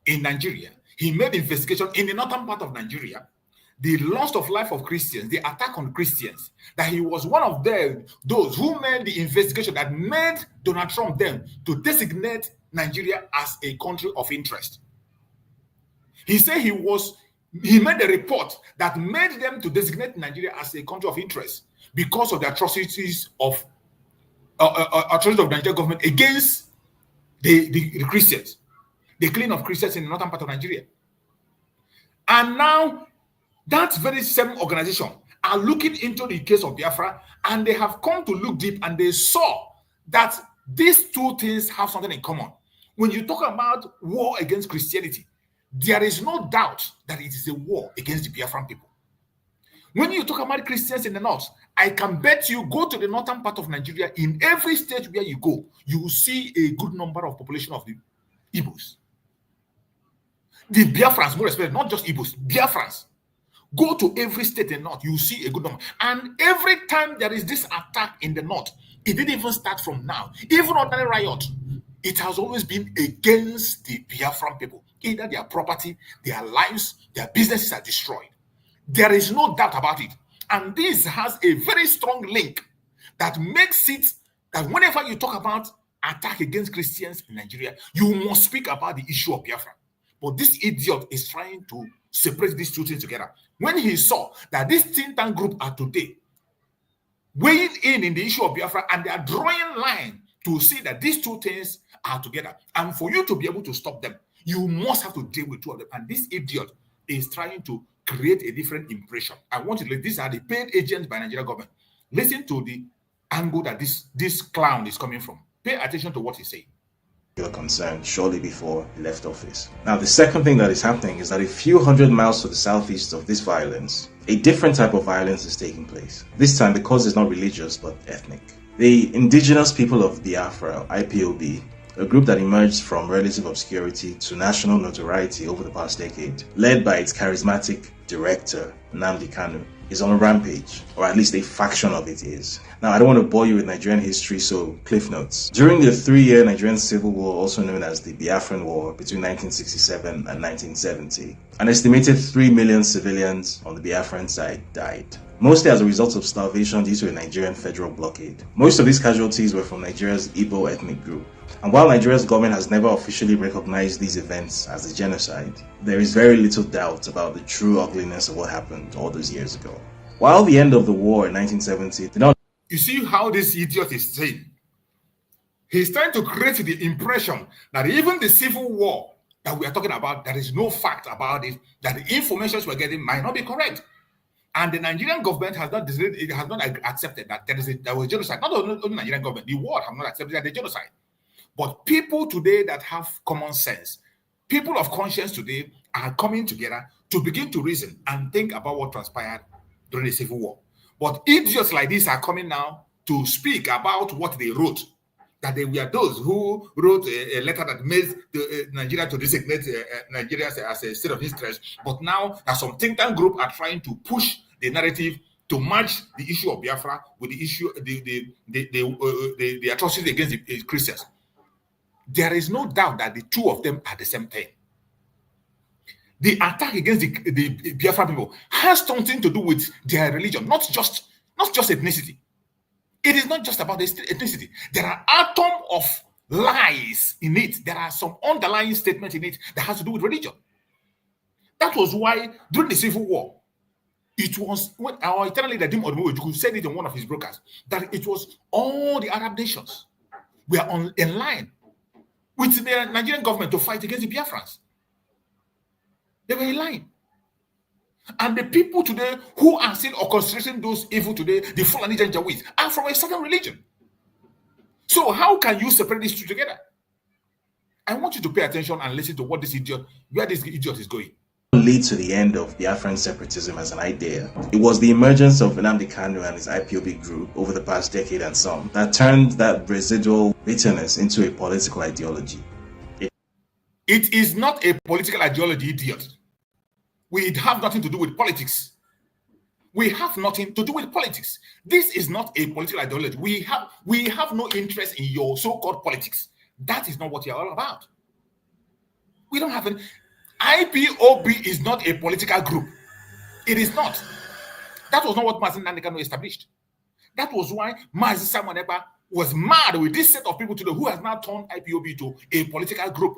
in Nigeria. He made investigation in the northern part of Nigeria, the loss of life of Christians, the attack on Christians, that he was one of those who made the investigation that made Donald Trump then to designate Nigeria as a country of interest. He said he was he made a report that made them to designate Nigeria as a country of interest because of the atrocities of the Nigerian government against the Christians, the killing of Christians in the northern part of Nigeria. And now that very same organization are looking into the case of Biafra, and they have come to look deep, and they saw that these two things have something in common. When you talk about war against Christianity, there is no doubt that it is a war against the Biafran people. When you talk about Christians in the north, I can bet you go to the northern part of Nigeria, in every state where you go, you will see a good number of population of the Igbos. The Biafrans, more especially, not just Igbos, Biafrans. Go to every state in the north, you will see a good number. And every time there is this attack in the north, it didn't even start from now. Even ordinary riot, it has always been against the Biafran people. Either their property, their lives, their businesses are destroyed. There is no doubt about it. And this has a very strong link that makes it that whenever you talk about attack against Christians in Nigeria, you must speak about the issue of Biafra. But this idiot is trying to separate these two things together. When he saw that this think tank group are today weighing in the issue of Biafra, and they are drawing line to see that these two things are together. And for you to be able to stop them, you must have to deal with two of them. And this idiot is trying to create a different impression. I want you to, these are the paid agents by Nigerian government. Listen to the angle that this clown is coming from. Pay attention to what he's saying. Concern shortly before he left office. Now, the second thing that is happening is that a few hundred miles to the southeast of this violence, a different type of violence is taking place. This time, the cause is not religious but ethnic. The indigenous people of Biafra, IPOB, a group that emerged from relative obscurity to national notoriety over the past decade, led by its charismatic director, Nnamdi Kanu, is on a rampage, or at least a faction of it is. Now, I don't want to bore you with Nigerian history, so cliff notes. During the 3-year Nigerian Civil War, also known as the Biafran War, between 1967 and 1970, an estimated 3 million civilians on the Biafran side died, mostly as a result of starvation due to a Nigerian federal blockade. Most of these casualties were from Nigeria's Igbo ethnic group. And while Nigeria's government has never officially recognized these events as a genocide, there is very little doubt about the true ugliness of what happened all those years ago. While the end of the war in 1970 did not... You see how this idiot is saying? He's trying to create the impression that even the civil war that we are talking about, there is no fact about it, that the information we're getting might not be correct. And the Nigerian government has not accepted that there was genocide. Not only the Nigerian government, the world have not accepted that the genocide. But people today that have common sense, people of conscience today are coming together to begin to reason and think about what transpired during the Civil War. But idiots like this are coming now to speak about what they wrote, that they were those who wrote a letter that made Nigeria to designate Nigeria as a state of interest. But now that some think tank group are trying to push the narrative to match the issue of Biafra with the issue, the atrocities against the Christians. There is no doubt that the two of them are the same thing. The attack against the Biafra people has something to do with their religion, not just ethnicity. It is not just about the ethnicity. There are atoms of lies in it. There are some underlying statements in it that has to do with religion. That was why during the Civil War, it was when our eternal leader Dim Odumegwu said it in one of his broadcasts that it was all the Arab nations were in line with the Nigerian government to fight against the Biafrans. They were in line. And the people today who are still orchestrating those evil today, the Fulani Janjaweed, are from a certain religion. So how can you separate these two together? I want you to pay attention and listen to where this idiot is going. Lead to the end of Biafran separatism as an idea. It was the emergence of Nnamdi Kanu and his IPOB group over the past decade and some that turned that residual bitterness into a political ideology. It is not a political ideology, idiot. We have nothing to do with politics. We have nothing to do with politics. This is not a political ideology. We have no interest in your so-called politics. That is not what you're all about. We don't have an... IPOB is not a political group. It is not. That was not what Mazi Nnamdi Kanu established. That was why Mazi Simon Ekpa was mad with this set of people today who has now turned IPOB to a political group.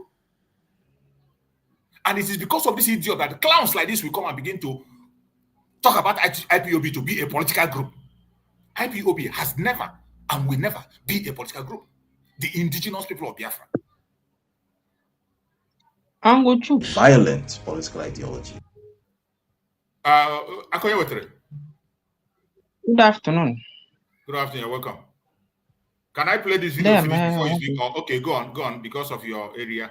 And it is because of this idiot that clowns like this will come and begin to talk about IPOB to be a political group. IPOB has never and will never be a political group. The indigenous people of Biafra. Violent political ideology. Akoya Wetere. Good afternoon. Good afternoon, you're welcome. Can I play this video finish before you speak? Oh, okay, go on, because of your area.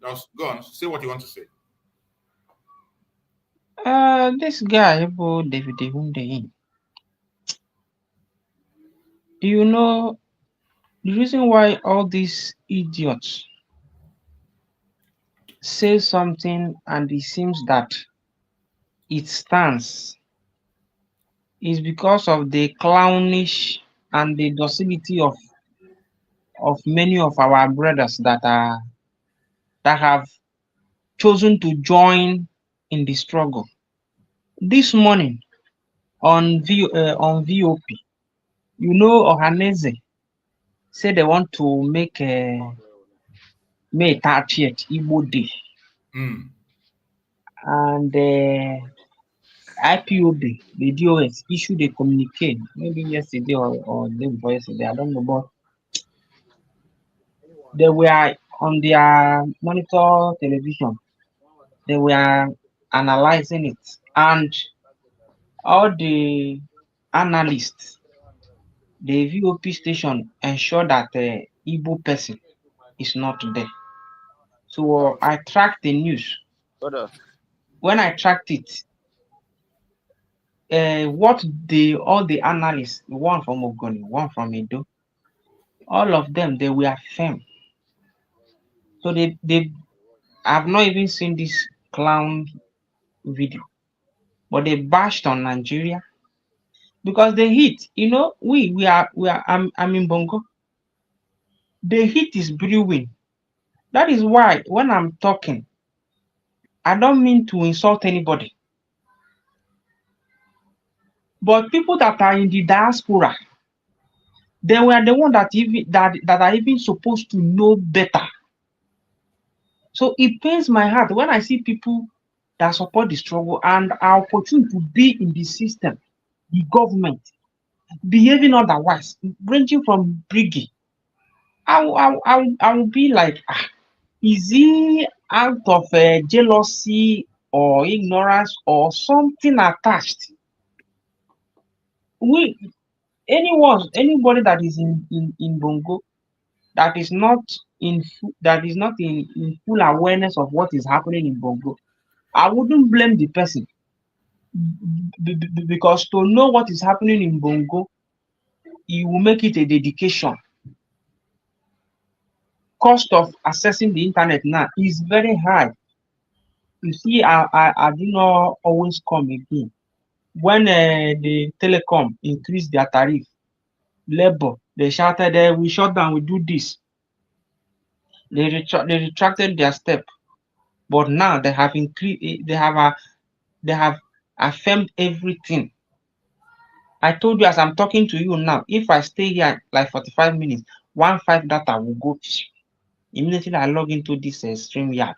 Just go on, say what you want to say. This guy, David Debunking. Do you know the reason why all these idiots say something and it seems that it stands is because of the clownish and the docility of many of our brothers that have chosen to join in the struggle. This morning on VOP, you know, Ohaneze said they want to make May 30th Igbo Day. And IPOB, the DOS, issued a communique, maybe yesterday or the day before yesterday, I don't know, but they were on their monitor television, they were analyzing it, and all the analysts, the VOP station ensured that the Igbo person is not there. So I tracked the news. When I tracked it, all the analysts, one from Ogoni, one from Edo, all of them, they were firm. So they have not even seen this clown video, but they bashed on Nigeria because the heat, you know, I'm in Bongo. The heat is brewing. That is why when I'm talking, I don't mean to insult anybody. But people that are in the diaspora, they were the ones that are even supposed to know better. So it pains my heart when I see people that support the struggle and are opportunity to be in the system, the government, behaving otherwise, ranging from Briggy. I will be like, is he out of jealousy or ignorance or something attached? Anybody that is in Bongo that is not in full awareness of what is happening in Bongo, I wouldn't blame the person because to know what is happening in Bongo, you will make it a dedication. Cost of accessing the internet now is very high. You see, I do not always come again. When the telecom increased their tariff, Labour, they shouted, we shut down, we do this. They retracted their step, but now they have increased. They have affirmed everything. I told you as I'm talking to you now, if I stay here like 45 minutes, 1.5 data will go. Immediately I log into this StreamYard.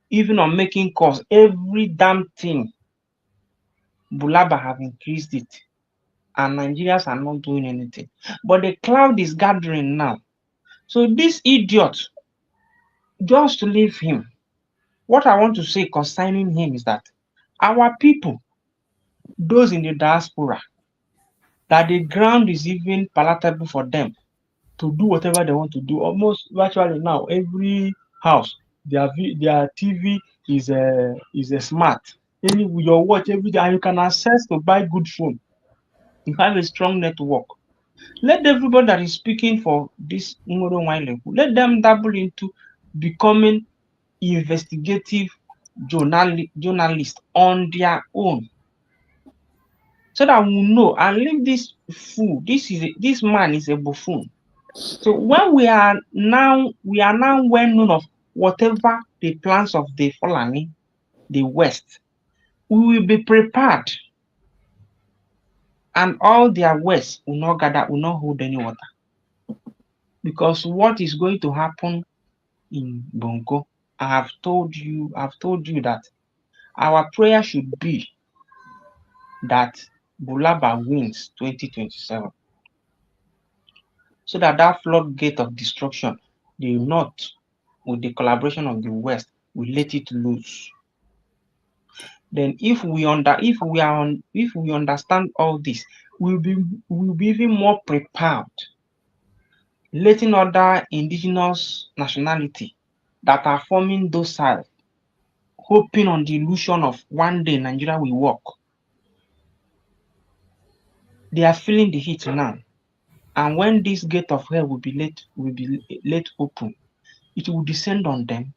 Even on making calls, every damn thing, Bulaba have increased it, and Nigerians are not doing anything. But the cloud is gathering now. So this idiot, just to leave him. What I want to say concerning him is that our people, those in the diaspora, that the ground is even palatable for them to do whatever they want to do. Almost virtually now, every house, their TV is a smart. Your watch every day, and you can access to buy good phone. You have a strong network. Let everybody that is speaking for this let them dabble into becoming investigative journalists on their own, so that we know and leave this fool. This man is a buffoon. So when we are now well known of whatever the plans of the Fulani, the West, we will be prepared, and all their West will not gather, will not hold any water, because what is going to happen in Bongo I've told you that our prayer should be that Bulaba wins 2027. So that floodgate of destruction, the North, with the collaboration of the West, will let it loose. Then if we understand all this, we'll be even more prepared, letting other indigenous nationality that are forming docile, hoping on the illusion of one day Nigeria will work. They are feeling the heat now. And when this gate of hell will be let open, it will descend on them.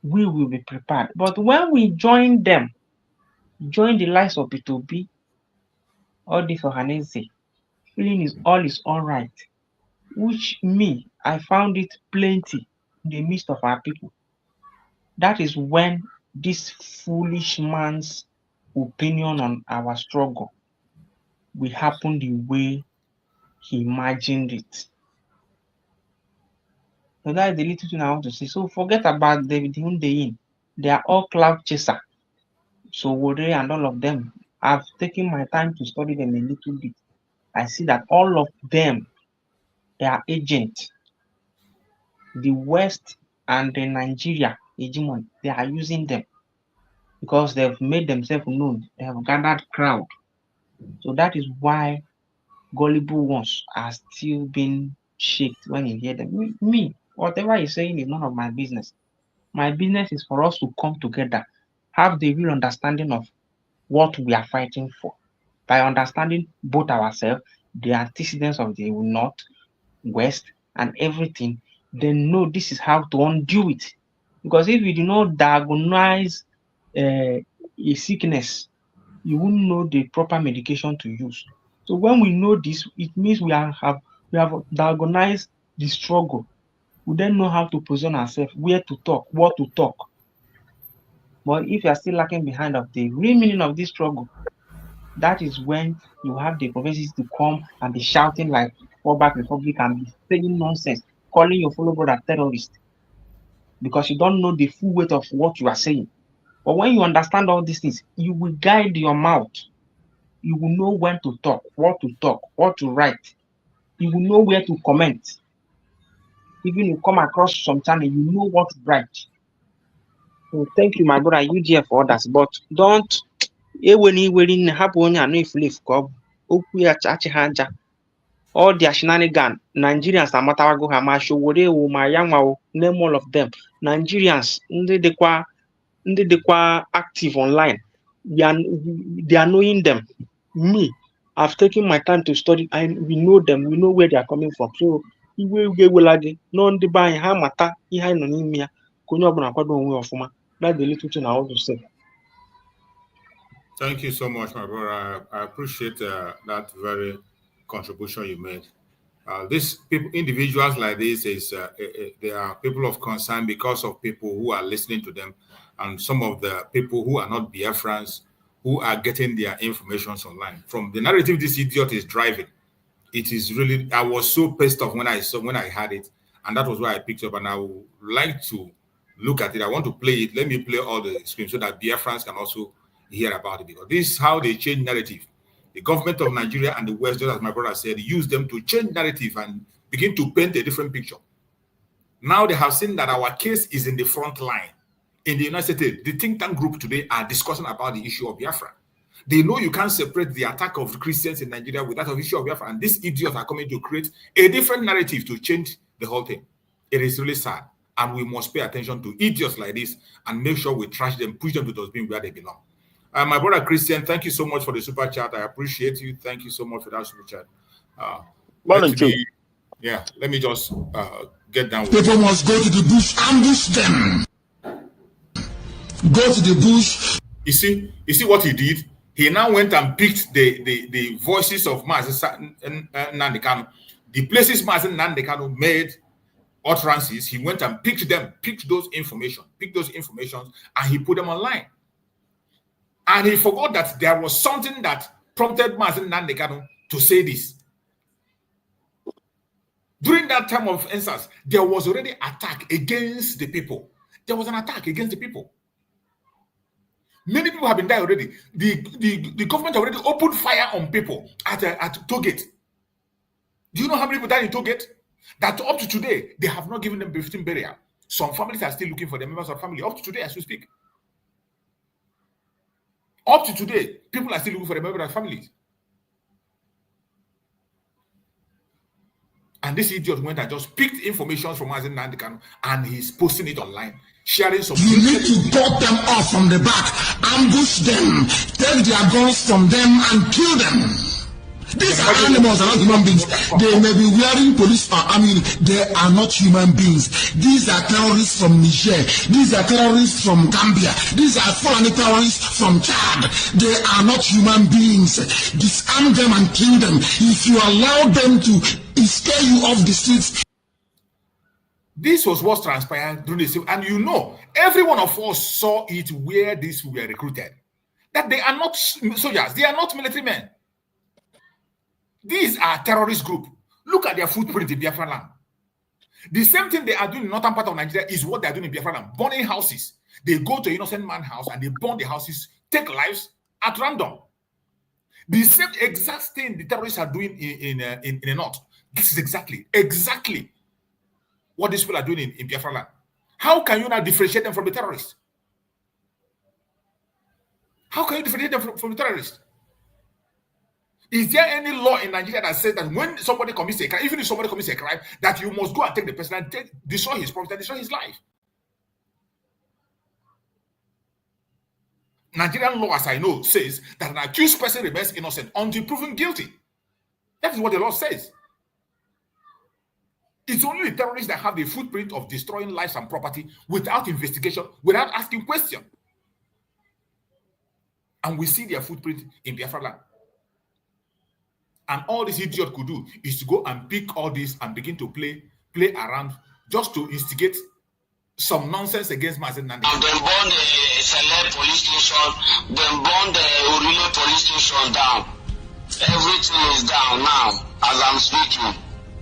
We will be prepared. But when we join them, join the likes of P2B, all this Ohanese, feeling is all right, which I found it plenty in the midst of our people. That is when this foolish man's opinion on our struggle will happen the way he imagined it. So that is the little thing I want to say. So forget about David Hundeyin. They are all cloud chaser. So Wode and all of them. I've taken my time to study them a little bit. I see that all of them, they are agents. The West and the Nigeria hegemony, they are using them because they've made themselves known. They have gathered crowd. So that is why gullible ones are still being shaken when you hear them. Me, whatever you're saying is none of my business. My business is for us to come together, have the real understanding of what we are fighting for. By understanding both ourselves, the antecedents of the North, West, and everything, then know this is how to undo it. Because if you do not diagnose a sickness, you won't know the proper medication to use. So when we know this, it means we have diagnosed the struggle. We then know how to position ourselves, where to talk, what to talk. But if you are still lacking behind of the real meaning of this struggle, that is when you have the prophecies to come and be shouting like Fallback Republic and be saying nonsense, calling your fellow brother terrorist, because you don't know the full weight of what you are saying. But when you understand all these things, you will guide your mouth. You will know when to talk, what to write. You will know where to comment. Even you come across some channel, you know what to write. So thank you, my brother. You there for others, but don't. All their shenanigans, Nigerians are matawago hamasho wode wo ma yangwa, name all of them. Nigerians, they are active online. They are knowing them. Me, I've taken my time to study, and we know them. We know where they are coming from. So that's the little thing I want to say. Thank you so much, my brother. I appreciate that very contribution you made. These people, individuals like this, they are people of concern because of people who are listening to them, and some of the people who are not Biafrans who are getting their information online from the narrative this idiot is driving. It is really. I was so pissed off when I had it, and that was why I picked up. And I would like to look at it. I want to play it. Let me play all the screens so that Biafrans can also hear about it, because this is how they change narrative. The government of Nigeria and the West, just as my brother said, use them to change narrative and begin to paint a different picture. Now they have seen that our case is in the front line. In the United States, the think tank group today are discussing about the issue of Biafra. They know you can't separate the attack of Christians in Nigeria with that of the issue of Biafra, and these idiots are coming to create a different narrative to change the whole thing. It is really sad, and we must pay attention to idiots like this and make sure we trash them, push them to the dustbin where they belong. My brother Christian, thank you so much for the super chat. I appreciate you. Thank you so much for that super chat. Let me just get down with People must go to the bush, ambush them. Go to the bush. You see what he did? He now went and picked the voices of Mazen Nnamdi Kanu. The places Mazen Nnamdi Kanu made utterances, he went and picked those information, and he put them online. And he forgot that there was something that prompted Mazen Nnamdi Kanu to say this. During that time of instance, there was already attack against the people, there was an attack against the people. Many people have been died already. The government already opened fire on people at toll gate. Do you know how many people died in toll gate? That up to today, they have not given them burial. Some families are still looking for their members of family. Up to today, as we speak. Up to today, people are still looking for their members of families. And this idiot went and just picked information from Mazen Nandekano and he's posting it online, sharing some. You need to cut them off from the back, ambush them, take their guns from them and kill them. These are animals, are not human beings. They may be wearing police army. They are not human beings. These are terrorists from Niger. These are terrorists from Gambia. These are foreign terrorists from Chad. They are not human beings. Disarm them and kill them. If you allow them to scare you off the streets. This was what transpired during the civil, and you know, every one of us saw it where these were recruited. That they are not soldiers. They are not military men. These are terrorist group. Look at their footprint in Biafran land. The same thing they are doing in northern part of Nigeria is what they are doing in Biafran land. Burning houses. They go to an innocent man's house and they burn the houses, take lives at random. The same exact thing the terrorists are doing in the north. This is exactly what these people are doing in Biafran land. How can you now differentiate them from the terrorists? How can you differentiate them from the terrorists? Is there any law in Nigeria that says that when somebody commits a crime, even if somebody commits a crime, that you must go and take the person and destroy his property and destroy his life? Nigerian law, as I know, says that an accused person remains innocent until proven guilty. That is what the law says. It's only the terrorists that have the footprint of destroying lives and property without investigation, without asking questions. And we see their footprint in Biafra land. And all this idiot could do is to go and pick all this and begin to play around just to instigate some nonsense against Mazen Nandi. And then burn the Select police station, then burn the Urile police station down. Everything is down now as I'm speaking.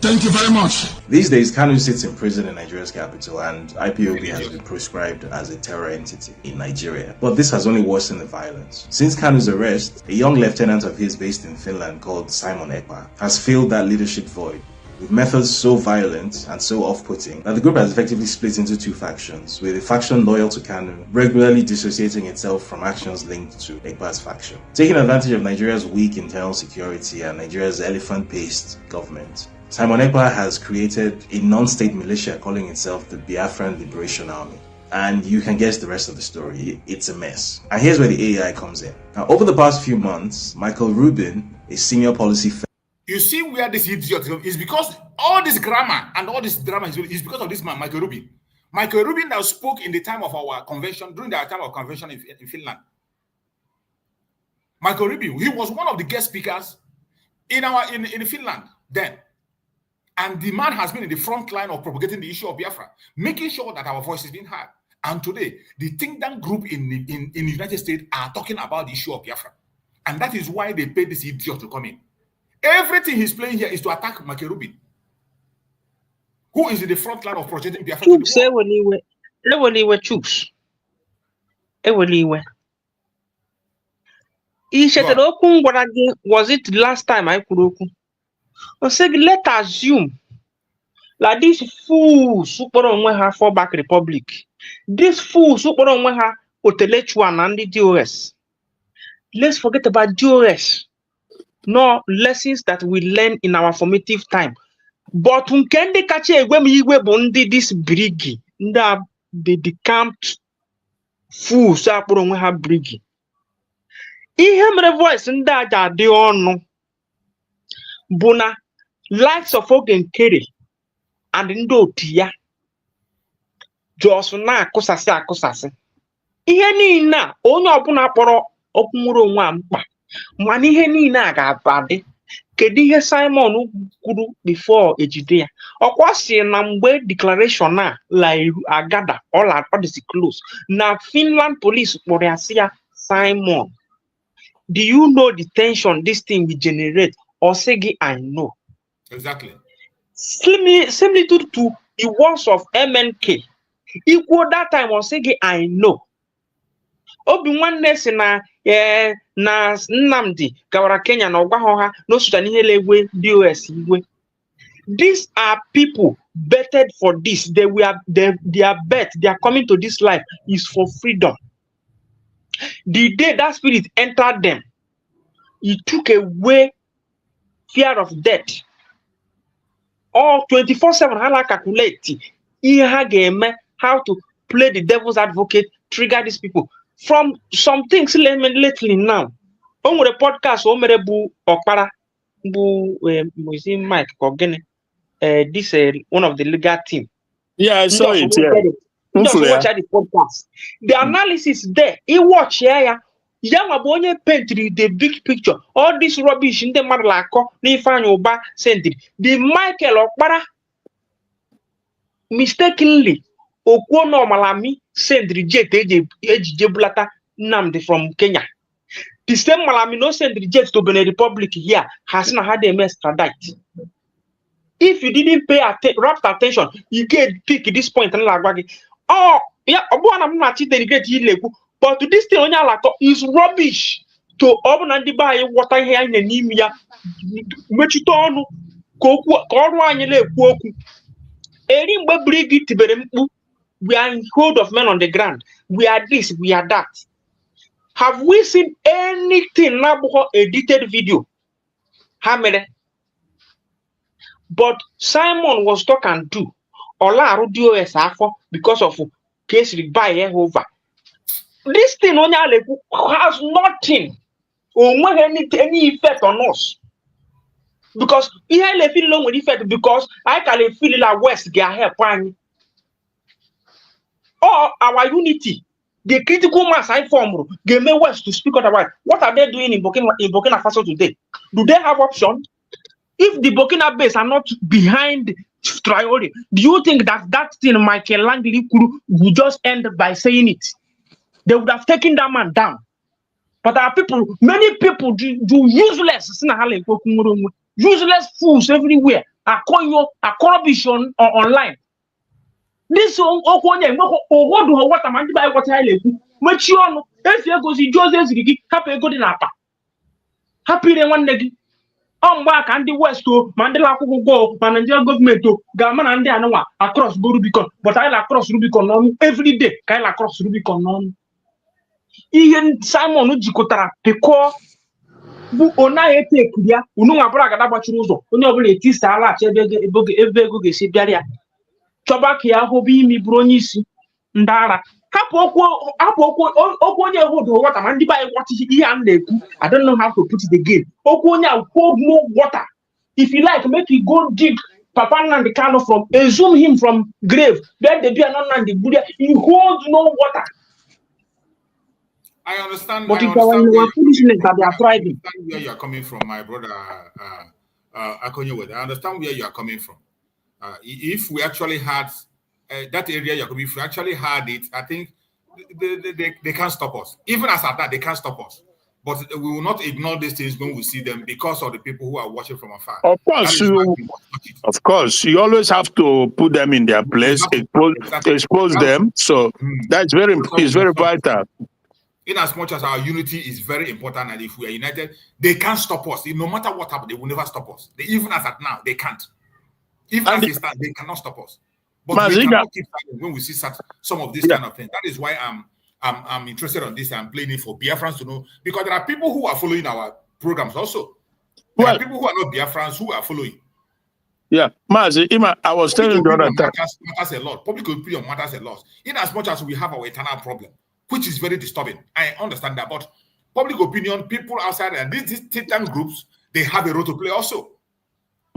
Thank you very much. These days, Kanu sits in prison in Nigeria's capital, and IPOB has been proscribed as a terror entity in Nigeria. But this has only worsened the violence. Since Kanu's arrest, a young lieutenant of his based in Finland called Simon Ekpa has filled that leadership void with methods so violent and so off-putting that the group has effectively split into two factions, with a faction loyal to Kanu regularly dissociating itself from actions linked to Ekpa's faction. Taking advantage of Nigeria's weak internal security and Nigeria's elephant-paced government, Simon Ekpa has created a non-state militia calling itself the Biafran Liberation Army. And you can guess the rest of the story. It's a mess. And here's where the AI comes in. Now, over the past few months, Michael Rubin, a senior policy... You see where this idiot is, because all this grammar and all this drama is because of this man, Michael Rubin. Michael Rubin now spoke in the time of our convention, during the time of convention in Finland. Michael Rubin, he was one of the guest speakers in Finland then. And the man has been in the front line of propagating the issue of Biafra, making sure that our voice is being heard. And today, the think tank group in the United States are talking about the issue of Biafra. And that is why they paid this idiot to come in. Everything he's playing here is to attack Michael Rubin, who is in the front line of projecting Biafra. Troops, troops. Was it the last time I could? I said, let's assume that these fools who put on her fall back republic, these fools who put on her intellectual and the DOS. Let's forget about DOS. No lessons that we learn in our formative time. But when they catch a when we bondi this briggy, the decamped fools are put on her briggy. Ihe voice and that they all know. Bona likes of Ogen Kerry and Indo Tia just na akosase. Ihe niile onye ọbụla kpọrọ okwumuru nwa mkpa mana ihe niile a ga-abade kedu ihe Simon kwuru before ejide ya ọkwa si na mgbe declaration a la agada all is close na Finland police kpọrọ ya si ya Simon, do you know the tension this thing will generate? Or say I know. Exactly. Similar to the words of MNK. Equal that time on say I know. Obi nwanne si na na Nnamdi gawara Kenya na ogwa ha no Sudan ihe legwe DOS igwe. These are people betted for this. They are bet. They are coming to this life is for freedom. The day that spirit entered them, it took away fear of death. All 24/7, how calculate how to play the devil's advocate, trigger these people. From some things lately now. On the podcast, bu okpara bu Mike Kogene. This one of the legal team. Yeah, I saw it. Just watch the podcast. The analysis there. He watch here. Young paint the big picture. All this rubbish in the Marlako, Nifan Oba sent the Michael Okpara mistakenly Okwono Malami sent reject Ejibulata Namdi from Kenya. The same Malami no send reject to Benin Republic here has not had a extradite. If you didn't pay rapt attention, you can pick this point and like, oh yeah, but this thing is rubbish to open and buy water here in the Nimia. We are in hold of men on the ground. We are this, we are that. Have we seen anything now edited video? How many? But Simon was talk and do. Ola Rudio Esafo because of case buy over. This thing has nothing or any effect on us. Because here I feel long with effect because I can feel like West get help. Or our unity, the critical mass I form, give me West to speak about. What are they doing in Burkina Faso today? Do they have option? If the Burkina base are not behind Traore, do you think that thing Michael Langley would just end by saying it? They would have taken that man down. But our people, many people do useless fools everywhere. A corruption online. This Okonya, what am I by what I live? Which you know, if you go see Joseph, happy good in Apa. Happy the one day. Back and the West to Mandela go, Nigerian government to Gaman and Danoa across Rubicon, but I across Rubicon every day. Kyle across Rubicon. Ian Simon Ujikotara, the core Ona ete kudia, Unuma Braga Bachuzo, Unobly Tista, Ebego Siberia. Chobakia, Hobi, mi Bronisi, Ndara. Apoko, what am I by what is I don't know how to put it again. Okonya hold more water. If you like, make you go dig Papa and the canoe from exhume him from grave. Then the beer and the Buddha, you hold no water. I understand. But I understand where you are coming from, my brother Akonye. I understand where you are coming from. If we actually had that area, if we actually had it, I think they can't stop us. Even as at that, they can't stop us. But we will not ignore these things when we see them because of the people who are watching from afar. Of course, you always have to put them in their place, expose them. So that's very vital. In as much as our unity is very important, and if we are united, they can't stop us. No matter what happens, they will never stop us. Even as at now, they can't. Even as they stand, they cannot stop us. But we cannot keep silent when we see some of these kind of things. That is why I'm interested on this. I'm playing it for Biafrans to know, because there are people who are following our programs also. There are people who are not Biafrans who are following. Yeah, Mazi, I was telling you the other time. Matters a lot. Public opinion matters a lot. In as much as we have our eternal problem, which is very disturbing. I understand that, but public opinion, people outside, and these think tank groups, they have a role to play also.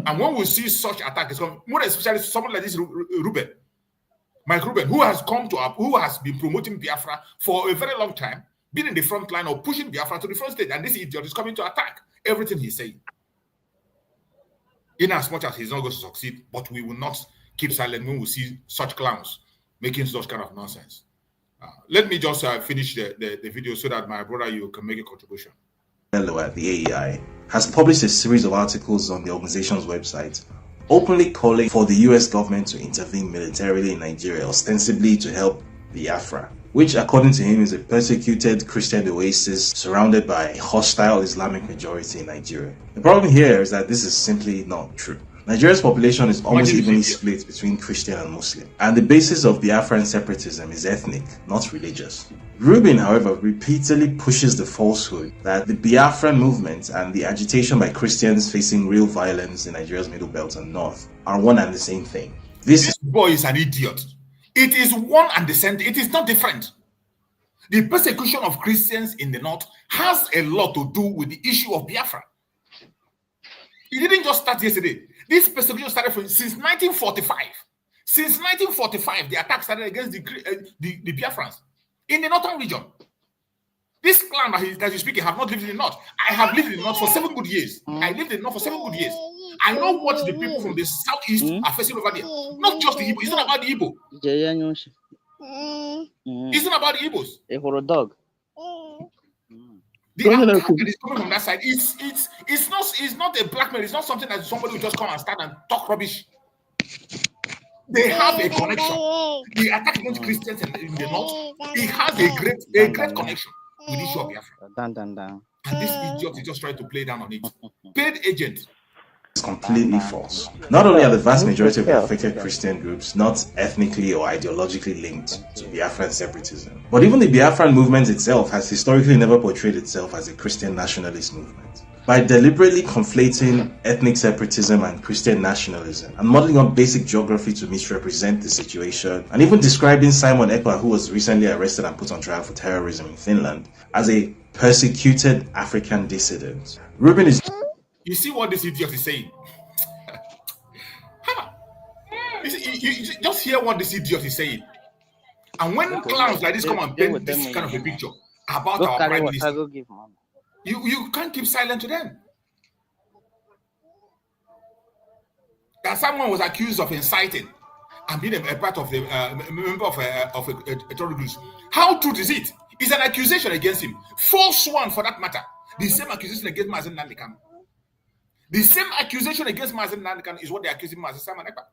And when we see such attacks, more especially someone like this Mike Ruben, who has been promoting Biafra for a very long time, been in the front line or pushing Biafra to the front stage, and this idiot is coming to attack everything he's saying. In as much as he's not going to succeed, but we will not keep silent when we see such clowns making such kind of nonsense. Let me just finish the video so that my brother, you can make a contribution. Fellow at the AEI has published a series of articles on the organization's website openly calling for the US government to intervene militarily in Nigeria, ostensibly to help Biafra, which according to him is a persecuted Christian oasis surrounded by a hostile Islamic majority in Nigeria. The problem here is that this is simply not true. Nigeria's population is almost evenly split between Christian and Muslim, and the basis of Biafran separatism is ethnic, not religious. Rubin, however, repeatedly pushes the falsehood that the Biafran movement and the agitation by Christians facing real violence in Nigeria's Middle Belt and North are one and the same thing. This boy is an idiot. It is one and the same. It is not different. The persecution of Christians in the North has a lot to do with the issue of Biafra. It didn't just start yesterday. This persecution started since 1945. Since 1945, the attack started against the Biafrans in the northern region. This clan that you speak, have not lived in the North. I have lived in the North for 7 good years. I lived in the North for 7 good years. I know what the people from the Southeast are facing over there. Not just the Igbo. It's not about the Igbo. It's not about the Igbos. A dog. The attack that is coming from that side, it's not a blackmail. It's not something that somebody will just come and stand and talk rubbish. They have a connection. The attack against Christians in the North, it has a great connection with the issue of Biafra. And this idiot is just trying to play down on it. Paid agent. It's completely false. Not only are the vast majority of the affected Christian groups not ethnically or ideologically linked to Biafran separatism, but even the Biafran movement itself has historically never portrayed itself as a Christian nationalist movement. By deliberately conflating ethnic separatism and Christian nationalism and modeling up basic geography to misrepresent the situation, and even describing Simon Ekpa, who was recently arrested and put on trial for terrorism in Finland, as a persecuted African dissident, Rubin is... You see what this idiot is saying? you just hear what this idiot is saying. And when clowns like this come and paint this kind of a picture about our prime minister, you can't keep silent to them. That someone was accused of inciting and being a part of the member of a terrorist group. How true is it? It's an accusation against him. False one for that matter. The same accusation against Mazen Nandikan. The same accusation against Mazen Nandikan is what they accuse him of Simon Ekpa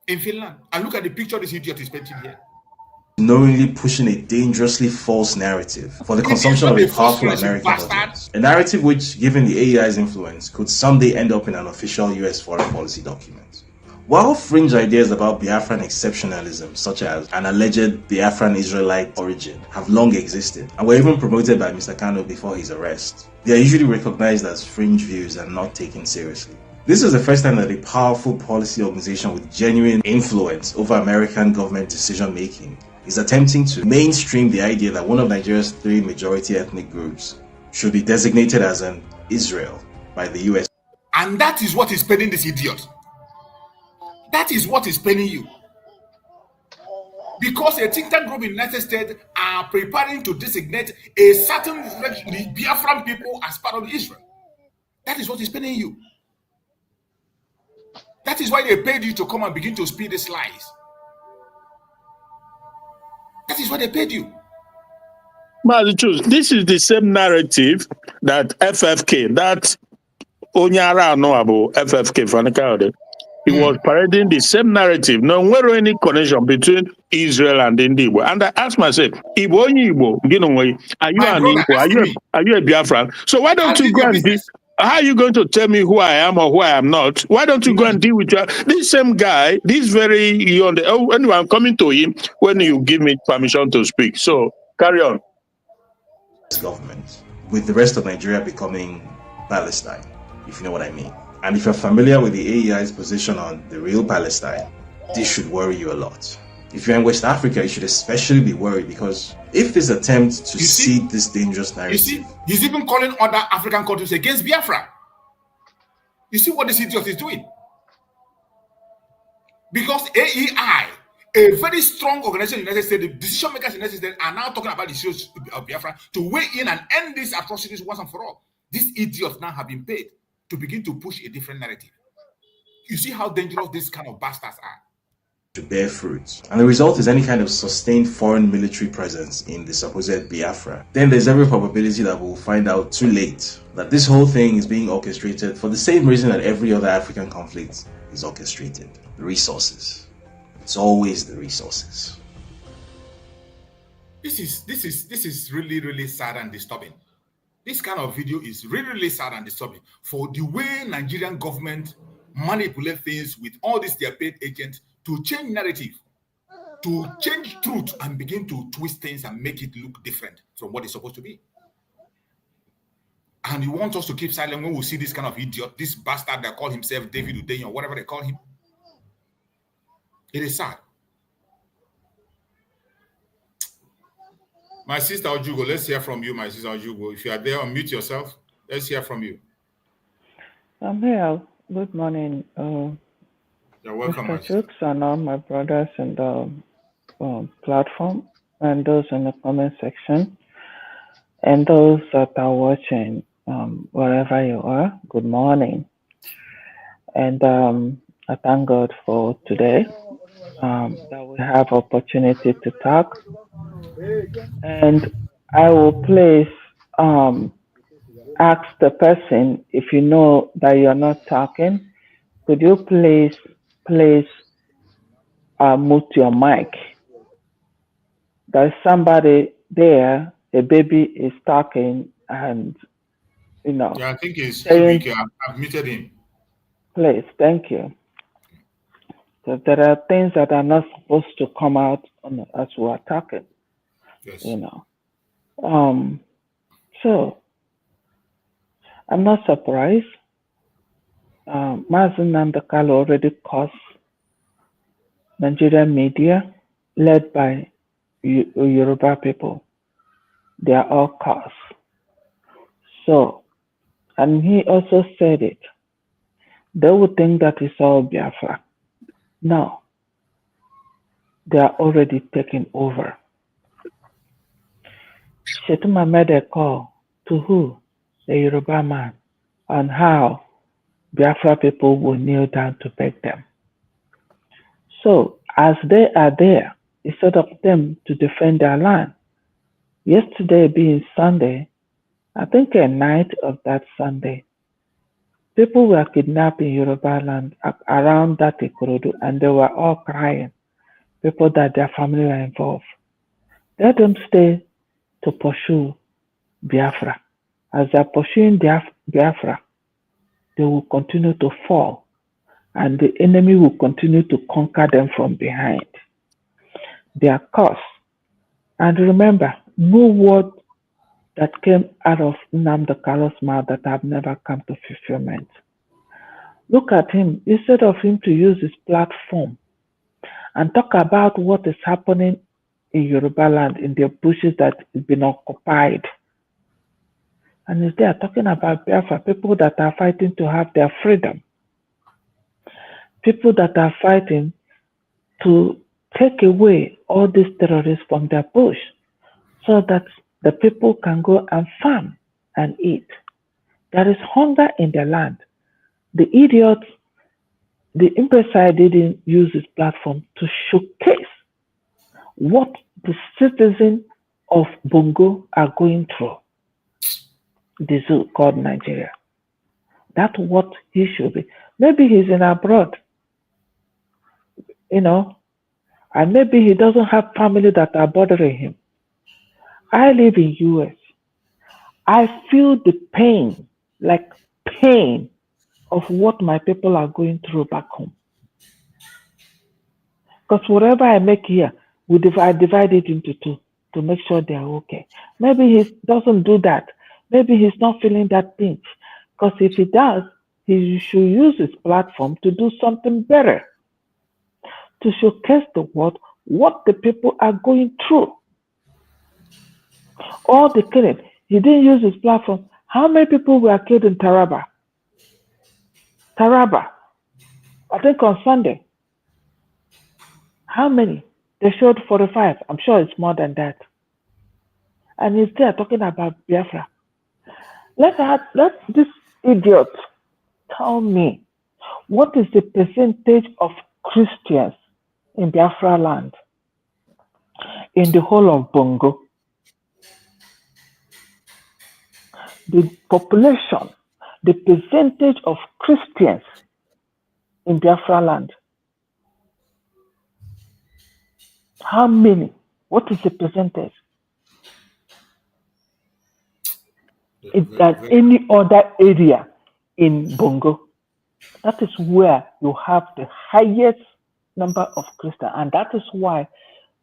in Finland. And look at the picture this idiot is painting here. Knowingly pushing a dangerously false narrative for the consumption of a powerful American audience. A narrative which, given the AEI's influence, could someday end up in an official US foreign policy document. While fringe ideas about Biafran exceptionalism, such as an alleged Biafran Israelite origin, have long existed and were even promoted by Mr. Kano before his arrest, they are usually recognized as fringe views and not taken seriously. This is the first time that a powerful policy organization with genuine influence over American government decision-making is attempting to mainstream the idea that one of Nigeria's 3 majority ethnic groups should be designated as an Israel by the US. And that is what is paining this idiot. That is what is paining you. Because a think tank group in the United States are preparing to designate a certain the Biafran people as part of Israel. That is what is paining you. That is why they paid you to come and begin to speak these lies. That is why they paid you. This is the same narrative that FFK, that Onyara Noabo, FFK, Fanikaude, he was parading the same narrative. No, where any connection between Israel and Igbo. And I asked myself, Igbo, are you an Igbo? Are you a Biafran? So why don't you go and deal? How are you going to tell me who I am or who I am not? Why don't you go and deal with this same guy, this very young? Anyway, I'm coming to him when you give me permission to speak. So carry on. Government, with the rest of Nigeria becoming Palestine, if you know what I mean. And if you're familiar with the AEI's position on the real Palestine, this should worry you a lot. If you're in West Africa, you should especially be worried because if this attempt to seed this dangerous narrative... he's even calling other African countries against Biafra. You see what this idiot is doing? Because AEI, a very strong organization in the United States, the decision makers in the United States are now talking about the issues of Biafra to weigh in and end these atrocities once and for all. These idiots now have been paid to begin to push a different narrative. You see how dangerous these kind of bastards are. to bear fruit, and the result is any kind of sustained foreign military presence in the supposed Biafra, then there's every probability that we'll find out too late that this whole thing is being orchestrated for the same reason that every other African conflict is orchestrated: the resources. It's always the resources. This is really sad and disturbing. This kind of video is really sad and disturbing for the way Nigerian government manipulate things with all these their paid agents to change narrative, to change truth and begin to twist things and make it look different from what it's supposed to be. And you want us to keep silent when we see this kind of idiot, this bastard that call himself David Udein or whatever they call him. It is sad. My sister Ojugo, let's hear from you, my sister Ojugo. If you are there, unmute yourself. Let's hear from you. I'm here. Good morning. You're welcome, Mr. Chooks and all my brothers in the platform and those in the comment section and those that are watching wherever you are. Good morning. And I thank God for today that we have opportunity to talk. And I will please ask the person, if you know that you're not talking, could you please mute your mic? There's somebody there, a baby is talking, and Yeah, I think it's saying, I've muted him. Please, thank you. So there are things that are not supposed to come out as we are talking. Yes. So I'm not surprised. Mazen Nandakalo already caused Nigerian media led by Yoruba people. They are all caused. So, and he also said it. They would think that it's all Biafra. No, they are already taking over. Shetuma made a call to who? The Yoruba man, on how Biafra people will kneel down to beg them. So, as they are there, instead of them to defend their land, yesterday being Sunday, I think a night of that Sunday, people were kidnapped in Yoruba land around that Ikorodu, and they were all crying. People that their family were involved. Let them stay to pursue Biafra. As they're pursuing Biafra, they will continue to fall, and the enemy will continue to conquer them from behind. Their cause. And remember, no word that came out of Nnamdi Kalu's mouth that have never come to fulfillment. Look at him. Instead of him to use his platform and talk about what is happening in Yoruba land, in the bushes that has been occupied, and is there talking about Biafra, people that are fighting to have their freedom, people that are fighting to take away all these terrorists from their bush so that the people can go and farm and eat. There is hunger in the land. The idiot, the imbecile didn't use his platform to showcase what the citizens of Bongo are going through. The zoo called Nigeria. That's what he should be. Maybe he's in abroad, and maybe he doesn't have family that are bothering him. I live in US. I feel the pain of what my people are going through back home. Because whatever I make here, I divide it into two to make sure they are okay. Maybe he doesn't do that. Maybe he's not feeling that pinch. Because if he does, he should use his platform to do something better, to showcase the world what the people are going through. All the killing. He didn't use his platform. How many people were killed in Taraba? I think on Sunday. How many? They showed 45. I'm sure it's more than that. And he's there talking about Biafra. Let this idiot tell me what is the percentage of Christians in Biafra land, in the whole of Bongo, the population, the percentage of Christians in Biafra land, how many? What is the percentage? Than any other area in Bongo. That is where you have the highest number of Christians, and that is why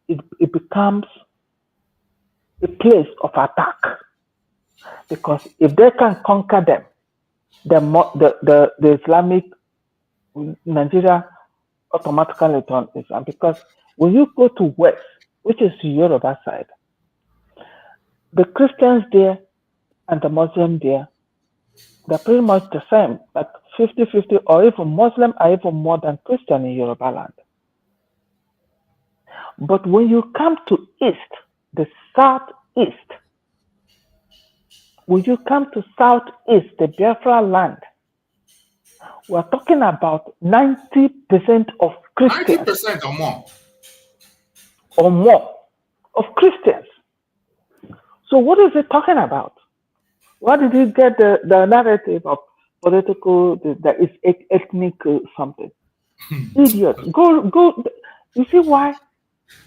it becomes a place of attack. Because if they can conquer them, the Islamic Nigeria automatically turn Islam. Because when you go to West, which is the Yoruba side, the Christians there and the Muslim there, they're pretty much the same, like 50-50, or even Muslim are even more than Christian in Yoruba land. But when you come to East, the Southeast, when you come to Southeast, the Biafra land, we're talking about 90% of Christians. 90% or more. Or more of Christians. So what is it talking about? Why did you get the narrative of political, that is ethnic something? Idiot. Go. You see why?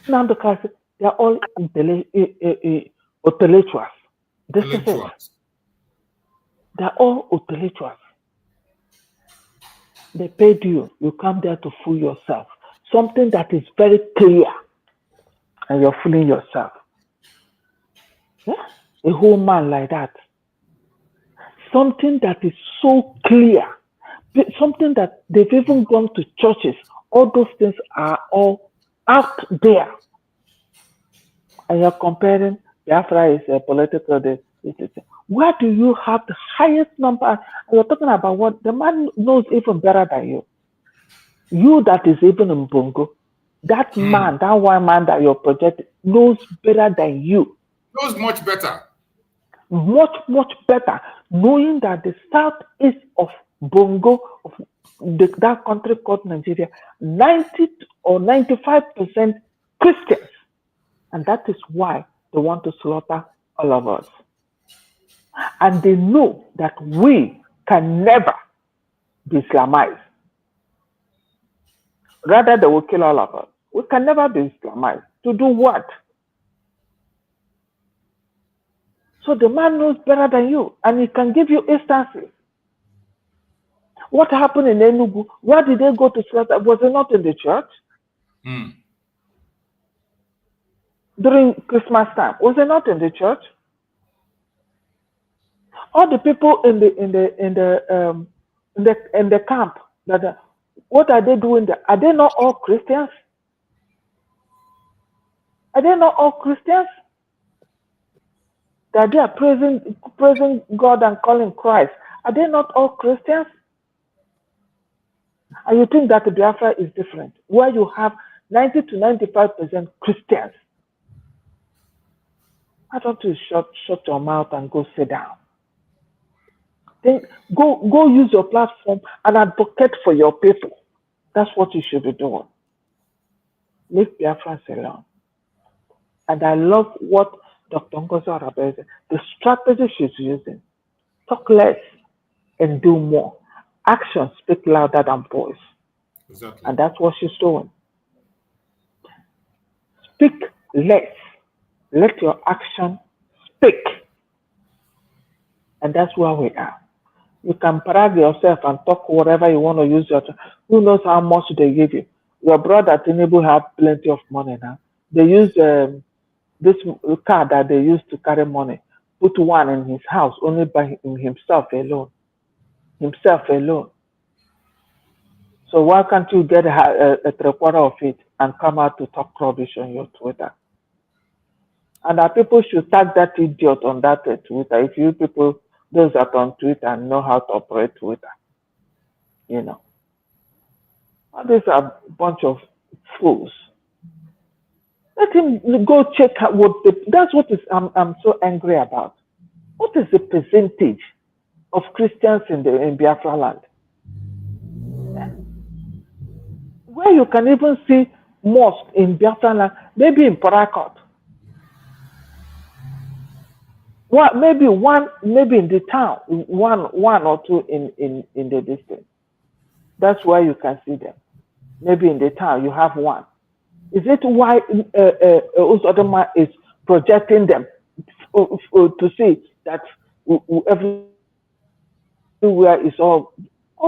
Now because they are all intellectuals. This is it. They are all intellectuals. They paid you. You come there to fool yourself. Something that is very clear. And you're fooling yourself. Yeah? A whole man like that. Something that is so clear. Something that they've even gone to churches. All those things are all out there. And you're comparing Biafra is a political. Where do you have the highest number? And you're talking about what the man knows even better than you. You that is even in Bongo. That man, that one man that you're projecting, knows better than you. Knows much better. Much, much better. Knowing that the southeast of Bongo, of that country called Nigeria, 90 or 95% Christians. And that is why they want to slaughter all of us. And they know that we can never be Islamized. Rather, they will kill all of us. We can never be Islamized. To do what? So the man knows better than you, and he can give you instances. What happened in Enugu? Where did they go to slaughter? Was it not in the church? During Christmas time, was it not in the church? All the people in the camp, what are they doing there? Are they not all Christians? Are they not all Christians? That they are praising God and calling Christ. Are they not all Christians? And you think that the Biafra is different, where you have 90 to 95% Christians. Why don't you shut your mouth and go sit down? Then go use your platform and advocate for your people. That's what you should be doing. Leave Biafrans alone. And I love what Dr. NgoziOrabueze, the strategy she's using. Talk less and do more. Actions speak louder than voice. Exactly. And that's what she's doing. Speak less. Let your action speak. And that's where we are. You can brag yourself and talk whatever you want to use your time. Who knows how much they give you? Your brother Tinubu have plenty of money now. They use this car that they use to carry money. Put one in his house only by himself alone. Himself alone. So why can't you get a 3/4 of it and come out to talk rubbish on your Twitter? And our people should tag that idiot on that Twitter. If you people, those that are on Twitter, know how to operate Twitter, you know. And these are a bunch of fools. Let him go check out that's what I'm so angry about. What is the percentage of Christians in Biafra land? Where you can even see mosque in Biafran land, maybe in Parakot. Maybe in the town, one or two in the distance. That's where you can see them. Maybe in the town you have one. Is it why Uzodoma is projecting them to see that everywhere is all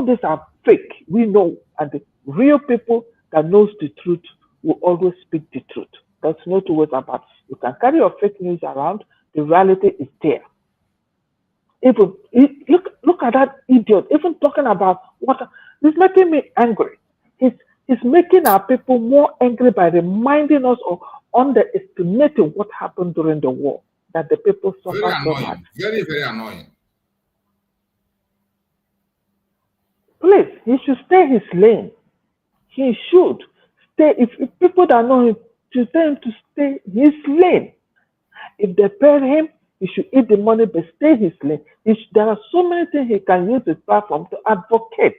these are fake? We know, and the real people that knows the truth will always speak the truth. There's no two ways about it. You can carry your fake news around. The reality is there. Even look at that idiot. Even talking about water, it's making me angry. It's making our people more angry by reminding us of underestimating what happened during the war, that the people suffer so much. Very, very annoying. Please, he should stay his lane. He should stay. If people that know him, to tell him to stay his lane. If they pay him, he should eat the money, but stay his lane. There are so many things he can use his platform to advocate.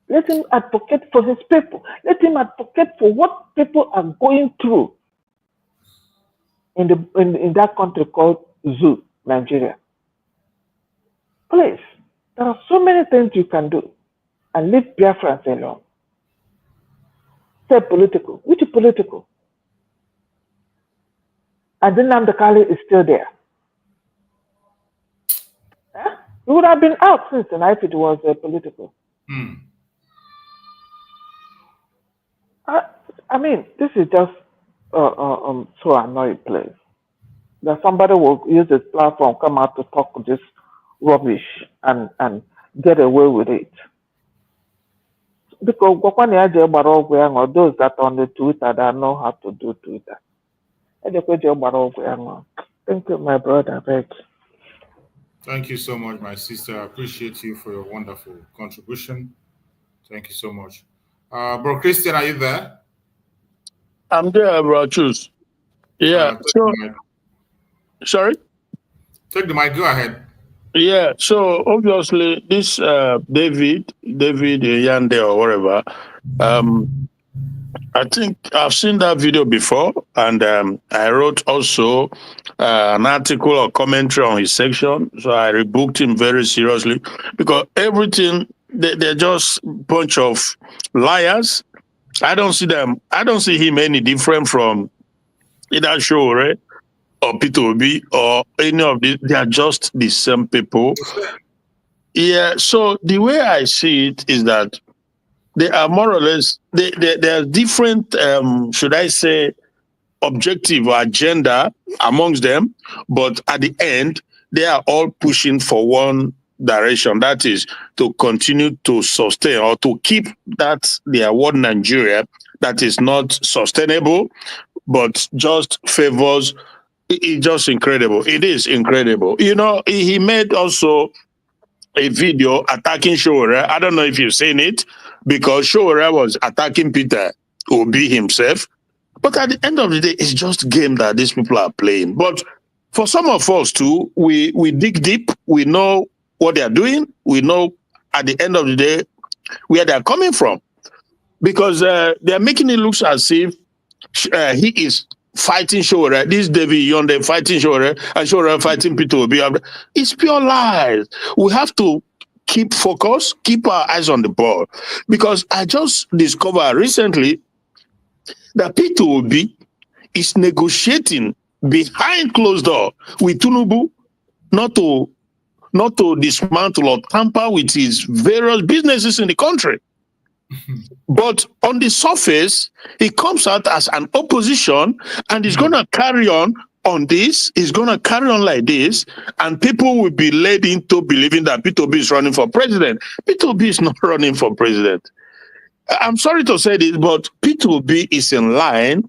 Let him advocate for his people. Let him advocate for what people are going through in that country called Zoo, Nigeria. Please, there are so many things you can do, and leave Biafrans alone. Say political. Which political? And then Namdekali is still there. He would have been out since tonight if it was political. I mean, this is just so annoying, please. That somebody will use this platform, come out to talk this rubbish and get away with it. Because those that on the Twitter that know how to do Twitter. Thank you, my brother. Beg. Thank you so much, my sister. I appreciate you for your wonderful contribution. Thank you so much. Bro Christian, are you there? I'm there, bro. Choose. Yeah. Sorry? Take the mic. Go ahead. Yeah. So obviously, this David Yande or whatever, I think I've seen that video before, and I wrote also an article or commentary on his section. So I rebuked him very seriously because everything, they're just a bunch of liars. I don't see him any different from either Shore or P2B or any of these. They are just the same people. Yeah, so the way I see it is that they are more or less, they are different, should I say, objective or agenda amongst them, but at the end, they are all pushing for one direction, that is to continue to sustain or to keep that their one Nigeria that is not sustainable, but just favors. It's just incredible. It is incredible. You know, he made also a video attacking Shore. I don't know if you've seen it, because Shore was attacking Peter Obi himself. But at the end of the day, it's just game that these people are playing. But for some of us too, we dig deep. We know what they are doing. We know at the end of the day where they are coming from, because they are making it look as if he is fighting Shore. This David Yonde fighting Shore and Shore fighting Peter Obi. It's pure lies. We have to keep focus, keep our eyes on the ball, because I just discovered recently that Peter Obi is negotiating behind closed door with Tinubu not to dismantle or tamper with his various businesses in the country. But on the surface, he comes out as an opposition and he's going to carry on this. He's going to carry on like this, and people will be led into believing that Peter Obi is running for president. Peter Obi is not running for president. I'm sorry to say this, but Peter Obi is in line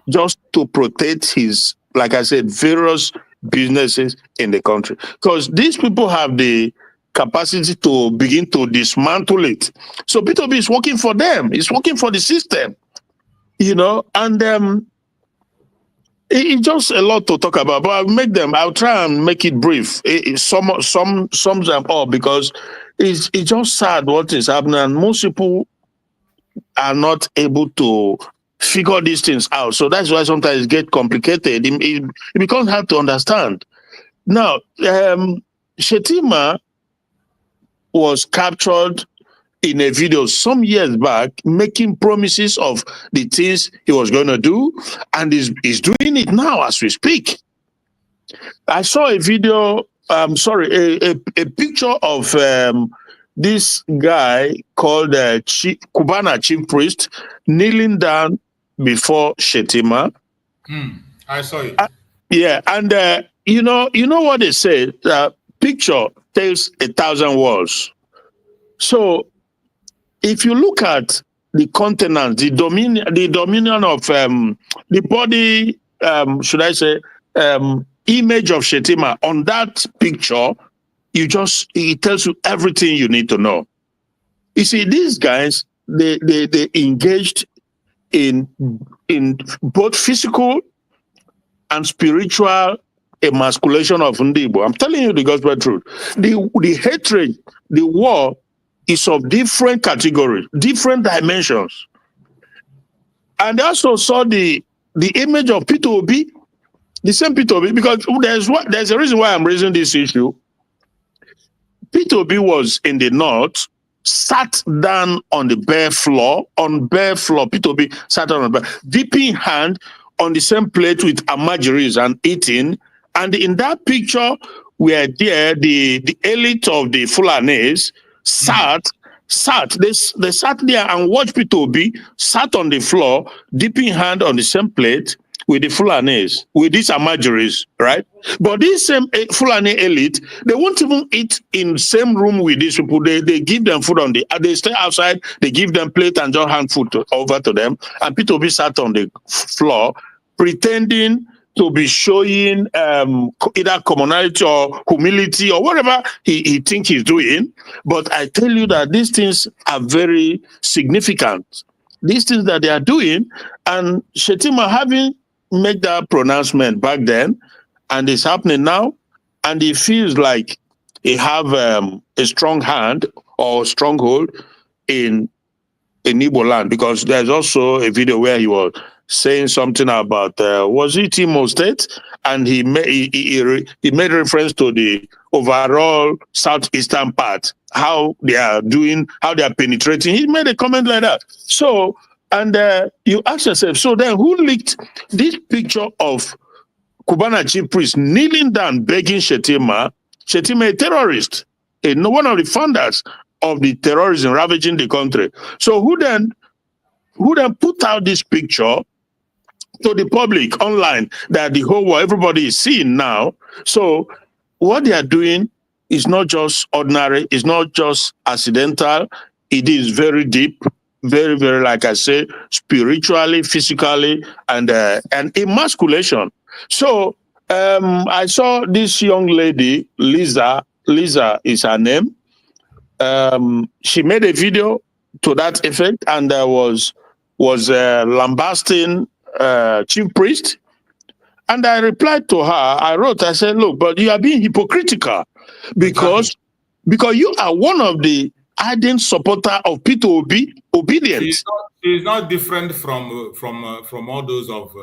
just to protect his, like I said, various businesses in the country. Because these people have the capacity to begin to dismantle it. So Peter Obi is working for them. He's working for the system, you know, and it's just a lot to talk about, but I'll try and make it brief. Sums them up, because it's just sad what is happening, and most people are not able to figure these things out. So that's why sometimes it gets complicated. It becomes hard to understand. Now, Shetima was captured in a video some years back making promises of the things he was going to do, and he's doing it now as we speak. I saw a video, a picture of this guy called Cubana chief priest kneeling down before Shetima. I saw it. Yeah, and you know what they say, picture tells 1,000 words. So if you look at the continent, the dominion of the body, should I say, image of Shetima on that picture, it tells you everything you need to know. You see, these guys, they engaged in both physical and spiritual emasculation of Ndibo. I'm telling you the gospel truth. The hatred, the war is of different categories, different dimensions. And I also saw the image of Peter Obi, the same Peter Obi, because there's a reason why I'm raising this issue. Peter Obi was in the north, sat down on the bare floor. Peter Obi sat down on the bare, dipping hand on the same plate with amajiris and eating. And in that picture, where there the elite of the Fulanis sat. They sat there and watched Peter Obi sat on the floor, dipping hand on the same plate with the Fulanis, with these amajiris, right? But this same Fulani elite, they won't even eat in the same room with these people. They give them food they stay outside, they give them plate and just hand food over to them. And Peter Obi sat on the floor, pretending to be showing either commonality or humility or whatever he thinks he's doing. But I tell you that these things are very significant. These things that they are doing, and Shetima having made that pronouncement back then, and it's happening now, and he feels like he have a strong hand or stronghold in Igbo land, because there's also a video where he was saying something about was it Imo State, and he made reference to the overall southeastern part, how they are penetrating. He made a comment like that. So, and you ask yourself, so then who leaked this picture of Cubana chief priest kneeling down begging Shetima, a terrorist, one of the founders of the terrorism ravaging the country. So who then put out this picture to the public online that the whole world, everybody is seeing now? So what they are doing is not just ordinary, it's not just accidental, it is very deep, very, very, like I say, spiritually, physically, and emasculation. So I saw this young lady, Lisa is her name. She made a video to that effect, and was lambasting chief priest. And I replied to her, I said, look, but you are being hypocritical because you are one of the ardent supporter of Peter Obi, obedience. She's not different from all those of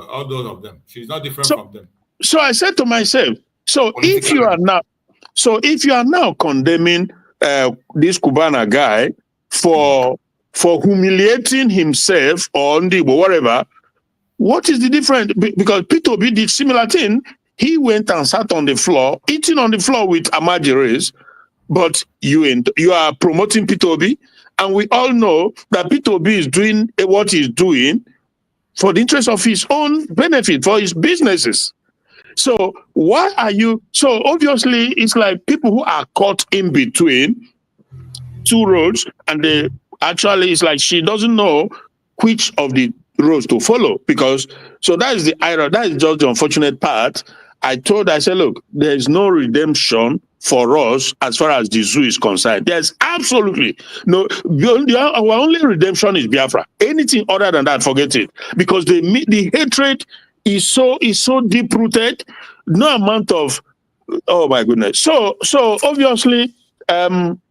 them. She's not different from them. So I said to myself, if you are now condemning this Cubana guy for humiliating himself or whatever, what is the difference? Because Peter Obi did similar thing. He went and sat on the floor, eating on the floor with amajiris, but you are promoting Peter Obi, and we all know that Peter Obi is doing what he's doing for the interest of his own benefit, for his businesses. So why are you? So obviously, it's like people who are caught in between two roads, and it's like she doesn't know which of the roads to follow, because that is the error. That is just the unfortunate part. I said, look, there is no redemption for us as far as the zoo is concerned. There's absolutely no. Our only redemption is Biafra. Anything other than that, forget it, because the hatred is so deep rooted. No amount of, oh my goodness. So obviously,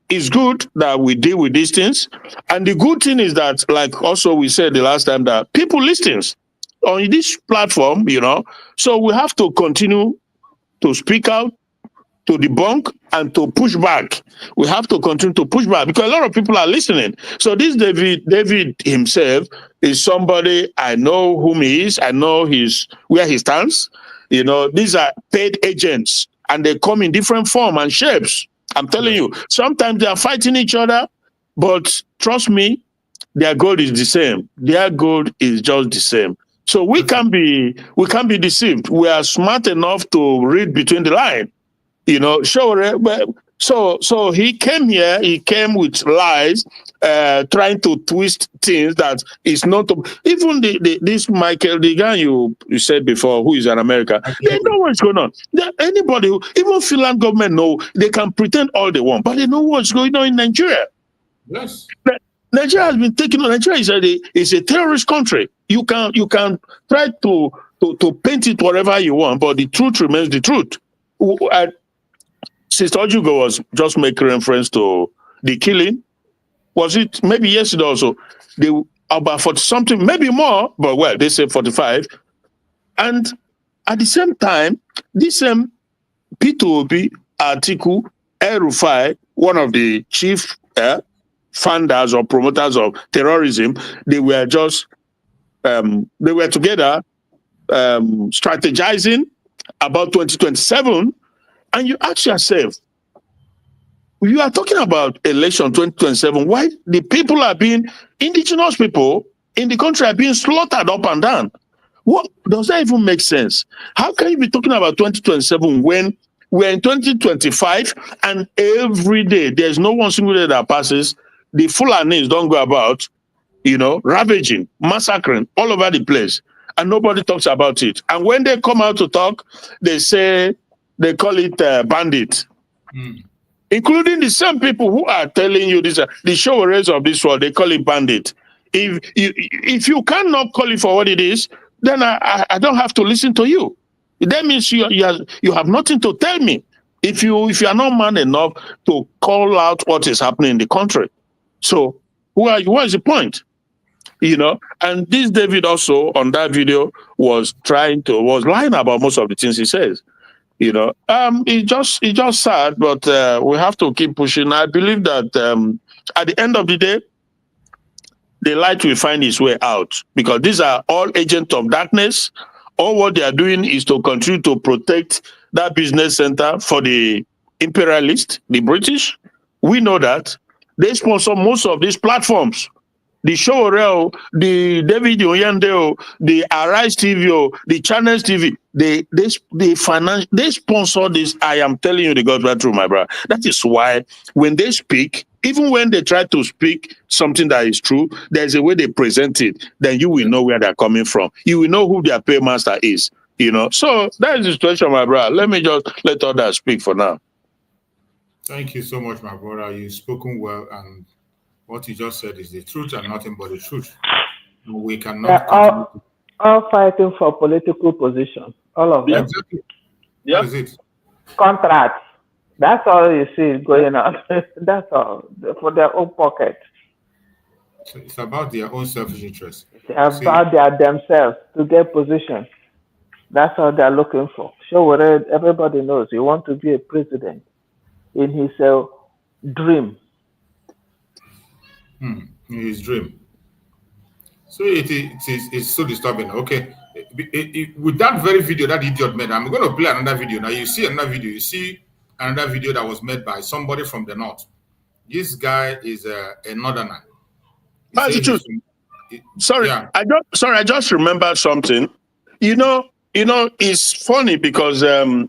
it's good that we deal with these things. And the good thing is that, like also we said the last time, that people listens on this platform, you know. So we have to continue to speak out, to debunk, and to push back. We have to continue to push back because a lot of people are listening. So this David himself is somebody I know whom he is. I know where he stands. You know, these are paid agents, and they come in different form and shapes. I'm telling you, sometimes they are fighting each other, but trust me, their goal is the same. Their goal is just the same. So we can't be deceived. We are smart enough to read between the lines. You know, sure. So he came here. He came with lies, trying to twist things that is not. Even this Michael, the guy you said before, who is in America, they know what's going on. Anybody, even Finland government know, they can pretend all they want, but they know what's going on in Nigeria. Yes. Nigeria has been taken. Nigeria is a terrorist country. You can try to paint it whatever you want, but the truth remains the truth. Sister Ojugo was just making reference to the killing. Was it maybe yesterday also? They about 40 something, maybe more, but well, they say 45. And at the same time, this same P2OB Atiku El-Rufai, one of the chief funders or promoters of terrorism, they were just they were together strategizing about 2027. And you ask yourself, you are talking about election 2027. Why the people are being, indigenous people in the country are being slaughtered up and down? What does that even make sense? How can you be talking about 2027 when we're in 2025 and every day there's no one single day that passes, the Fulanis don't go about, you know, ravaging, massacring all over the place, and nobody talks about it. And when they come out to talk, they say, they call it bandit, including the same people who are telling you this, the showerers of this world, they call it bandit. If you cannot call it for what it is, then I don't have to listen to you. That means you have nothing to tell me. If you are not man enough to call out what is happening in the country, so who are you? What is the point? You know, and this David also on that video was lying about most of the things he says. You know, it's just sad, but we have to keep pushing. I believe that at the end of the day, the light will find its way out, because these are all agents of darkness. All what they are doing is to continue to protect that business center for the imperialists, the British. We know that they sponsor most of these platforms. The Showorel, the David Oyandeo, the Arise TV, the Channels TV, they sponsor this. I am telling you the gospel truth, my brother. That is why when they speak, even when they try to speak something that is true, there's a way they present it. Then you will know where they're coming from. You will know who their paymaster is. You know, so that is the situation, my brother. Let me just let others speak for now. Thank you so much, my brother. You've spoken well, and what you just said is the truth and nothing but the truth. We cannot all fighting for political position. All of them. Exactly. Yeah. That is it. Contracts. That's all you see going on. That's all for their own pocket. So it's about their own selfish interest. It's about themselves to get position. That's all they're looking for. Sure, everybody knows he wants to be a president in his dream. In his dream. So it's so disturbing. Okay. With that very video that idiot made, I'm going to play another video. Now you see another video. You see another video that was made by somebody from the north. This guy is a northerner. That's the truth. Sorry, yeah. I just remembered something. You know, it's funny because the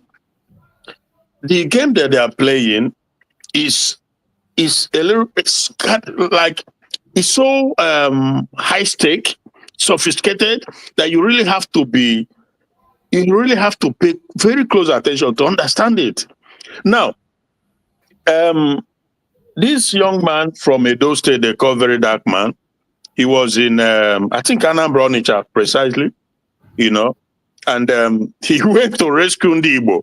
game that they are playing is a little, it's like, it's so high stake, sophisticated, that you really have to pay very close attention to understand it. Now, this young man from Edo State, they call Very Dark Man, he was in, I think, Anambra Onitsha, precisely, you know, and he went to rescue the Igbo.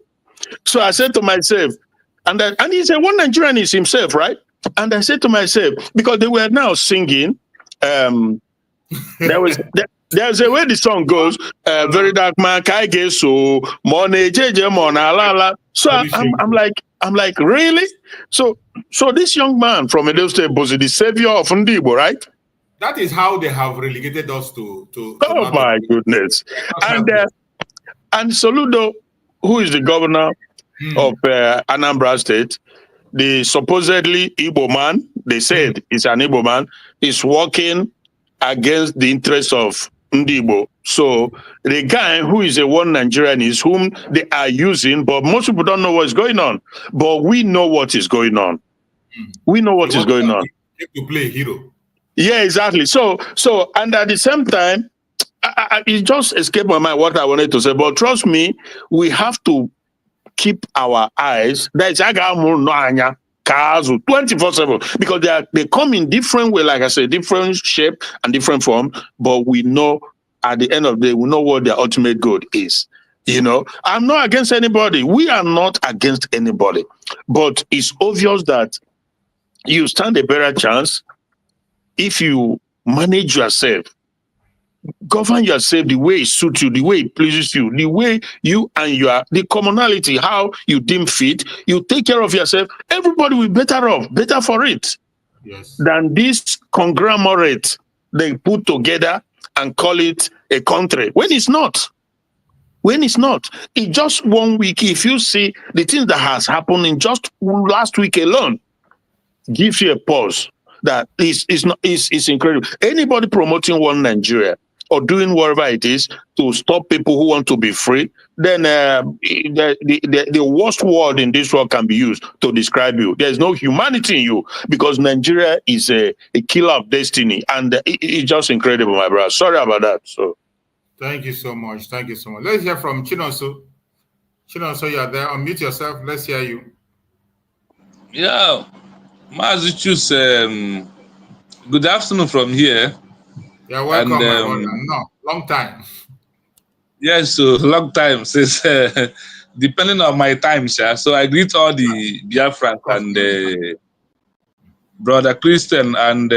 So I said to myself, and he's a one Nigerian is himself, right? And I said to myself, because they were now singing, there's a way the song goes, very dark man, kai get so money, la. So I'm like, really? So this young man from Edo State was the savior of Ndibo, right? That is how they have relegated us to oh my goodness. And Soludo, who is the governor of Anambra State, the supposedly Igbo man, they said is an Igbo man, is working against the interests of Ndibo. So the guy who is a one Nigerian is whom they are using, but most people don't know what's going on. But we know what is going on. We know what is going on. To play hero. Yeah, exactly. So, and at the same time, it just escaped my mind what I wanted to say. But trust me, we have to keep our eyes. That's 24/7 because they come in different way, like I said, different shape and different form. But we know at the end of the day, we know what their ultimate good is. You know, I'm not against anybody. We are not against anybody. But it's obvious that you stand a better chance if you manage yourself, govern yourself the way it suits you, the way it pleases you, the way you and the commonality, how you deem fit, you take care of yourself, everybody will be better off, better for it. Yes. Than this conglomerate they put together and call it a country. When it's not. When it's not. In just 1 week, if you see the things that has happened in just last week alone, gives you a pause. That is incredible. Anybody promoting one Nigeria or doing whatever it is to stop people who want to be free, then the worst word in this world can be used to describe you. There's no humanity in you because Nigeria is a killer of destiny, and it's just incredible, my brother. Sorry about that. So, thank you so much. Thank you so much. Let's hear from Chinonso. Chinonso, you are there. Unmute yourself. Let's hear you. Yeah. Mazuchus, good afternoon from here. You're welcome, my brother. No, long time. Yes, so long time since depending on my time, sir. So I greet all the Biafrans and Brother Christian and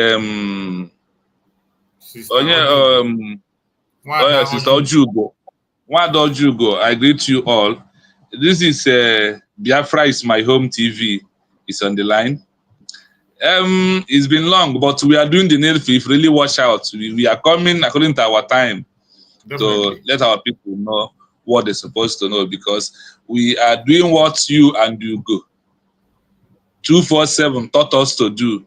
Sister Ojugo. Wado Ojugo. I greet you all. This is Biafra is my home TV. It's on the line. It's been long, but we are doing the nail fifth. Really watch out. We are coming according to our time. Definitely. To let our people know what they're supposed to know, because we are doing what you and you go 247 taught us to do.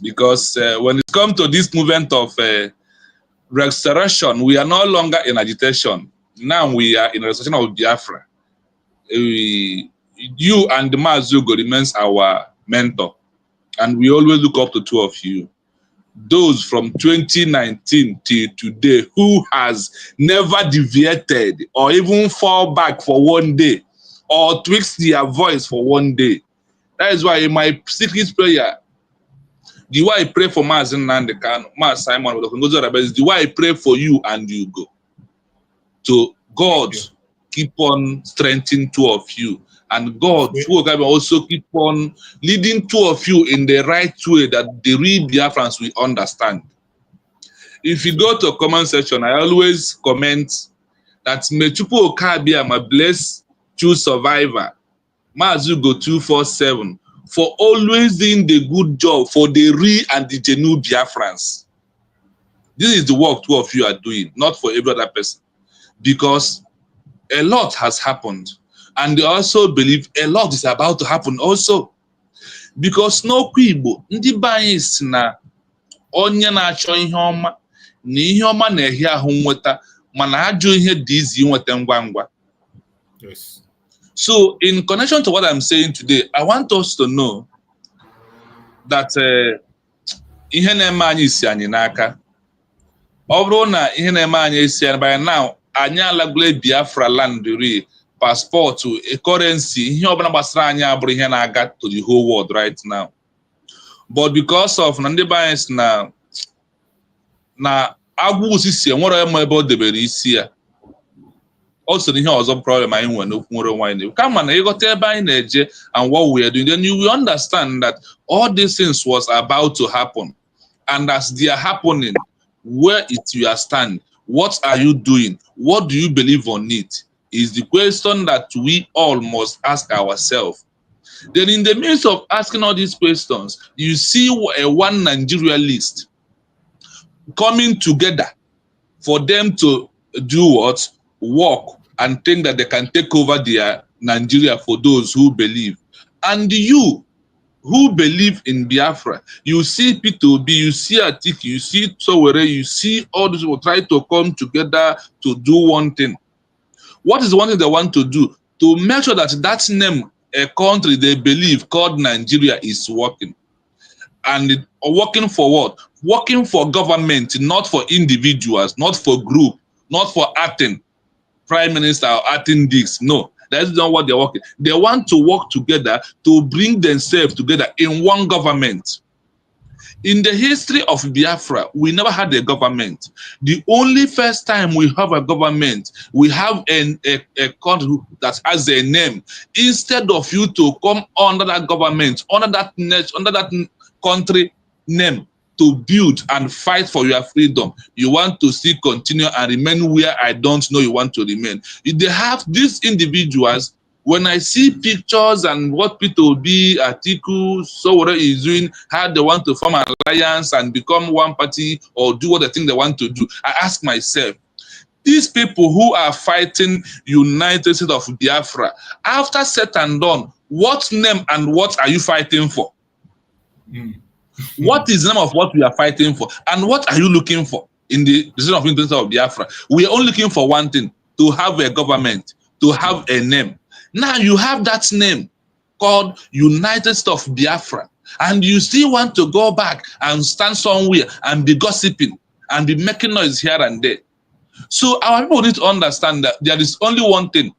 Because when it comes to this movement of restoration, we are no longer in agitation. Now we are in a restoration of Biafra. You and the Mazugo remains our mentor. And we always look up to two of you. Those from 2019 till today who has never deviated or even fall back for one day or tweaks their voice for one day. That is why in my secret prayer, the way I pray for Mazen Nandekan, Mas Simon, the way I pray for you and you go. So God keep on strengthening two of you. And God will also keep on leading two of you in the right way that the real Biafrans will understand. If you go to a comment section, I always comment that Mechupo Okabia, my blessed true survivor, Mazugo 247, for always doing the good job for the real and the genuine Biafrans. This is the work two of you are doing, not for every other person. Because a lot has happened. And they also believe a lot is about to happen also. Because no Igbo, ndị be anyị si na onye na-achọ ihe ọma na ihe ọma na-ehi ahụ nweta mana ajọ ihe dị izi nweta ngwa ngwa. Yes. So in connection to what I'm saying today, I want us to know that ihe na-eme anyị si anyị n'aka. Ọ bụrụ na ihe na-eme anyị si anyị by now, anyị alagole Biafra land ri. Passport to a currency, here to the whole world right now. But because of Nande bias na Abu Sisi and what I'm about the Berisia, Also, the here was a problem I went no come on, you got there by Nigeria and what we are doing, then you will understand that all these things was about to happen. And as they are happening, where it you are stand, what are you doing? What do you believe on it? Is the question that we all must ask ourselves. Then in the midst of asking all these questions, you see a one Nigeria list coming together for them to do what? Work and think that they can take over their Nigeria for those who believe. And you who believe in Biafra, you see P2B, you see Atiki, you see Sowore, you see all these people try to come together to do one thing. What is one thing they want to do? To make sure that that name, a country they believe called Nigeria, is working. And working for what? Working for government, not for individuals, not for group, not for acting prime minister or acting this. No, that's not what they're working. They want to work together to bring themselves together in one government. In the history of Biafra, we never had a government. The only first time we have a government, we have a country that has a name. Instead of you to come under that government, under that country name to build and fight for your freedom, you want to still continue and remain where I don't know you want to remain. If they have these individuals, when I see pictures and what P2B, Atiku, Sowore is doing, how they want to form an alliance and become one party or do what they think they want to do, I ask myself, these people who are fighting United States of Biafra, after said and done, what name and what are you fighting for? What is the name of what we are fighting for? And what are you looking for in the decision of United States of Biafra? We are only looking for one thing, to have a government, to have a name. Now you have that name called United States of Biafra, and you still want to go back and stand somewhere and be gossiping and be making noise here and there. So our people need to understand that there is only one thing.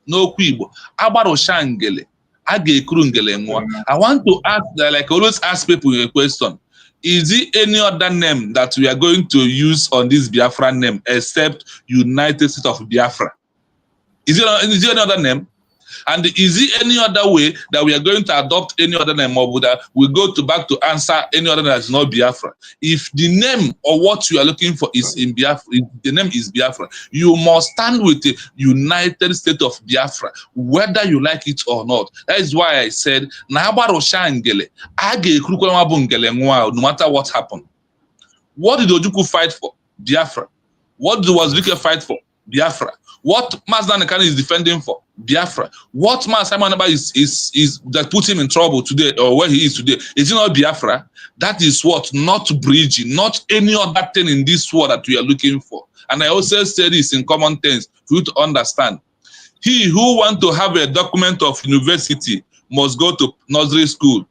No kwibo. Abaro shangele. I want to ask, like I always ask people a question. Is there any other name that we are going to use on this Biafra name except United States of Biafra? Is there any other name? And is there any other way that we are going to adopt any other name, or that we go back to answer any other name that is not Biafra? If the name or what you are looking for is in Biafra, if the name is Biafra, you must stand with the United States of Biafra, whether you like it or not. That is why I said, no matter what happened. What did Ojukwu fight for? Biafra. What did Wazirike fight for? Biafra. What Mazda Nekani is defending for? Biafra. What Simon Abba is that put him in trouble today, or where he is today? Is it not Biafra? That is what, not bridging, not any other thing in this world that we are looking for. And I also say this in common terms for you to understand. He who wants to have a document of university must go to nursery school.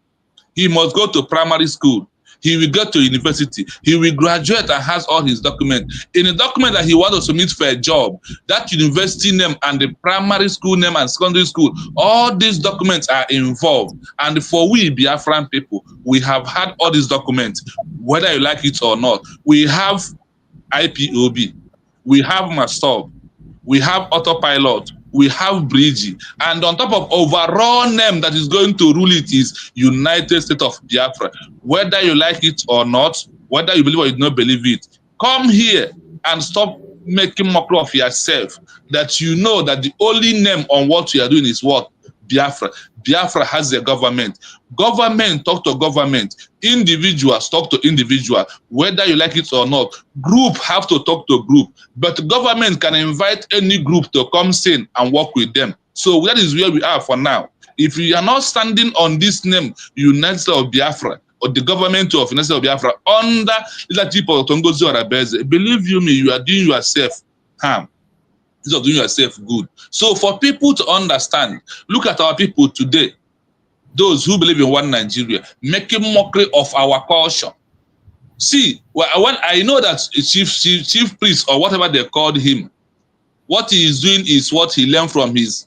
He must go to primary school. He will go to university. He will graduate and has all his documents. In a document that he wants to submit for a job, that university name and the primary school name and secondary school, all these documents are involved. And for we Biafran people, we have had all these documents, whether you like it or not. We have IPOB, we have Mastov, we have Autopilot, we have Bridgie, and on top of overall name that is going to rule it is United States of Biafra. Whether you like it or not, whether you believe or you don't believe it, come here and stop making mockery of yourself, that you know that the only name on what you are doing is what? Biafra. Biafra has a government. Government talk to government. Individuals talk to individual. Whether you like it or not, group have to talk to group. But government can invite any group to come sing and work with them. So that is where we are for now. If you are not standing on this name, United States of Biafra, or the government of United States of Biafra, under leadership of DPMDrNgoziOrabueze, believe you me, you are doing yourself harm. Instead of doing yourself good. So for people to understand, look at our people today, those who believe in one Nigeria, making mockery of our culture. See, when I know that chief priest or whatever they called him, what he is doing is what he learned from his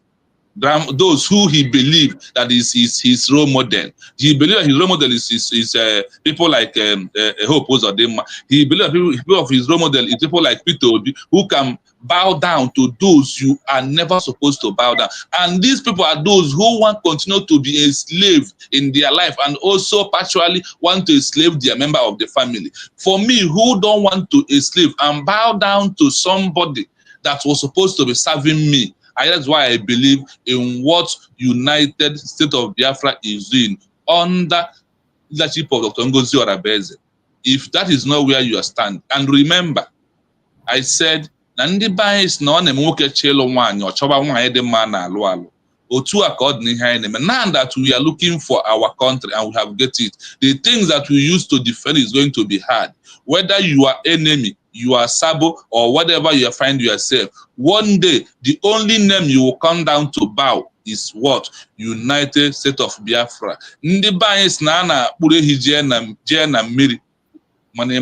those who he believed that is his role model. He believed that his role model is people like Hope Uzodinma. He believed that people of his role model is people like Peter Obi, who can bow down to those you are never supposed to bow down. And these people are those who want to continue to be a slave in their life and also partially want to enslave their member of the family. For me, who don't want to enslave and bow down to somebody that was supposed to be serving me, that's why I believe in what United State of Biafra is doing under leadership of Dr. NgoziOrabueze. If that is not where you stand, and remember, I said, Nandi bias no na nwoke chelo nwanyi ochoba nwanyi dị mma na alụ alụ. Otu a ka ọ dị n'ihe anyị na-eme. Now that we are looking for our country and we have get it, the things that we used to defend is going to be hard. Whether you are enemy, you are sabo, or whatever you find yourself, one day the only name you will come down to bow is what? United State of Biafra. Ndị bias na ana kpụrụ ehi jee na mmiri. When it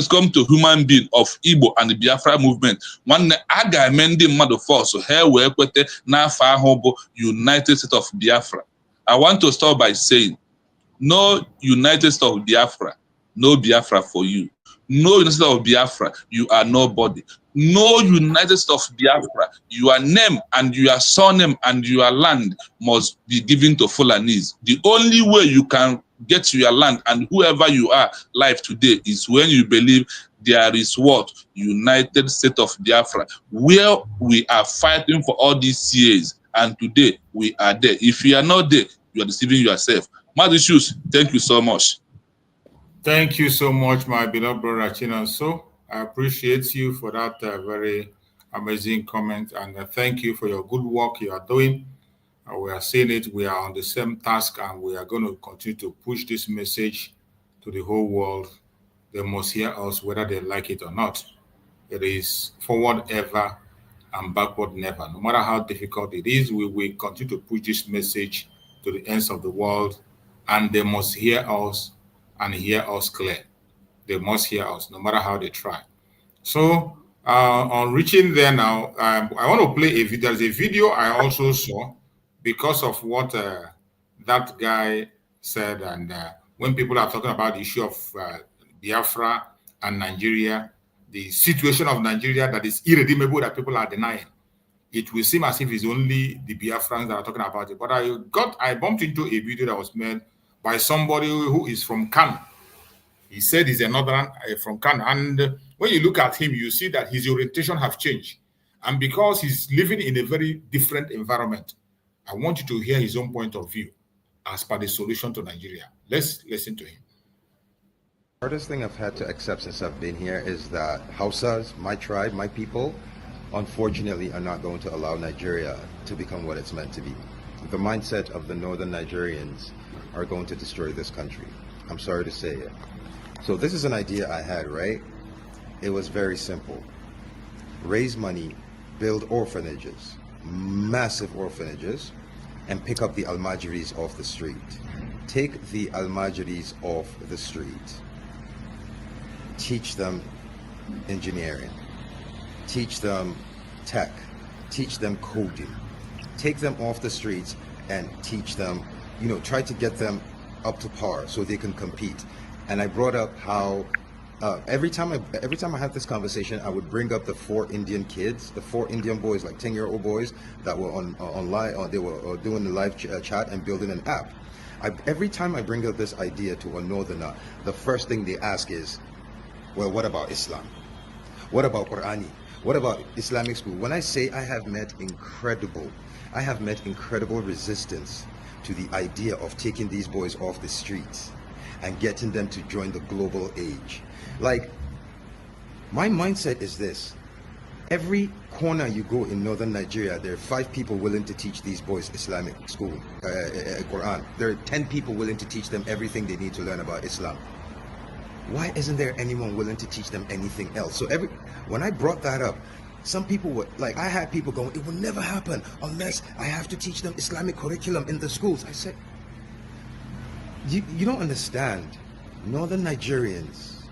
comes to human being of Igbo and the Biafra movement, one aga mending mother force so here we equate na far hobo United States of Biafra. I want to start by saying no United States of Biafra, no Biafra for you. No United States of Biafra, you are nobody. No United States of Biafra, your name and your surname and your land must be given to Fulanese. The only way you can get to your land and whoever you are live today is when you believe there is what? United States of Biafra, where we are fighting for all these years, and today we are there. If you are not there, you are deceiving yourself. Mother Shoes, thank you so much. Thank you so much, my beloved brother Chinonso. I appreciate you for that very amazing comment, and thank you for your good work you are doing. We are seeing it. We are on the same task, and we are going to continue to push this message to the whole world. They must hear us whether they like it or not. It is forward ever and backward never. No matter how difficult it is, we will continue to push this message to the ends of the world, and they must hear us and hear us clear. They must hear us, no matter how they try. So, on reaching there now, I want to play a video. There's a video I also saw because of what that guy said. And when people are talking about the issue of Biafra and Nigeria, the situation of Nigeria that is irredeemable that people are denying, it will seem as if it's only the Biafrans that are talking about it. But I bumped into a video that was made by somebody who is from Kano. He said he's a northern from Kano. And when you look at him, you see that his orientation have changed. And because he's living in a very different environment, I want you to hear his own point of view as per the solution to Nigeria. Let's listen to him. The hardest thing I've had to accept since I've been here is that Hausas, my tribe, my people, unfortunately are not going to allow Nigeria to become what it's meant to be. The mindset of the northern Nigerians are going to destroy this country. I'm sorry to say it. So this is an idea I had, right? It was very simple. Raise money, build orphanages, massive orphanages, and pick up the Almajiris off the street. Take the Almajiris off the street. Teach them engineering. Teach them tech. Teach them coding. Take them off the streets and teach them, try to get them up to par so they can compete. And I brought up how every time I have this conversation, I would bring up the 4 Indian kids, the 4 Indian boys, like 10-year-old boys that were online, they were doing the live chat and building an app. Every time I bring up this idea to a northerner, the first thing they ask is, well, what about Islam? What about Qur'ani? What about Islamic school? When I say I have met incredible resistance to the idea of taking these boys off the streets and getting them to join the global age. Like, my mindset is this: every corner you go in northern Nigeria, there are 5 people willing to teach these boys Islamic school, Quran. There are 10 people willing to teach them everything they need to learn about Islam. Why isn't there anyone willing to teach them anything else? So when I brought that up, some people were like, I had people going, it will never happen unless I have to teach them Islamic curriculum in the schools. I said, you don't understand. Northern Nigerians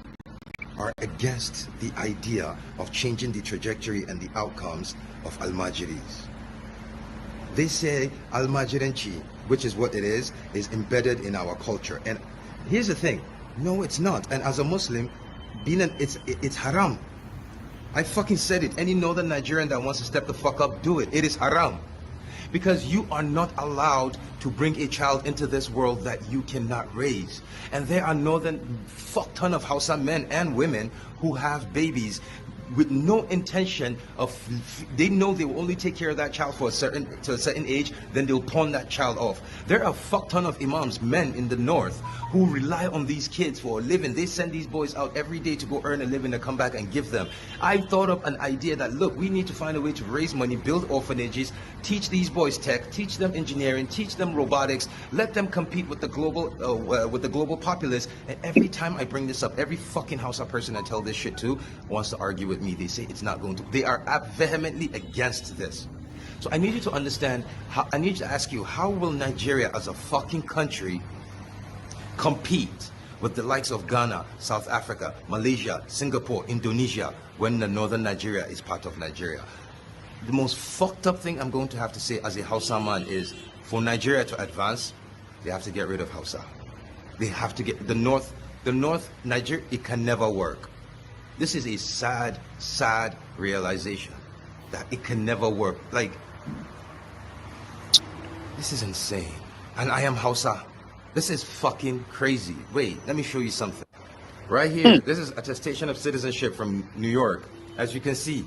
are against the idea of changing the trajectory and the outcomes of Almajiris. They say Almajiranchi, which is what it is embedded in our culture. And here's the thing, no, it's not. And as a Muslim, it's haram. I fucking said it. Any northern Nigerian that wants to step the fuck up, do it. It is haram. Because you are not allowed to bring a child into this world that you cannot raise. And there are northern fuck ton of Hausa men and women who have babies with no intention of, they know they will only take care of that child for a certain age, then they'll pawn that child off. There are a fuck ton of imams, men in the north, who rely on these kids for a living. They send these boys out every day to go earn a living to come back and give them. I thought up an idea that, look, we need to find a way to raise money, build orphanages, teach these boys tech, teach them engineering, teach them robotics, let them compete with the global populace. And every time I bring this up, every fucking Hausa person I tell this shit to wants to argue with me. They say it's not going to. They are vehemently against this. So I need you to understand, I need to ask you, how will Nigeria as a fucking country compete with the likes of Ghana, South Africa, Malaysia, Singapore, Indonesia, when the northern Nigeria is part of Nigeria? The most fucked up thing I'm going to have to say as a Hausa man is, for Nigeria to advance, they have to get rid of Hausa. They have to get the north Nigeria, it can never work. This is a sad, sad realization that it can never work. Like, this is insane. And I am Hausa. This is fucking crazy. Wait, let me show you something. Right here, this is attestation of citizenship from New York. As you can see,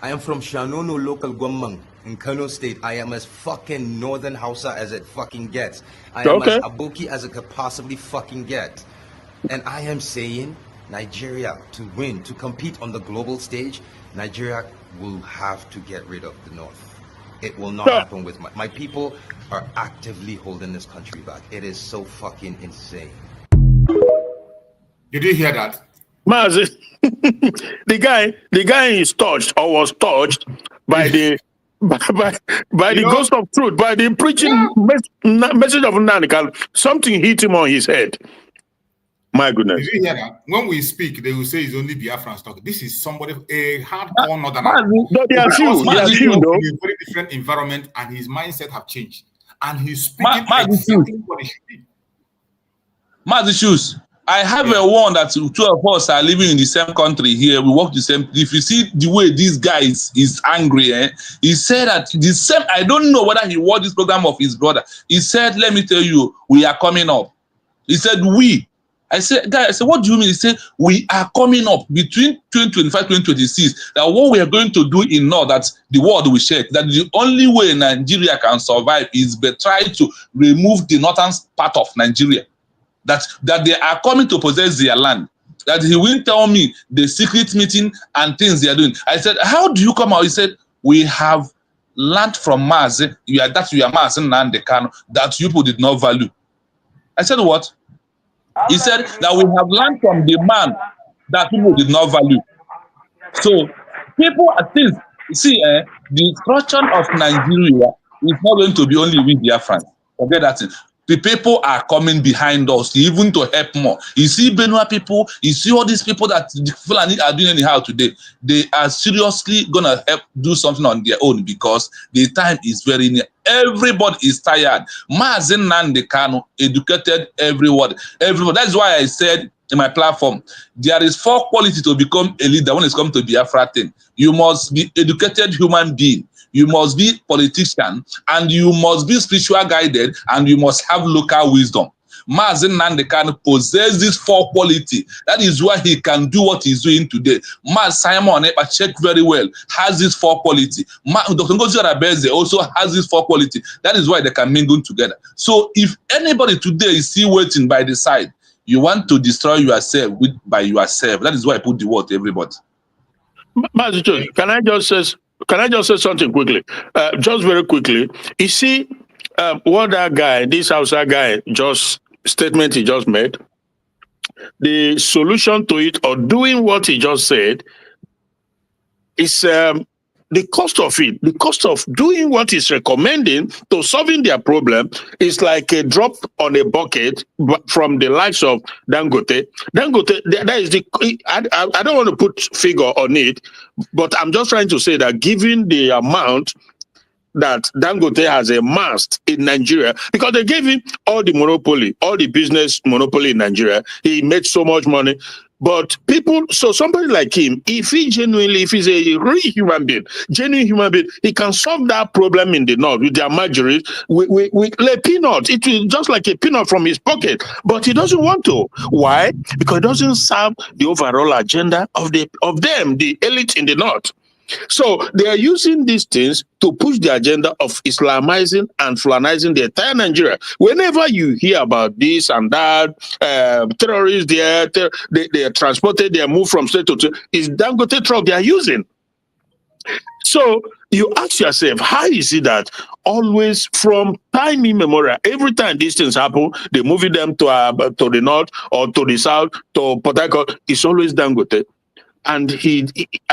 I am from Shanono local Gwamang in Kano State. I am as fucking northern Hausa as it fucking gets. I am as Aboki as it could possibly fucking get. And I am saying, Nigeria, to win, to compete on the global stage, Nigeria will have to get rid of the North. It will not happen with my people are actively holding this country back. It is so fucking insane. Did you hear that? Mazi, the guy is touched or was touched by the ghost of truth, by the preaching message of Nanikal. Something hit him on his head. My goodness. Did you hear that? When we speak, they will say it's only Biafrans talking. This is somebody, a hardcore northerner. They are few, in a very different environment, and his mindset have changed. And he's speaking exactly what it should be. Shoes. I have a one that two of us are living in the same country here. We work the same. If you see the way this guy is angry, he said that the same. I don't know whether he watched this program of his brother. He said, "Let me tell you, we are coming up." He said, "We." I said, "Guy," I said, "What do you mean?" He said, "We are coming up between 2025 2026. That what we are going to do in North, that the world will shake. That the only way Nigeria can survive is by trying to remove the northern part of Nigeria. That they are coming to possess their land. That he will tell me the secret meeting and things they are doing." I said, "How do you come out?" He said, "We have land from Mars. You are Mars and Nandekano that you people did not value." I said, "What?" He said that we have learned from the man that people did not value. So people at least see the destruction of Nigeria is not going to be only with Biafrans. Forget that. The people are coming behind us, even to help more. You see Benua people, you see all these people that the Fulani are doing anyhow today. They are seriously gonna help do something on their own because the time is very near. Everybody is tired. Mazen Nandekano educated everyone. That's why I said in my platform, there is 4 qualities to become a leader when it's come to Biafra thing. You must be educated human being. You must be politician, and you must be spiritual guided, and you must have local wisdom. Mazen Nandekano possesses these 4 qualities. That is why he can do what he's doing today. Simon Epa, check very well, has these 4 qualities. DPMDrNgoziOrabueze also has these 4 qualities. That is why they can mingle together. So if anybody today is still waiting by the side, you want to destroy yourself by yourself. That is why I put the word to everybody. Master, can I just say something quickly? Just very quickly. You see, what that guy, this outside guy, statement he just made, the solution to it, or doing what he just said, is the cost of it. The cost of doing what he's recommending to solving their problem is like a drop on a bucket from the likes of Dangote. Dangote, that is the. I don't want to put figure on it, but I'm just trying to say that given the amount that Dangote has amassed in Nigeria, because they gave him all the monopoly, all the business monopoly in Nigeria. He made so much money. But people, so somebody like him, if he's a real human being, genuine human being, he can solve that problem in the north with their marginaries, with a peanut. It is just like a peanut from his pocket. But he doesn't want to. Why? Because it doesn't serve the overall agenda of them, the elite in the north. So they are using these things to push the agenda of Islamizing and Fulanizing the entire Nigeria. Whenever you hear about this and that, terrorists, they are transported, they are moved from state to state, it's Dangote truck they are using. So you ask yourself, how is it that always from time immemorial, every time these things happen, they move them to the north or to the south, to Port Harcourt, it's always Dangote. And he,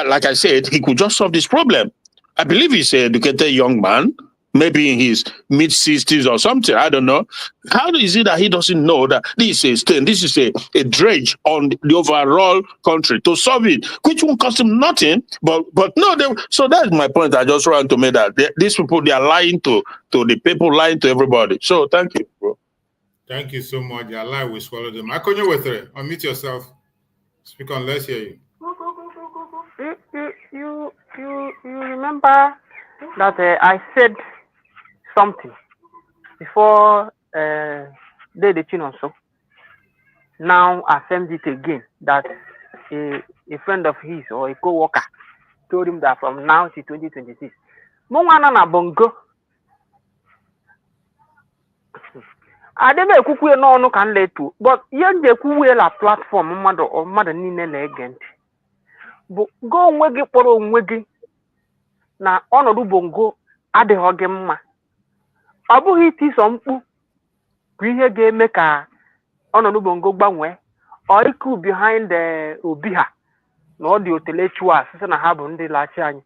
like I said, he could just solve this problem. I believe he's an educated young man, maybe in his mid-60s or something. I don't know. How is it that he doesn't know that this is a dredge on the overall country to solve it, which won't cost him nothing? But no, so that's my point. I just want to make that these people, they are lying to the people, lying to everybody. So thank you, bro. Thank you so much. Your lie will swallow them. Akonye Wetere, unmute yourself. Speak on. Let's hear you. You remember that I said something before the Chinonso. Now I affirmed it again that a friend of his or a co-worker told him that from now to 2026, Mwana na bongo. I didn't kuku no can let to, but young de kuwe la platform mother or mother nine legend. Go nwegi kpọrọ onwegi na ọnọdụ bongo adịghị gị mma. Ọ bụghị itiso mkpu bụ ihe ga-eme ka ọnọdụ bongo gbanwee. Ọ iku behind the obi ha na ọ dị intellectual sị na ha bụ ndị lachi anyị.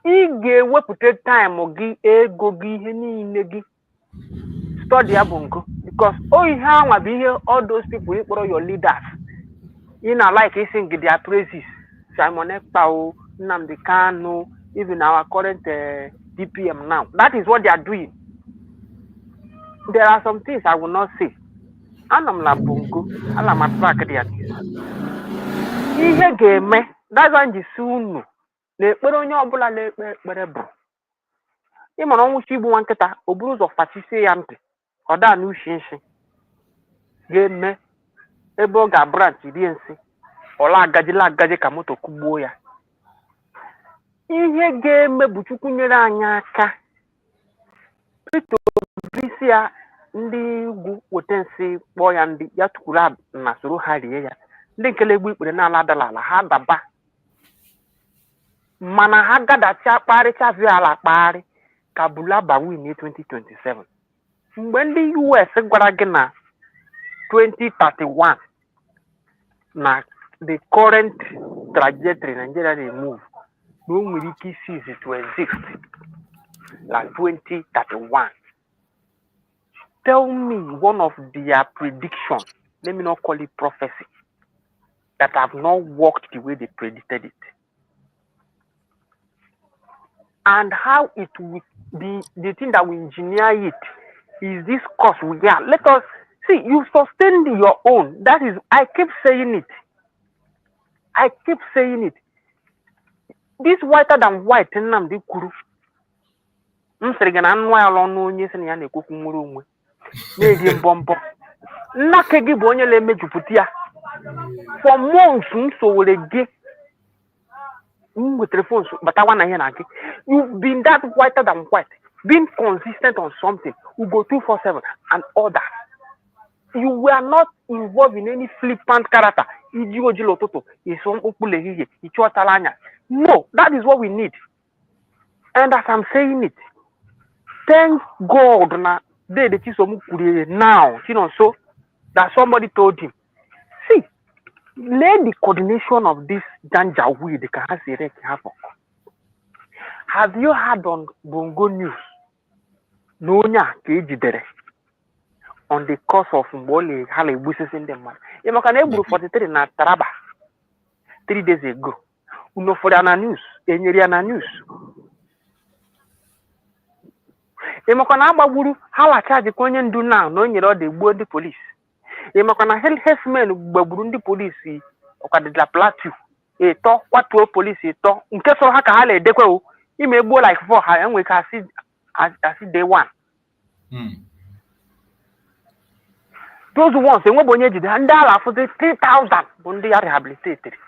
Ị ga-ewepụta time gị, ego gị, ihe niile gị study ya bongo, because ihe anwa bụ ihe all those people ịkpọrọ your leaders. You know, like he sing their praises. Simon Ekpao, Nnamdi Kanu, even our current DPM now. That is what they are doing. There are some things I will not say. Anam la bongo, ala matrack dia. Ihe game, that's why you soon. Le pero onye obula le ekpere bro. I mo no wuchi bu wanketa, oburu of fatise yante. Oda nu shinshi. Game ebe ọ ga-branch dị nsi ọla agaji ka moto kugbuo ya. Ihe ga-eme bụ Chukwu nyere anyị aka isi ya ndị ugwu wete nsị kpọọ ya ndị ya tukwuru na soro ha rie ya. Ndị nkele egbu ikpere n'ala adala ala ha daba, mana ha gadacha kparịcha vi ala kparị ka Bulaba win 2027. Mgbe ndị US gwara gị na 2031 na the current trajectory Nigeria they move, no military cease to exist like 2031. Tell me one of their predictions, let me not call it prophecy, that have not worked the way they predicted it. And how it will be, the thing that we engineer it is this course we are. Let us see, you sustain your own. That is, I keep saying it. I keep saying it. This whiter than white, Nnamdi Kuru. Msirigana anwa alonu onye sene ya na-ekwu nwere onwe. Na-edi mbombo. Nnake gị bụ onye na-emejuputa ya. For months nso were gị. With telephones, but I want to hear again. You've been that whiter than white. Being consistent on something. We go 247 and all that. You were not involved in any flippant character. No, that is what we need. And as I'm saying it, thank God now so that somebody told him, see, lay the coordination of this Janjaweed happen. Have you heard on Bongo News? No, on the course of Mbole Hale Buses in the man. You can able 43 na Taraba 3 days ago. Uno for the news, Nigerian news. ịmakwana agbagburu ha lachaji ka onye ndu na o nyere ọ dị gbuo ndị polisi ịmakwana herdsmen gbagburu ndị polisi ọkwadịla plateau ịtọ kwatuo polisi ịtọ nke sọrọ ha ka ha na-edekwe o ime gbuo like 4 ha enwe ka asị day one. Those ones enwebe onye jide ha ndị ala afụzi 3,000 bụ ndị ya rehabilitatiri.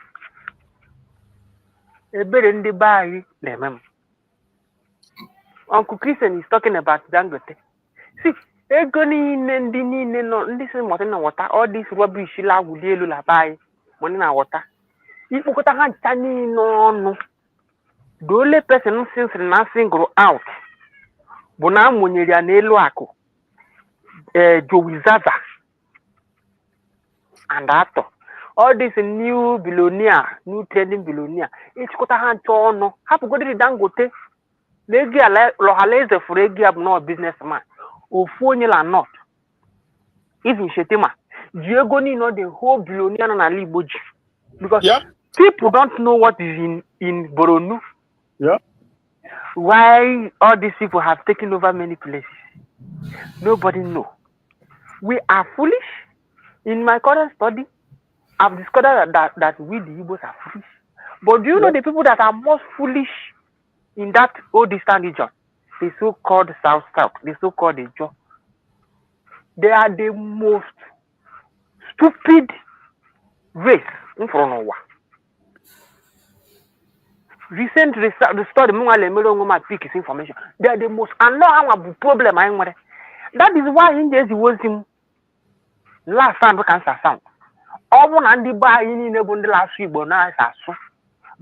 Ebere ndị be anyị na-eme m. Uncle Christian is talking about Dangote. See, ego niile ndị niile nọ ndị si money na water, all this rubbish la wuli elu la buy money na water. Ikpokọta ha ncha niile ọnụ. The only person since na single out bụ na amụnyere ya n'elu akụ Jowizaza and Ato. All this new billionaire, new trading billionaire, ịchịkọta ha ncha ọnụ hapụgodiri Dangote. Legi lohaleze furegi ab no businessman. Ofu onye la not. Even Shetima. Diego ni know the whole billionaire na Liboji. Because people don't know what is in Boronu. Yeah. Why all these people have taken over many places. Nobody know. We are foolish. In my current study, I've discovered that we the Igbos are foolish. But do you know the people that are most foolish in that old eastern region, the so-called South, the so-called Ijo, they are the most stupid race in front of us. Recent study, pick his information. They are the most, and now I have a problem. That is why in this was him last time we can sound. All one and the buy in the last week, but now I saw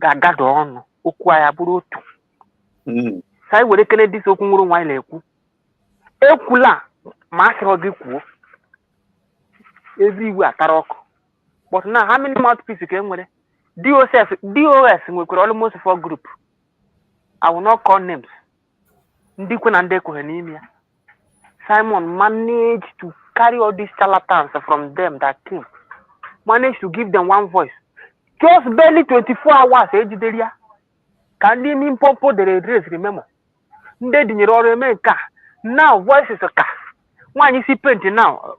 Gagado on Okwaya Burutu. Sai were kene dis okunguru nwaile ekwu ekula ma asiro gi kwuo everywhere atara ọkụ. But now how many mouthpieces ka enwere? DOS nwekwara almost 4 group. I will not call names. Ndị kwe na ndị ekwe n'ime ya. Simon managed to carry all these charlatans from them that came. Managed to give them one voice. Just barely 24 hours ejidere ya. Can they mean popo the race, remember? Now voices are car. When you see painting now,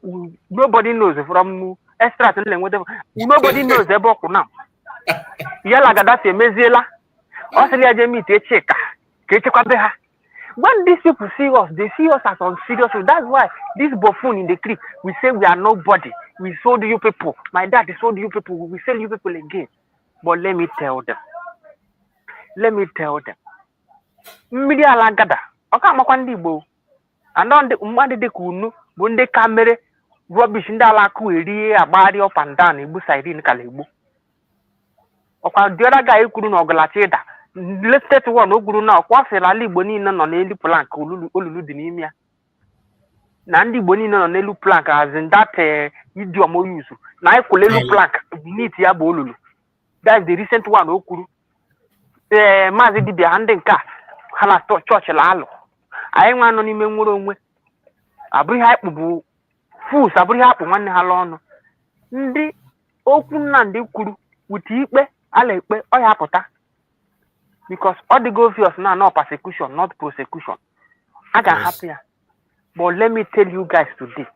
nobody knows from extract and whatever. Nobody knows about now. Yala Gaddafi Mezela, Australia Jamie Techeka, Ketekabeha. When these people see us, they see us as unserious. That's why this buffoon in the clip, we say we are nobody. We sold you people. My dad sold you people. We sell you people again. But let me tell them. Mmiri ala gada ọka amakwa ndị Igbo and ndị mmadụ dị ka unu bụ ndị kamere rubbish ndị ala akụ eri agbari up and down Igbo siren kala Igbo ọkwa dị ọra ga ekwuru na ọgọlachi ịda latest one o kwuru na ọkwa afela ala Igbo niile nọ n'elu plank olulu dị n'ime ya na ndị Igbo niile nọ n'elu plank as in that idiom o use na ekwule elu plank beneath ya bụ olulu. That is the recent one o kwuru. Mazi dibia hande nka hala church la alo anyị nwa nọ n'ime nwere onwe abụghị ha kpụbụ fools abụghị ha kpụ nwanne ha lọnụ ndị okwu nna ndị kwuru wuti ikpe ala ikpe ọ ya pụta because all the obvious now no persecution not prosecution I can happy ya. But let me tell you guys today,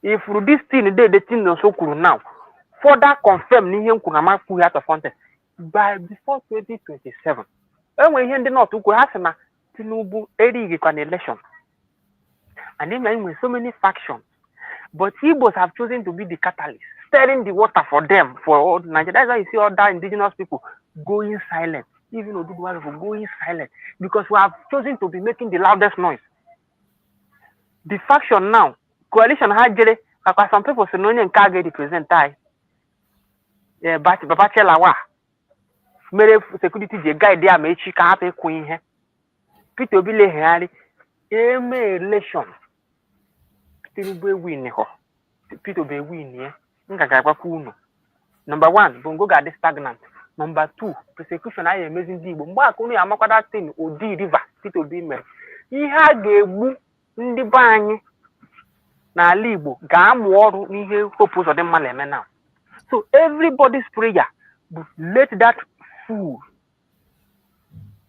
if this thing the thing so kwuru now further confirm n'ihe nkwuru na makwu ya to content by before 2027. Enwe ihe ndị North ukwu ha sị na Tinubu erighi an election. And then with so many factions. But Igbos have chosen to be the catalyst, stirring the water for them, for all Nigeria. That's why you see other indigenous people going silent. Even Oduduwa people going silent. Because we have chosen to be making the loudest noise. The faction now, coalition hajere, because some people say no one can represent I. But Babachelawa. Mere security je guide dia mechi ka hape ku ihe Peter Obi le hare election Tinubu win ho Peter Obi win ye ngaga gba ku unu. Number 1 bongo ga dey stagnant. Number 2 persecution aye amazing di Igbo mgba akunu ya makwada thing Odi River Peter Obi mere ihe a ga-egbu ndị be anyị na ala Igbo ga-amụ ọrụ n'ihe hope ụzọ dị mma na-eme now. So everybody's prayer let that fool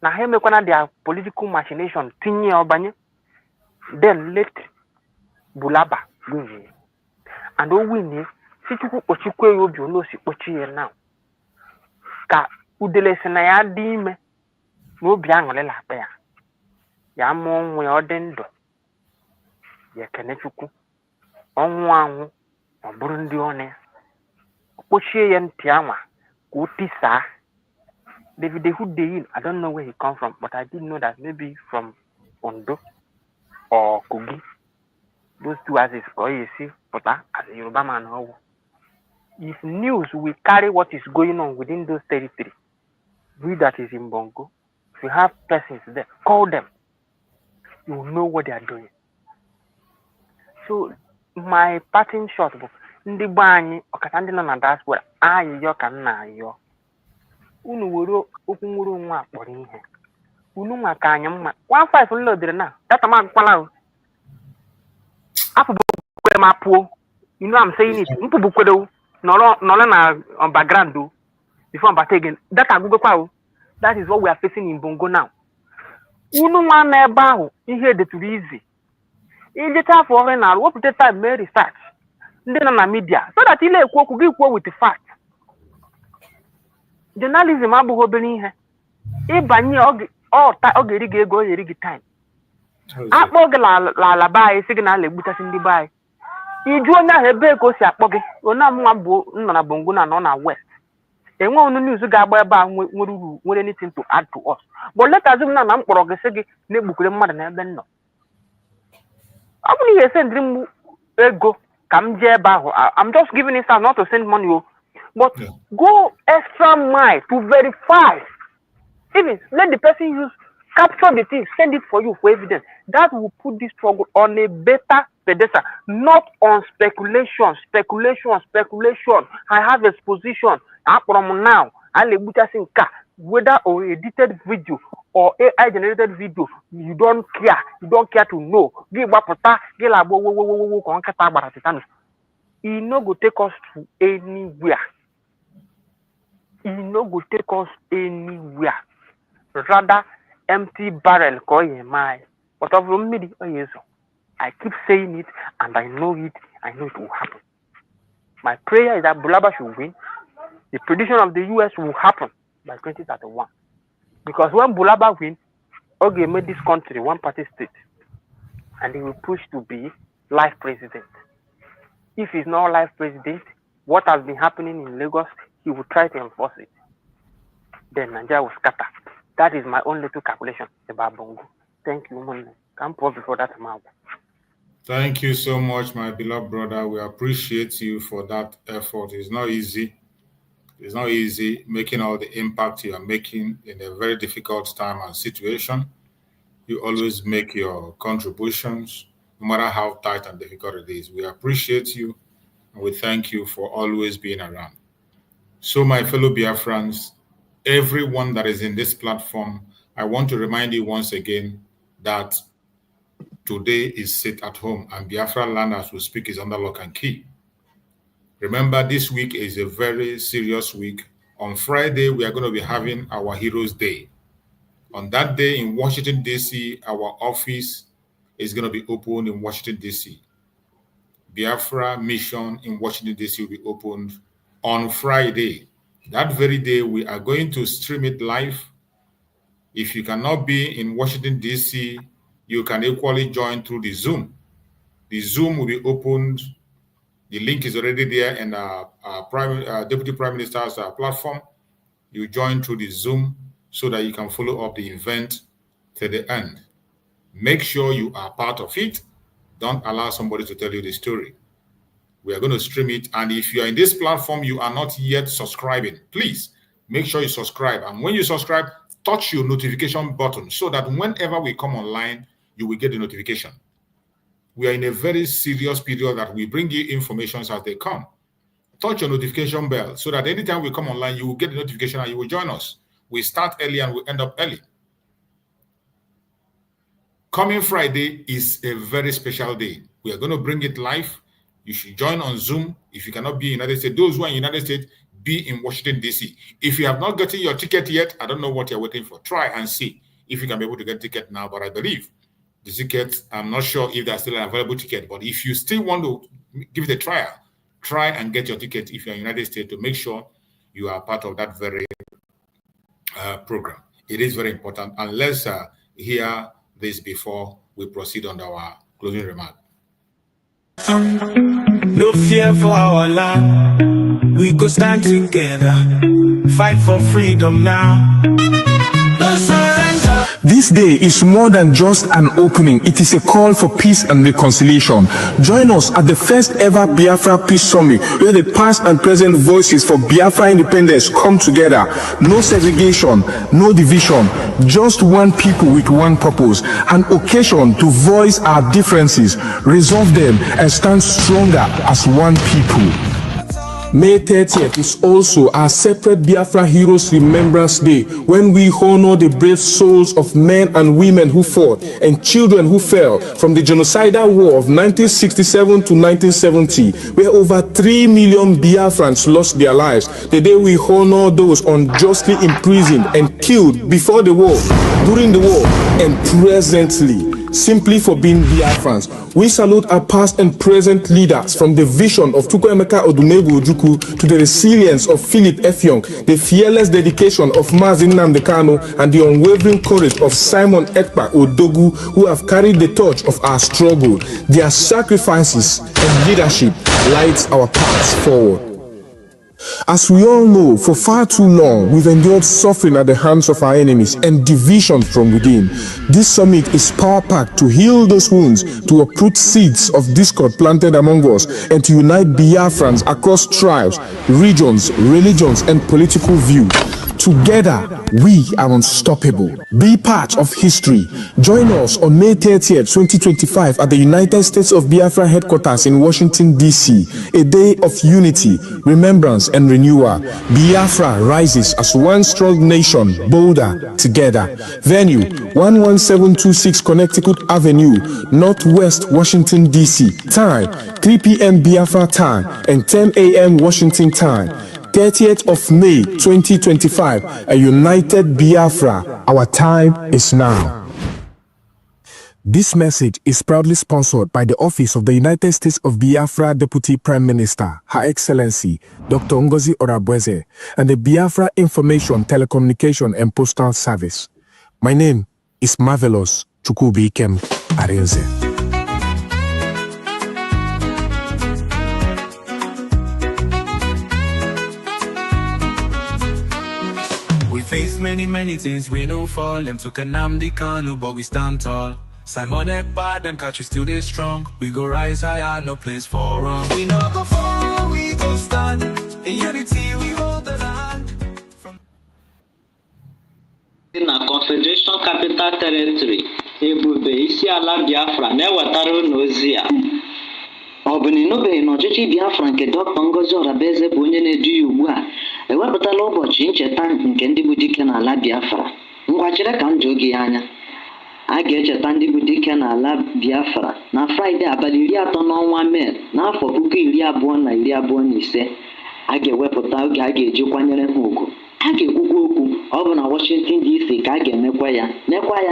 na ha emekwana their political machination tinye ọbanye then let Bulaba win. And o win si chukwu kpochikwe ya obi ono si kpochi ya now. Ka udele si na ya dị ime na obi aṅụrị la-akpa ya. Ya mụọ nwa ya ọ dị ndụ. Ya ekene chukwu. Ọnwụ anwụ ọ bụrụ ndị ọnụ ya. Kpochie ya ntị anwa ka o tisaa. David Ehudeyin, I don't know where he come from, but I did know that maybe from Ondo or Kogi. Those two as is see, but as a Yoruba man, if news will carry what is going on within those territories, we that is in Bongo, if you have persons there, call them. You will know what they are doing. So my parting shot, ndị be anyị ọkacha ndị nọ na diaspora ayịyọ ka m na-ayọ unu were okwu nwere onwe akpọrọ ihe unu nwa ka anyị mma 15 nlodere na data m agụkwala o apụbụkwere m apụo you know I'm saying it mpụbụkwere o nọrọ na background o before I'm back again data agụgokwa o that is what we are facing in Bongo now unu nwa na ebe ahụ ihe deturu izi ijeta afọ ọrụ na-arụ wepụta time mee research ndị nọ na media so that ile ekwu okwu gị kwuo with the fact journalism abụghị obere ihe ịbanye ọ ga-eri gị ego ọ ga-eri gị time akpọ gị la be anyị sị gị na ala egbuchasị ndị be anyị iju onye ahụ ebe ka o si akpọ gị onye amụnwa bụ nọ na Bongo na nọ na west enwe onu news ga-agba ebe a nwere anything to add to us but let us na m kpọrọ gị sị gị na-egbukwere mmadụ na ebe nnọ ọ bụrụ ihe sendịrị m ego I'm just giving it out not to send money, but go extra mile to verify. Even let the person capture the thing, send it for you for evidence. That will put this struggle on a better pedestal, not on speculation. I have exposition. From now, whether or edited video or AI generated video, you don't care. You don't care to know. It no go take us to anywhere. It no go take us anywhere. Rather, empty barrel. But of I keep saying it, and I know it. I know it will happen. My prayer is that Bulaba should win. The prediction of the US will happen by 2031. Because when Bulaba wins, Oge made this country one party state. And he will push to be life president. If he's not life president, what has been happening in Lagos, he will try to enforce it. Then Nigeria will scatter. That is my own little calculation about Bongo. Thank you, Money. Come pause before that amount. Thank you so much, my beloved brother. We appreciate you for that effort. It's not easy. It's not easy making all the impact you are making in a very difficult time and situation. You always make your contributions, no matter how tight and difficult it is. We appreciate you, and we thank you for always being around. So, my fellow Biafrans, everyone that is in this platform, I want to remind you once again that today is sit at home, and Biafra land as we speak is under lock and key. Remember, this week is a very serious week. On Friday, we are going to be having our Heroes Day. On that day in Washington, D.C., our office is going to be open in Washington, D.C. Biafra mission in Washington, D.C. will be opened on Friday. That very day, we are going to stream it live. If you cannot be in Washington, D.C., you can equally join through the Zoom. The Zoom will be opened. The link is already there in our Deputy Prime Minister's platform. You join through the Zoom so that you can follow up the event to the end. Make sure you are part of it. Don't allow somebody to tell you the story. We are going to stream it. And if you are in this platform, you are not yet subscribing, please make sure you subscribe. And when you subscribe, touch your notification button so that whenever we come online, you will get the notification. We are in a very serious period that we bring you information as they come. Touch your notification bell so that anytime we come online, you will get the notification and you will join us. We start early and we end up early. Coming Friday is a very special day. We are going to bring it live. You should join on Zoom. If you cannot be in the United States, those who are in the United States, be in Washington, D.C. If you have not gotten your ticket yet, I don't know what you're waiting for. Try and see if you can be able to get a ticket now, but I believe the ticket. I'm not sure if there's still an available ticket, but if you still want to give it a try and get your ticket if you're in the United States to make sure you are part of that very program. It is very important. And let's hear this before we proceed on our closing remark. No fear for our land. We go stand together, fight for freedom now. No surrender. This day is more than just an opening. It is a call for peace and reconciliation. Join us at the first ever Biafra Peace Summit, where the past and present voices for Biafra independence come together. No segregation, no division, just one people with one purpose, an occasion to voice our differences, resolve them, and stand stronger as one people. May 30th is also our separate Biafra Heroes Remembrance Day, when we honor the brave souls of men and women who fought and children who fell from the genocidal war of 1967 to 1970, where over 3 million Biafrans lost their lives. The day we honor those unjustly imprisoned and killed before the war, during the war, and presently, simply for being Biafrans. We salute our past and present leaders, from the vision of Chukwuemeka Odumegwu Ojukwu to the resilience of Philip Effiong, the fearless dedication of Mazi Nnamdi Kanu, and the unwavering courage of Simon Ekpa Odogu, who have carried the torch of our struggle. Their sacrifices and leadership lights our paths forward. As we all know, for far too long, we've endured suffering at the hands of our enemies and division from within. This summit is power-packed to heal those wounds, to uproot seeds of discord planted among us, and to unite Biafrans across tribes, regions, religions, and political views. Together, we are unstoppable. Be part of history. Join us on May 30th, 2025 at the United States of Biafra headquarters in Washington, D.C. A day of unity, remembrance, and renewal. Biafra rises as one strong nation, bolder together. Venue, 11726 Connecticut Avenue, Northwest Washington, D.C. Time, 3 p.m. Biafra time and 10 a.m. Washington time. 30th of May 2025, a united Biafra. Our time is now. This message is proudly sponsored by the Office of the United States of Biafra Deputy Prime Minister, Her Excellency Dr. NgoziOrabueze, and the Biafra Information, Telecommunication and Postal Service. My name is Marvelous Chukwubikem Arinze. Face many things, we don't fall. Them took Nnamdi Kanu, but we stand tall. Simon Ekpa, them catch we still they strong. We go rise higher, no place for wrong. We no go fall, we go stand. In unity, we hold the land. In a Confederation Capital Territory, ebube isi ala Biafra na-ewetara unu ozi a. Ọ bụ na ịnụbeghị na ọchịchị Biafra nke Dr. NgoziOrabueze bụ onye na-edu ya ugbu a ewepụtala ụbọchị ncheta nke ndị bụ dike n'ala Biafra. Ngwa chere ka m jụọ gị anya. A ga-echeta ndị bụ dike n'ala Biafra na Fraịde abalị 30 n'ọnwa Mee n'afọ 2025. A ga-ewepụta oge a ga-eji kwanyere ha ugwu. A ga-ekwukwa okwu ọ bụ na Washington DC ka a ga-emekwa ya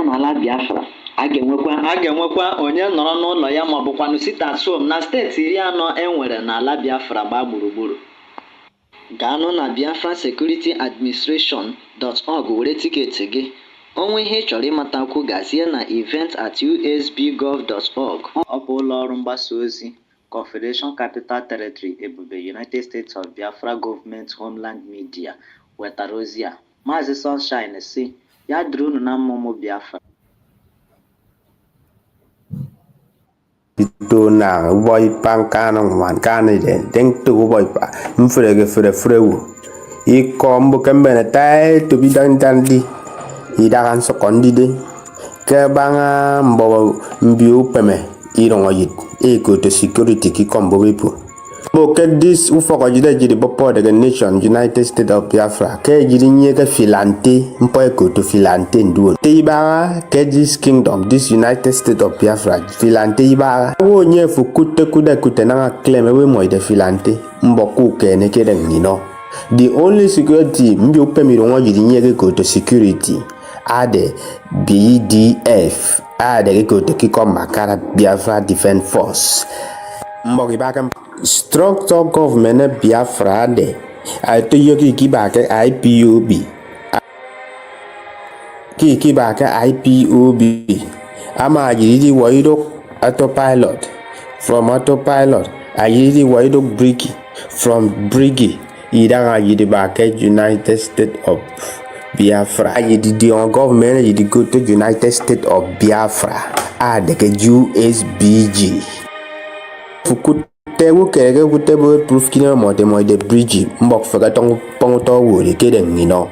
n'ala Biafra. A ga-enwekwa onye nọrọ n'ụlọ ya ma ọ bụkwanụ sit at home na steeti 40 enwere n'ala Biafra gbaa gburugburu. Gaanụ na biafransecurityadministration.org were tiketi gị. Onwe ihe ị chọrọ ịmatakwu gazie na event@usbgov.org. Ọ bụ ụlọ ọrụ mgbasa ozi Confederation Capital Territory ebube United States of Biafra Government Homeland Media wetara ozi a. Maazị Sunshine si ya dịrị unu na mmụmụ Biafra. Ito na boy pankano man kanide denk to boy pa mfrege i kombo kembe na tai to bidan dandi idakan so kondide ke banga mbo mbiu peme irongoyit e go to security ki kombo bepu bo ke this ufo ko jide jidi bopo de nation United States of Biafra ke jidi nye ke filante mpo e go to filante ndu te ibara ke this kingdom this United States of Biafra filante ibara wo nye fu kute na claim we mo de filante mboku ke ne ke den ni no. The only security mbi upemi rongo jidi nye ke go to security are the BDF de go to kick on Makara Biafra Defense Force. Mbogi back structure government Biafra de. I to yogi kibake IPOB. Kibake IPOB. Ama yidi waido autopilot. From autopilot, yidi waido briggy. From briggy, yidanga yidi back United States of Biafra. Yidi the government yidi go to United States of Biafra. De USBG. Fukute wukere kute proof kina mo de bridge mbok faga tong pongto wuri kede ngino.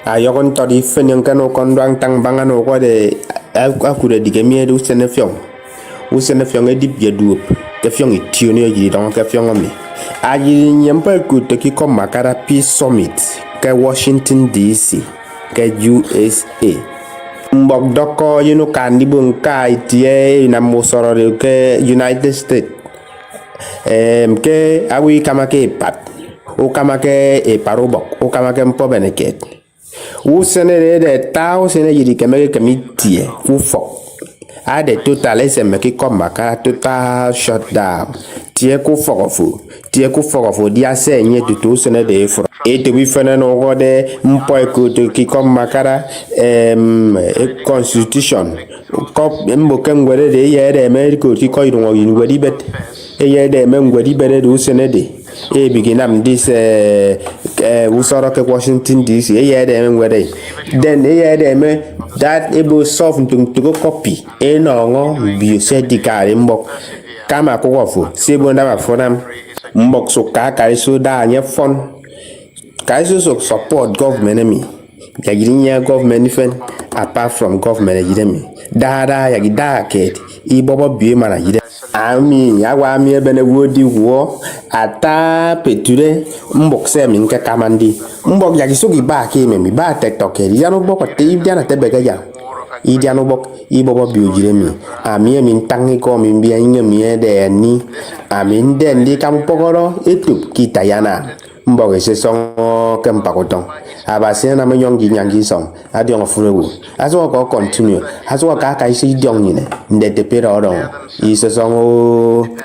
Ayokon to di fenyon kano kondwang tang bangano ko de akure digemie du senefyon. Usenefyon edip yedup. Kefyon itioni yidi don kefyon mi. Ayi nyempa kute ki kom Makara Peace Summit ke Washington DC ke USA. Mbok doko yunu kandi bunka itie na musoro ke United States. Ke awi kamake pat. O kamake e parobok. O kamake mpo beneket. U sene de tao sene yidi kemeke kemitie. U fok. Ade total esemeki kom Makara total shutdown. Tie ku fokofu dia senye tutu sene de fro. To be fene no gode mpo ekuto ki kom Makara constitution kop mboke ngwere de yede America ki ko idungo yinwedi bet yede mengwedi bere do sene de beginam this usoro ke Washington DC yede mengwede then yede me that able solve to go copy no bi se dikare mbok kama kokofu sebo ndaba fonam mbok so ka so da nye fon Kaiso support government enemy. Yagirinya government even apart from government yidemi. Dada yagida ket ibobo biye mara yide. Ami yawa ami ebene wodi wo ata peture mbokse mi nke kamandi. Mbok yagisogi ba ke mi ba TikTok eri yano boko te idiana tebega ya. Idiano bok ibobo biyo jiremi. Ami mi tangi ko mi biya inge mi de ni. Ami ndendi kampogoro etup kitayana. Mbok ese song kempakotong abase na manyongi nyangi song adiong furewu aso ko continue aso ka isi diong ni ndete pera odong ise song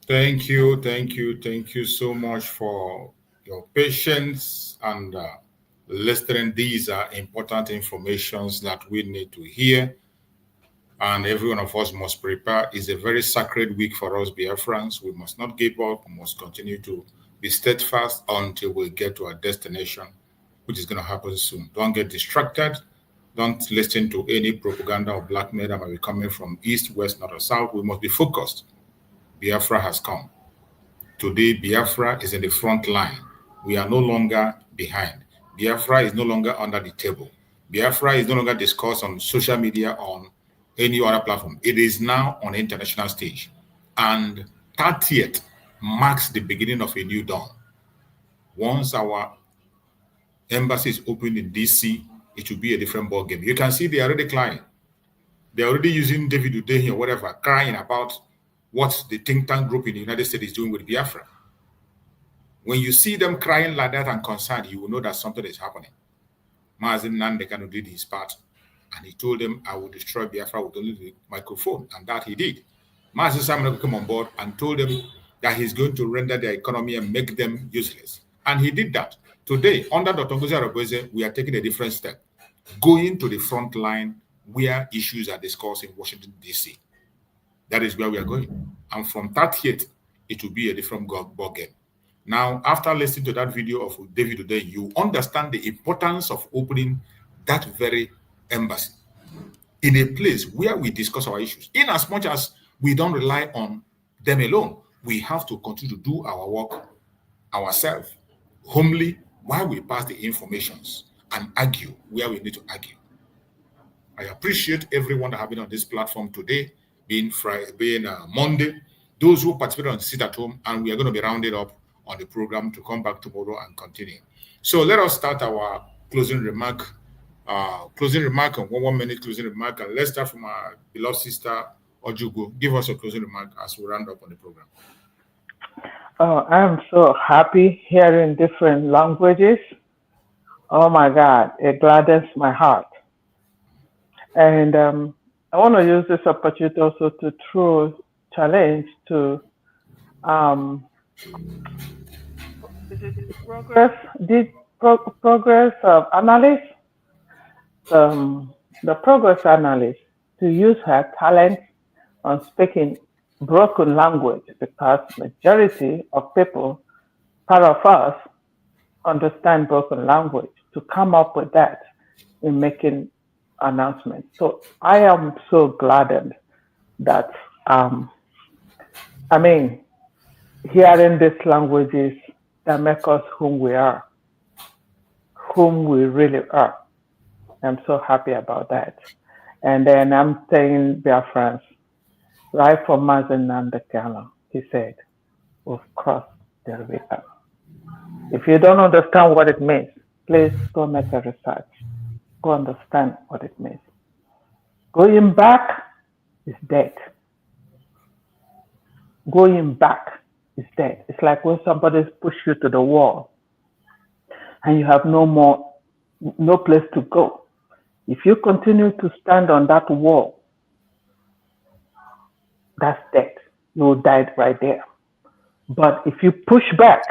Thank you so much for your patience and listening. These are important informations that we need to hear. And every one of us must prepare. It's a very sacred week for us Biafrans. We must not give up. We must continue to be steadfast until we get to our destination, which is going to happen soon. Don't get distracted. Don't listen to any propaganda or blackmail that might be coming from east, west, north, or south. We must be focused. Biafra has come. Today, Biafra is in the front line. We are no longer behind. Biafra is no longer under the table. Biafra is no longer discussed on social media, on any other platform. It is now on the international stage. And 30th marks the beginning of a new dawn. Once our embassy is opened in DC, it will be a different ballgame. You can see they are already crying. They're already using David Udehi or whatever, crying about what the think tank group in the United States is doing with Biafra. When you see them crying like that and concerned, you will know that something is happening. Mazin Nandekano did his part. And he told them, I will destroy Biafra with only the microphone. And that he did. Master Samuel came on board and told them that he's going to render their economy and make them useless. And he did that. Today, under DPMDrNgoziOrabueze, we are taking a different step. Going to the front line where issues are discussed in Washington, D.C. That is where we are going. And from 30th, it will be a different ballgame. Now, after listening to that video of David Udehi, you understand the importance of opening that very embassy in a place where we discuss our issues. In as much as we don't rely on them alone, we have to continue to do our work ourselves, humbly, while we pass the informations and argue where we need to argue. I appreciate everyone that have been on this platform today, being Friday, being Monday. Those who participated on Sit at Home, and we are going to be rounded up on the program to come back tomorrow and continue. So let us start our closing remark. And 1 minute closing remark, and let's start from our beloved sister Ojugo. Give us a closing remark as we round up on the program. Oh, I'm so happy hearing different languages. Oh my God, it gladdens my heart. And I want to use this opportunity also to throw challenge to progress, progress analyst, the progress analyst, to use her talent on speaking broken language, because majority of people, part of us, understand broken language, to come up with that in making announcements. So I am so gladdened that hearing these languages that make us whom we are, whom we really are. I'm so happy about that. And then I'm saying Biafrans, right from Mazen Nandekano, he said, we've crossed the river. If you don't understand what it means, please go make a research. Go understand what it means. Going back is dead. Going back is dead. It's like when somebody push you to the wall and you have no place to go. If you continue to stand on that wall, that's dead. You will die right there. But if you push back,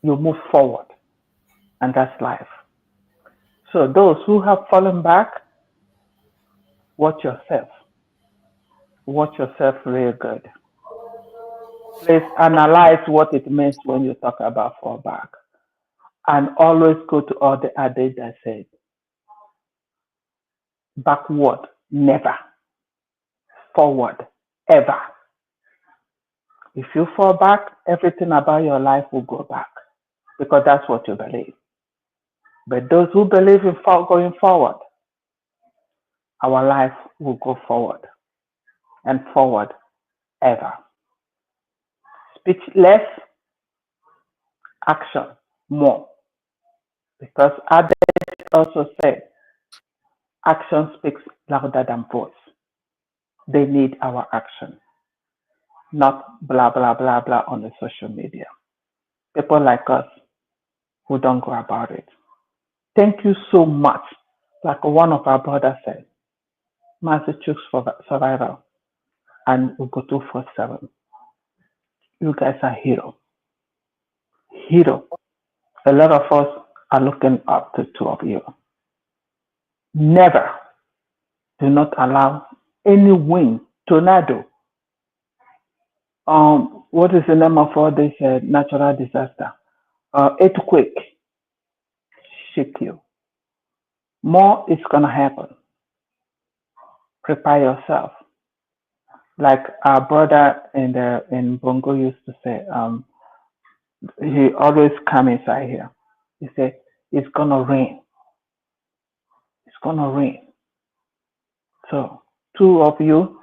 you move forward. And that's life. So those who have fallen back, watch yourself. Watch yourself real good. Please analyze what it means when you talk about fall back. And always go to all the adage that says, backward, never. Forward, ever. If you fall back, everything about your life will go back, because that's what you believe. But those who believe in going forward, our life will go forward and forward ever. Speech less, action more. Because others also say, action speaks louder than voice. They need our action, not blah, blah, blah, blah on the social media. People like us who don't go about it. Thank you so much. Like one of our brothers said, Master Chooks for survival and Ugo 247. You guys are hero. Hero. A lot of us are looking up to two of you. Never do not allow any wind, tornado. What is the name of all this natural disaster? Earthquake. Shake you. More is gonna happen. Prepare yourself. Like our brother in Bongo used to say, he always come inside here. He said, it's gonna rain. It's gonna rain. So two of you,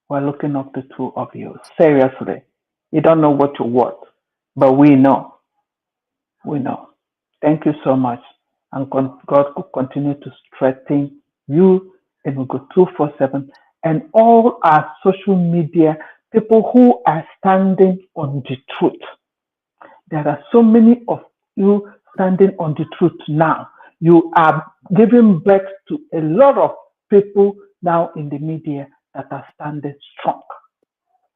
we're looking up to two of you. Seriously. You don't know what you want, but we know. We know. Thank you so much. And God will continue to strengthen you and we'll go 247 and all our social media people who are standing on the truth. There are so many of you standing on the truth now. You are giving birth to a lot of people now in the media that are standing strong,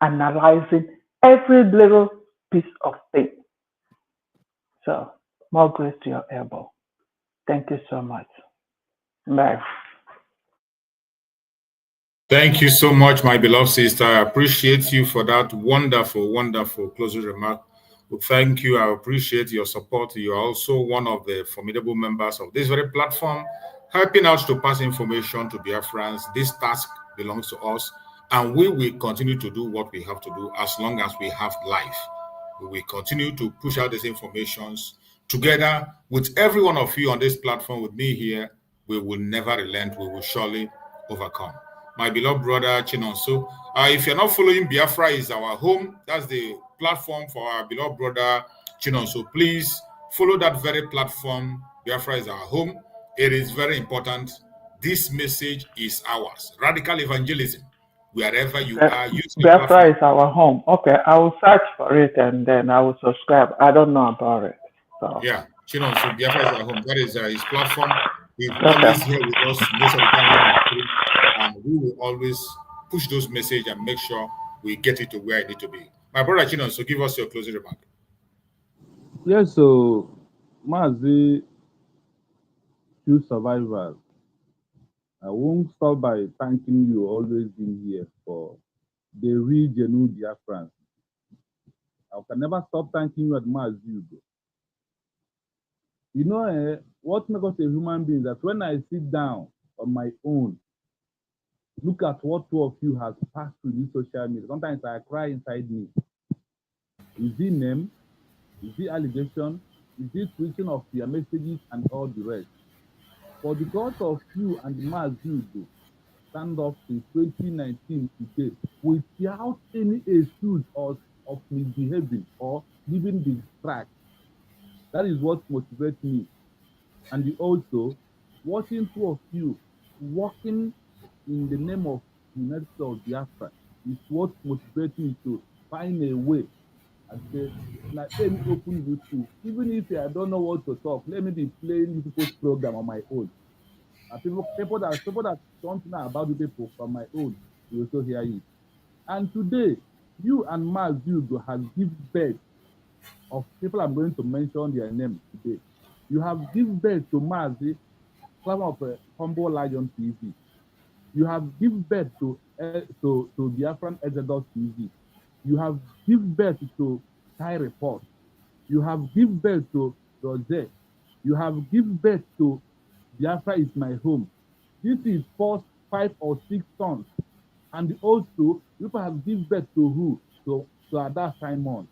analyzing every little piece of thing. So, more grace to your elbow. Thank you so much. Bye. Thank you so much, my beloved sister. I appreciate you for that wonderful, wonderful closing remark. Well, thank you. I appreciate your support. You are also one of the formidable members of this very platform, helping us to pass information to Biafrans. This task belongs to us, and we will continue to do what we have to do as long as we have life. We will continue to push out these informations together with every one of you on this platform, with me here. We will never relent. We will surely overcome. My beloved brother Chinonso, if you're not following, Biafra is our home. That's the platform for our beloved brother Chinonso. Please follow that very platform. Biafra is our home. It is very important. This message is ours. Radical evangelism. Wherever you are, Biafra is our home. Okay, I will search for it and then I will subscribe. I don't know about it. So. Yeah, Chinonso, Biafra is our home. That is his platform. He's always here with us most of the time when I'm free, and we will always push those messages and make sure we get it to where it need to be. My brother Chinon, so give us your closing remark. Yes, so Mazi, few survivors. I won't stop by thanking you always being here for the real genuine Biafrans. I can never stop thanking you at Mazi. You know, what makes us a human being is that when I sit down on my own, look at what two of you have passed through this social media. Sometimes I cry inside me. Is it name? Is it allegation? Is it switching of their messages and all the rest? But because of you and Mazi stand up since 2019 today without any excuse of misbehaving or leaving the track. That is what motivates me. And also, watching two of you working in the name of United States of Biafra is what motivates me to find a way and say, let me open YouTube. Even if I don't know what to talk, let me be playing people's program on my own. People that don't know about the people from my own will also hear it. And today, you and Mazi have given birth of people I'm going to mention their names today. You have given birth to Mazi, Clan of Humble Lion TV. You have given birth to Biafran Exodus TV. You have given birth to Sky Report. You have given birth to Rose. You have given birth to Biafra is my home. This is 4, 5, or 6 sons. And also, people have given birth to who? To Ada Simon,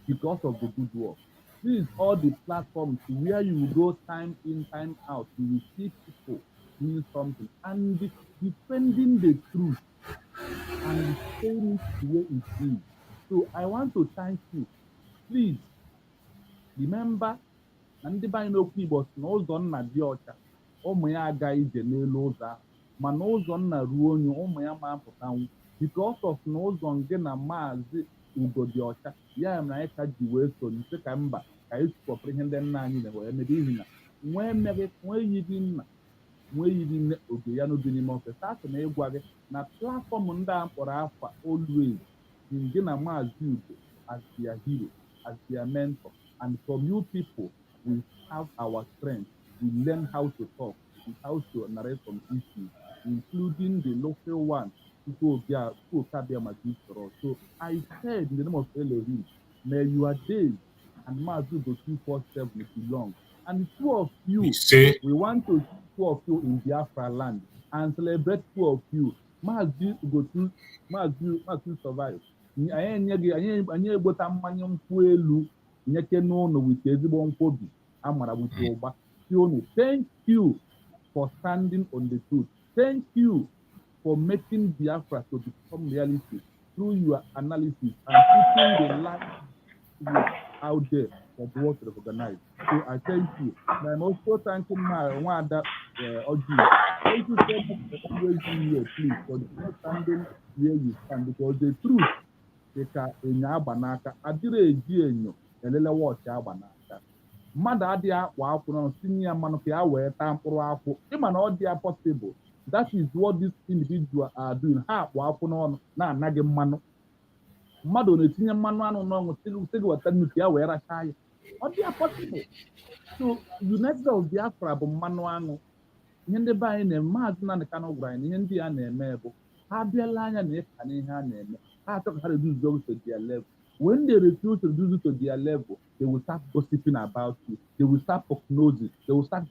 because of the good work. This is all the platforms where you will go time in, time out. You will see people doing something and defending the truth and saying it the way it is. So I want to thank you. Please remember, na ndị be anyị n'okwu Igbo si na ụzọ nna dị ọcha, ụmụ ya aga ije n'elu ụzọ ahụ, mana ụzọ nna ruo onye ụmụ ya ma apụtanwu because of na ụzọ nke na Maazị Ugo dị ọcha, ya mere anyị ka ji wee so nse ka mba ka anyị tụpọpụrụ ihe ndị nna anyị na-wee mebe ihi na nwee yiri nna nwee yiri nne oge ya n'obi n'ime ofe satụ na ịgwa gị na platfọm ndị a mkpọrọ afa always dị gị na Maazị Ugo as their hero, as their mentor. And from you people, we have our strength. We learn how to talk and how to narrate some issues, including the local one. So I said in the name of Elohim, may your days and Mazu go 247 be long. And the two of you, we want to see two of you in Biafra land and celebrate two of you. Mazu go to Mazu survive. Anyị egbota mmanya nkwụ elu nyeke n'ụlọ wite ezigbo nkwobi amara wute ụgba si unu. Thank you for standing on the truth. Thank you for making Biafra to become reality through your analysis and putting the light out there for the world to recognize. So I thank you. And I'm also thanking my Wanda Oji. Thank you so much for always being here, please, for not standing where you stand, because the truth ka enyo agba n'aka adịrị eji enyo elele wọchị agba n'aka. Mmadụ adịghị akwa akwụ n'ọnụ tinye ya mmanụ ka ya wee taa mkpụrụ akwụ. Ịma na ọ dị ya possible. That is what these individuals are doing. Ha akwa akwụ n'ọnụ na-anaghị mmanụ. Mmadụ na-etinye mmanụ anụ n'ọnụ sị gị weta nnu ka ya wee rachaa ya. Ọ dị ya possible. So United of Biafra bụ mmanụ aṅụ. Ihe ndị be anyị na-eme, Maazị Nnamdi Kanu gwara anyị na ihe ndị ya na-eme bụ ha abịala anya na ịka na ihe ha na-eme. I talk how to reduce those to their level. When they refuse to reduce it to their level, they will start gossiping about you. They will start prognosing. They will start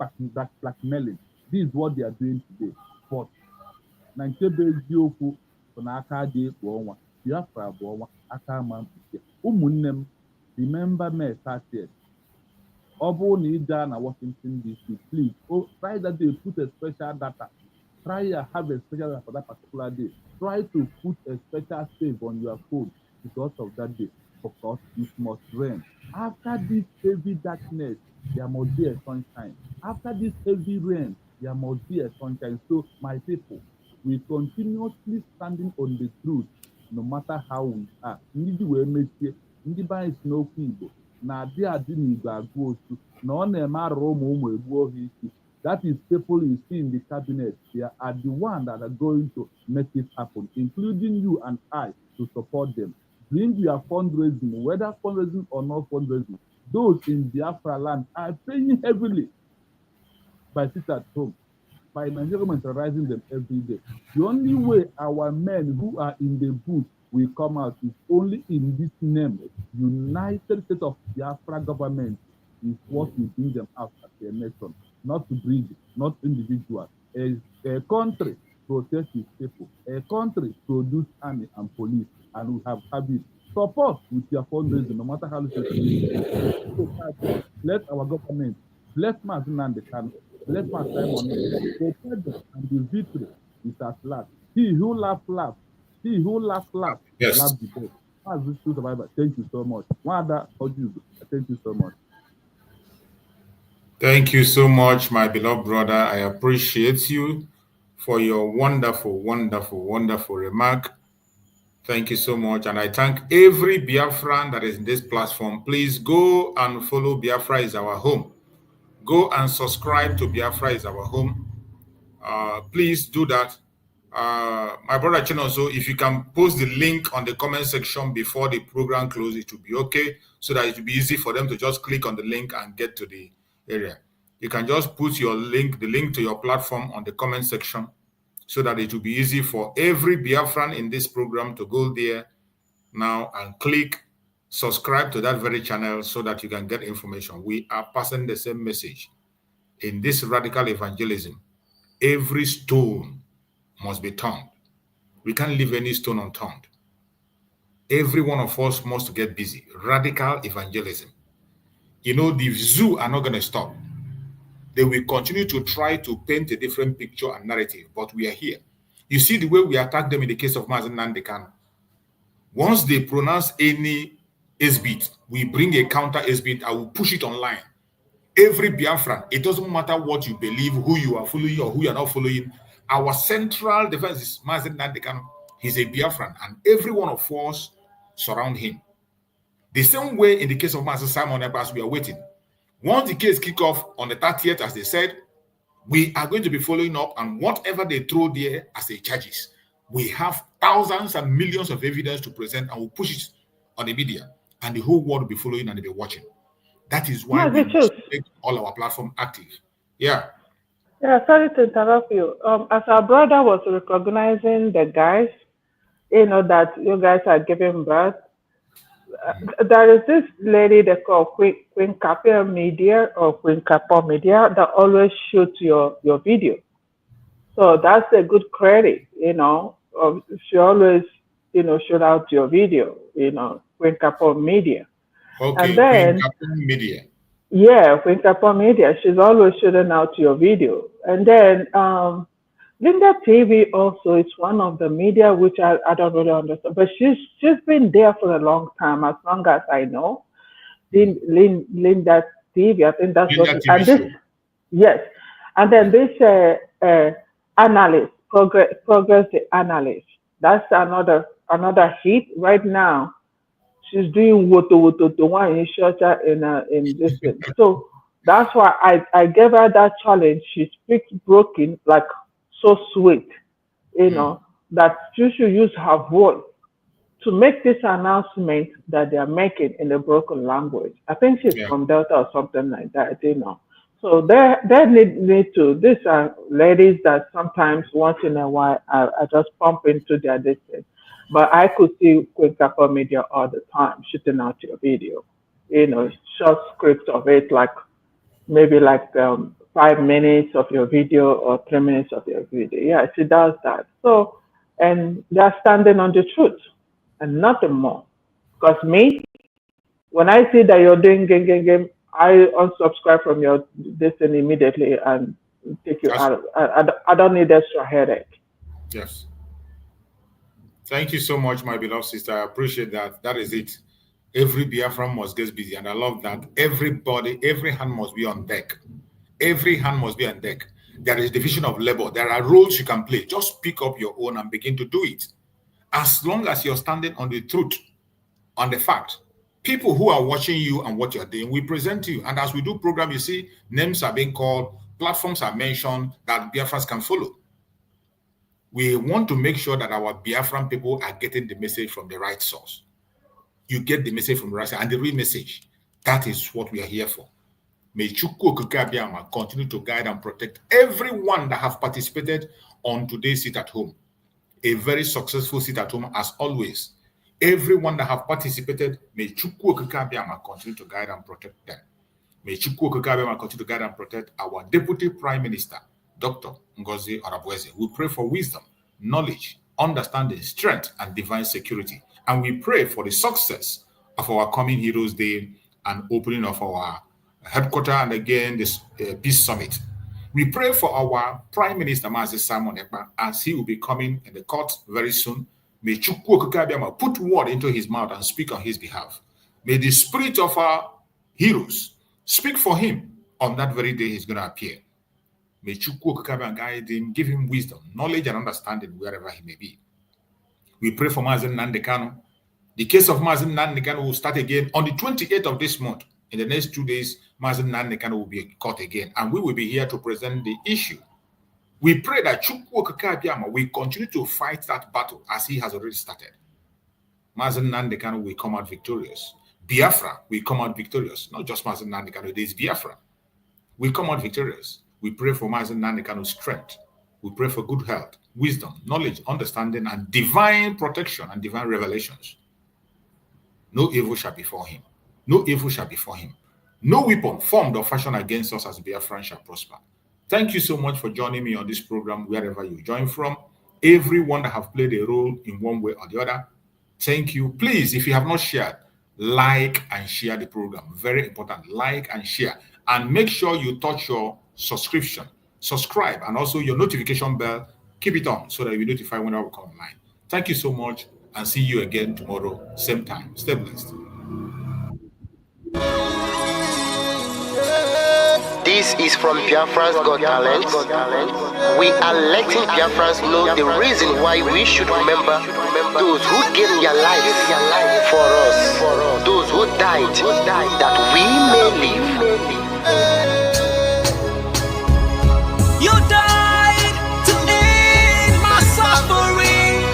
blackmailing. This is what they are doing today. But Nigeria eziokwu bụ na aka dị ekpo ọnwa. Biafra bụ ọnwa aka ama mkpuke. Ụmụnne m, remember May 30th. Ọ bụrụ na ị gaa na Washington DC, please try that day, put a special data. Try to have a special data for that particular day. Try to put a special save on your phone because of that day, because it must rain. After this heavy darkness, there must be a sunshine. After this heavy rain, there must be a sunshine. So, my people, we continuously standing on the truth, no matter how we are. Ndị wee mechie, ndị be anyị si n'okwu Igbo na-adị adị n'Igbo agụ otu na ọ na-eme arụrụ ụmụ egbuo ha isi. That is people you see in the cabinet. They are the ones that are going to make it happen, including you and I, to support them. Bring your fundraising, whether fundraising or not fundraising. Those in Biafra land are paying heavily by sit at home, by Nigerian terrorizing them every day. The only way our men who are in the bush will come out is only in this name, United States of Biafra government, is what will bring them out as a nation, not to breed, not individuals. A country protects its people. A country produces army and police, and we have it. Support with your fundraising, no matter how little it is. Let our government, let Mazinande can, let my time on it. The pardon and the victory is at last. He who laughs, laughs. He who laughs, laughs. Yes. Laugh the best. Thank you so much. Thank you so much. Thank you so much, my beloved brother. I appreciate you for your wonderful, wonderful, wonderful remark. Thank you so much. And I thank every Biafran that is in this platform. Please go and follow Biafra is our home. Go and subscribe to Biafra is our home. Please do that. My brother Chinoso, if you can post the link on the comment section before the program closes, it will be okay, so that it will be easy for them to just click on the link and get to the area. You can just put your link, the link to your platform, on the comment section, so that it will be easy for every Biafran in this program to go there now and click subscribe to that very channel, so that you can get information. We are passing the same message. In this radical evangelism, every stone must be turned. We can't leave any stone unturned. Every one of us must get busy. Radical evangelism. You know, the zoo are not going to stop. They will continue to try to paint a different picture and narrative, but we are here. You see the way we attack them in the case of Mazen Nandekan. Once they pronounce any S-beat, we bring a counter S-beat. I will push it online. Every Biafran, it doesn't matter what you believe, who you are following or who you are not following. Our central defense is Mazen Nandekan. He's a Biafran, and every one of us surround him. The same way in the case of Master Simon Ebas, we are waiting. Once the case kick off on the 30th, as they said, we are going to be following up, and whatever they throw there as a charges, we have thousands and millions of evidence to present, and we'll push it on the media, and the whole world will be following and they'll be watching. That is why we must make all our platform active. Yeah. Yeah, sorry to interrupt you. As our brother was recognizing the guys, that you guys are giving birth, there is this lady they call Queen Capel Media or Queen Capel Media that always shoots your video. So that's a good credit, she always, shoot out your video, Queen Capel Media. Okay, and then, Queen Capel Media. Yeah, Queen Capel Media, she's always shooting out your video. And then Linda TV also is one of the media which I don't really understand, but she's been there for a long time, as long as I know. Linda TV, I think that's Linda what. TV And this, yes, and then this analyst, progress the analyst. That's another hit right now. She's doing woto one in Shorter in this thing. So that's why I gave her that challenge. She speaks broken, like so sweet, that she should use her voice to make this announcement that they are making in the broken language. I think she's from Delta or something like that, So they need to, these are ladies that sometimes once in a while I just pump into their distance. But I could see Queen Capel Media all the time shooting out your video, short scripts of it, maybe 5 minutes of your video or 3 minutes of your video. Yeah, she does that. So, and they're standing on the truth and nothing more. Because me, when I see that you're doing game, I unsubscribe from your destiny immediately and take you out. I don't need extra headache. Yes. Thank you so much, my beloved sister. I appreciate that. That is it. Every Biafran must get busy, and I love that. Everybody, every hand must be on deck. Every hand must be on deck. There is division of labor. There are roles you can play. Just pick up your own and begin to do it. As long as you're standing on the truth, on the fact, people who are watching you and what you're doing, we present to you. And as we do program, you see names are being called, platforms are mentioned that Biafrans can follow. We want to make sure that our Biafran people are getting the message from the right source. You get the message from the right source and the real message. That is what we are here for. May Chukwu Okike Abiama continue to guide and protect everyone that have participated on today's sit at home. A very successful sit at home as always. Everyone that have participated, may Chukwu Okike Abiama continue to guide and protect them. May Chukwu Okike Abiama continue to guide and protect our Deputy Prime Minister, Dr. NgoziOrabueze. We pray for wisdom, knowledge, understanding, strength, and divine security. And we pray for the success of our coming Heroes Day and opening of our headquarters and again this Peace Summit. We pray for our Prime Minister, Mazi Simon Ekpa, as he will be coming in the court very soon. May Chukwu Okike Abiama put word into his mouth and speak on his behalf. May the spirit of our heroes speak for him on that very day he's going to appear. May Chukwu Okike Abiama guide him, give him wisdom, knowledge, and understanding wherever he may be. We pray for Mazi Nnamdi Kanu. The case of Mazi Nnamdi Kanu will start again on the 28th of this month. In the next 2 days, Mazi Nnamdi Kanu will be in court again, and we will be here to present the issue. We pray that Chukwu Okike Abiama will continue to fight that battle as he has already started. Mazi Nnamdi Kanu will come out victorious. Biafra will come out victorious. Not just Mazi Nnamdi Kanu, it is Biafra. We come out victorious. We pray for Mazi Nnamdi Kanu's strength. We pray for good health, wisdom, knowledge, understanding, and divine protection and divine revelations. No evil shall befall him. No evil shall befall him. No weapon formed or fashioned against us as Biafran shall prosper. Thank you so much for joining me on this program, wherever you join from. Everyone that have played a role in one way or the other, thank you. Please, if you have not shared, like and share the program. Very important. Like and share. And make sure you touch your subscription, subscribe, and also your notification bell. Keep it on so that you'll be notified whenever we come online. Thank you so much, and see you again tomorrow, same time. Stay blessed. This is from Biafrans Got Talent. We are letting Biafrans know the reason why we should remember those who gave their lives for us, those who died, that we may live. You died to end my suffering.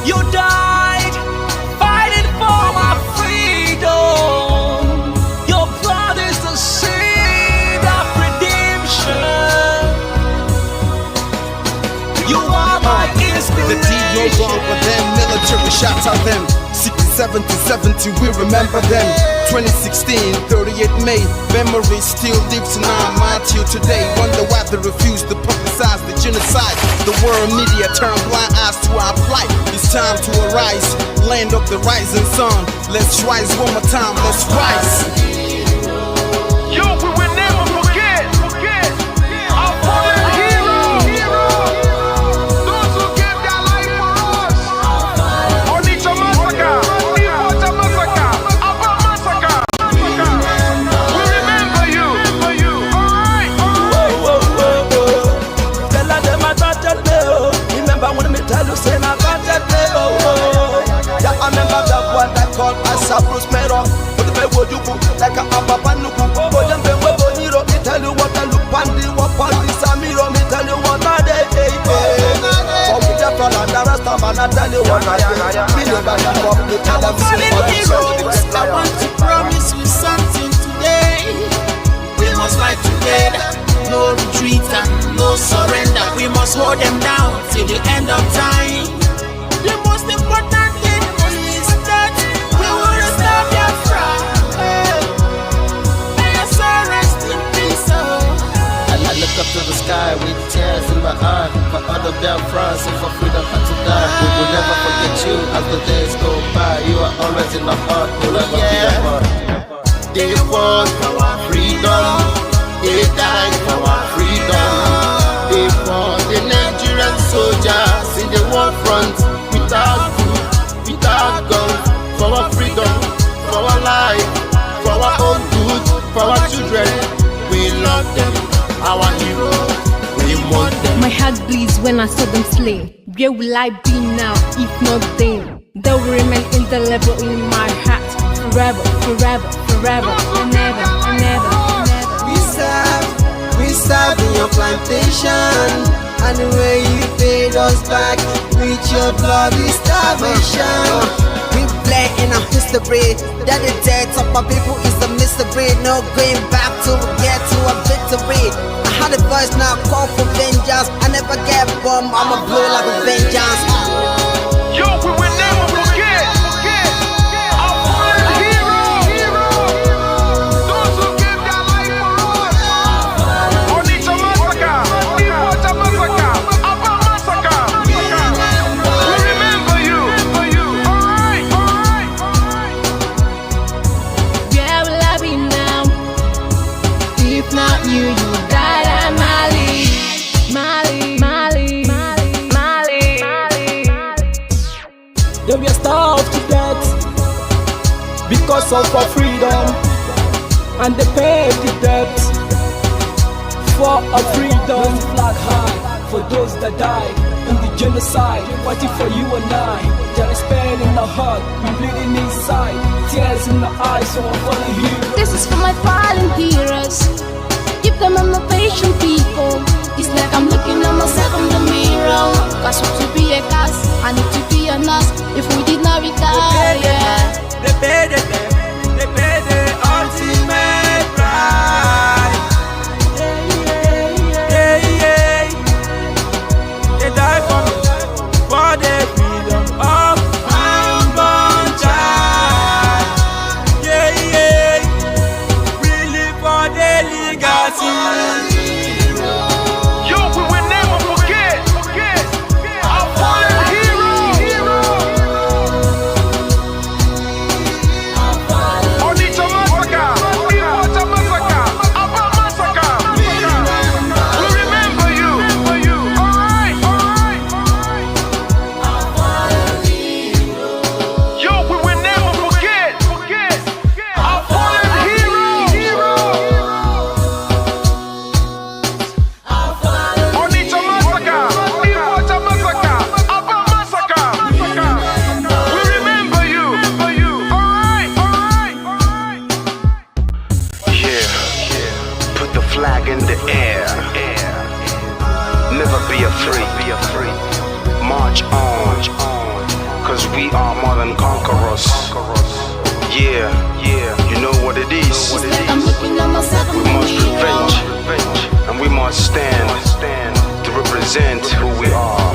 You died fighting for my freedom. Your blood is the seed of redemption. You are my inspiration. The deed no wrong with them. Military shots at them. 67 to 70, we remember them. 2016, 38 May, memory still lives in our mind till today. Wonder why they refuse to publicize the genocide. The world media turn blind eyes to our plight. It's time to arise, land of the rising sun. Let's rise one more time, let's rise. Yo, we will never forget our fallen heroes. Those who gave their life for us. Onitsha massacre, Iwata massacre, Aba massacre. We remember you. Alright. Tell them I wanted me. Remember when me tell you say I wanted me. Yeah, I remember that one that called us a Bruce Mero. Like a papa nuku, but them be we boniro. Me tell you what I look pandi, what pandi samiro. Me tell you what I day. For we just all the rest of man, I tell you what I do. Me never give up. Me tell them heroes, I want to promise you something today. We must fight together, no retreat and no surrender. We must hold them down till the end of time. The most important thing is that we will restore Biafra. I look up to the sky with tears in my eye. For other Biafrans and for freedom had to die. We will never forget you as the days go by. You are always in my heart, will ever be a part. They fought for our freedom. They died for our freedom. They fought the Nigerian soldiers in the war front. Without food, without guns. For our freedom, for our life, for our own good, for our children. We love them, our heroes, we want them. My heart bleeds when I saw them slain. Where will I be now, if not then? They will remain indelible in my heart. Forever, forever, forever, and ever, and ever, and ever. We serve in your plantation, and the way you paid us back with your bloody starvation. We play in our history that the death of our people is a mystery. No going back to get to a victory. I had a voice now call for vengeance. I never get bomb, I'ma blow like a vengeance. Yo, we will never forget our fallen heroes, those who gave their life for us. Onitsha massacre, Ipocha massacre, Aba massacre. We remember you. Alright. Where will I be now? If not you, you died at Mali. Then we are starved to death because of our freedom, and they paid the debt for our freedom. Flag high for those that died in the genocide, fighting for you and I. There is pain in the heart, we bleeding inside, tears in the eyes, so I'm falling here. This is for my fallen heroes. Give them motivation, people. It's like I'm looking at myself in the mirror. Cause to be a cast, I need to be a nurse. If we did not retire, They paid the ultimate price. They died for me, for the freedom of my unborn child. Really for the legacy. March on, cause we are more than conquerors. Yeah, you know what it is. We must revenge, and we must stand to represent who we are.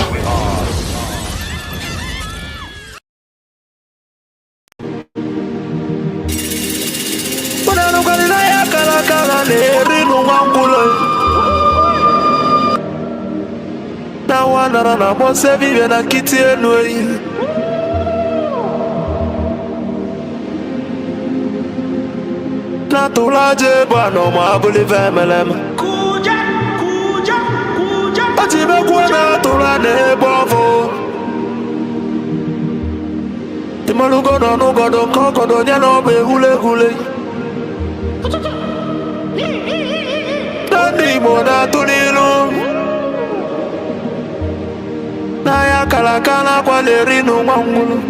Na wana na mose vive na kiti enui. Na tulaje bwana mabuli vemelem. Kuja. Atibe kuena tulane bovo. Timalugo no nugodo kokodo nyano be hule. Dani mona tulilu. Na ya kalakala kwa lerinu mwangulu.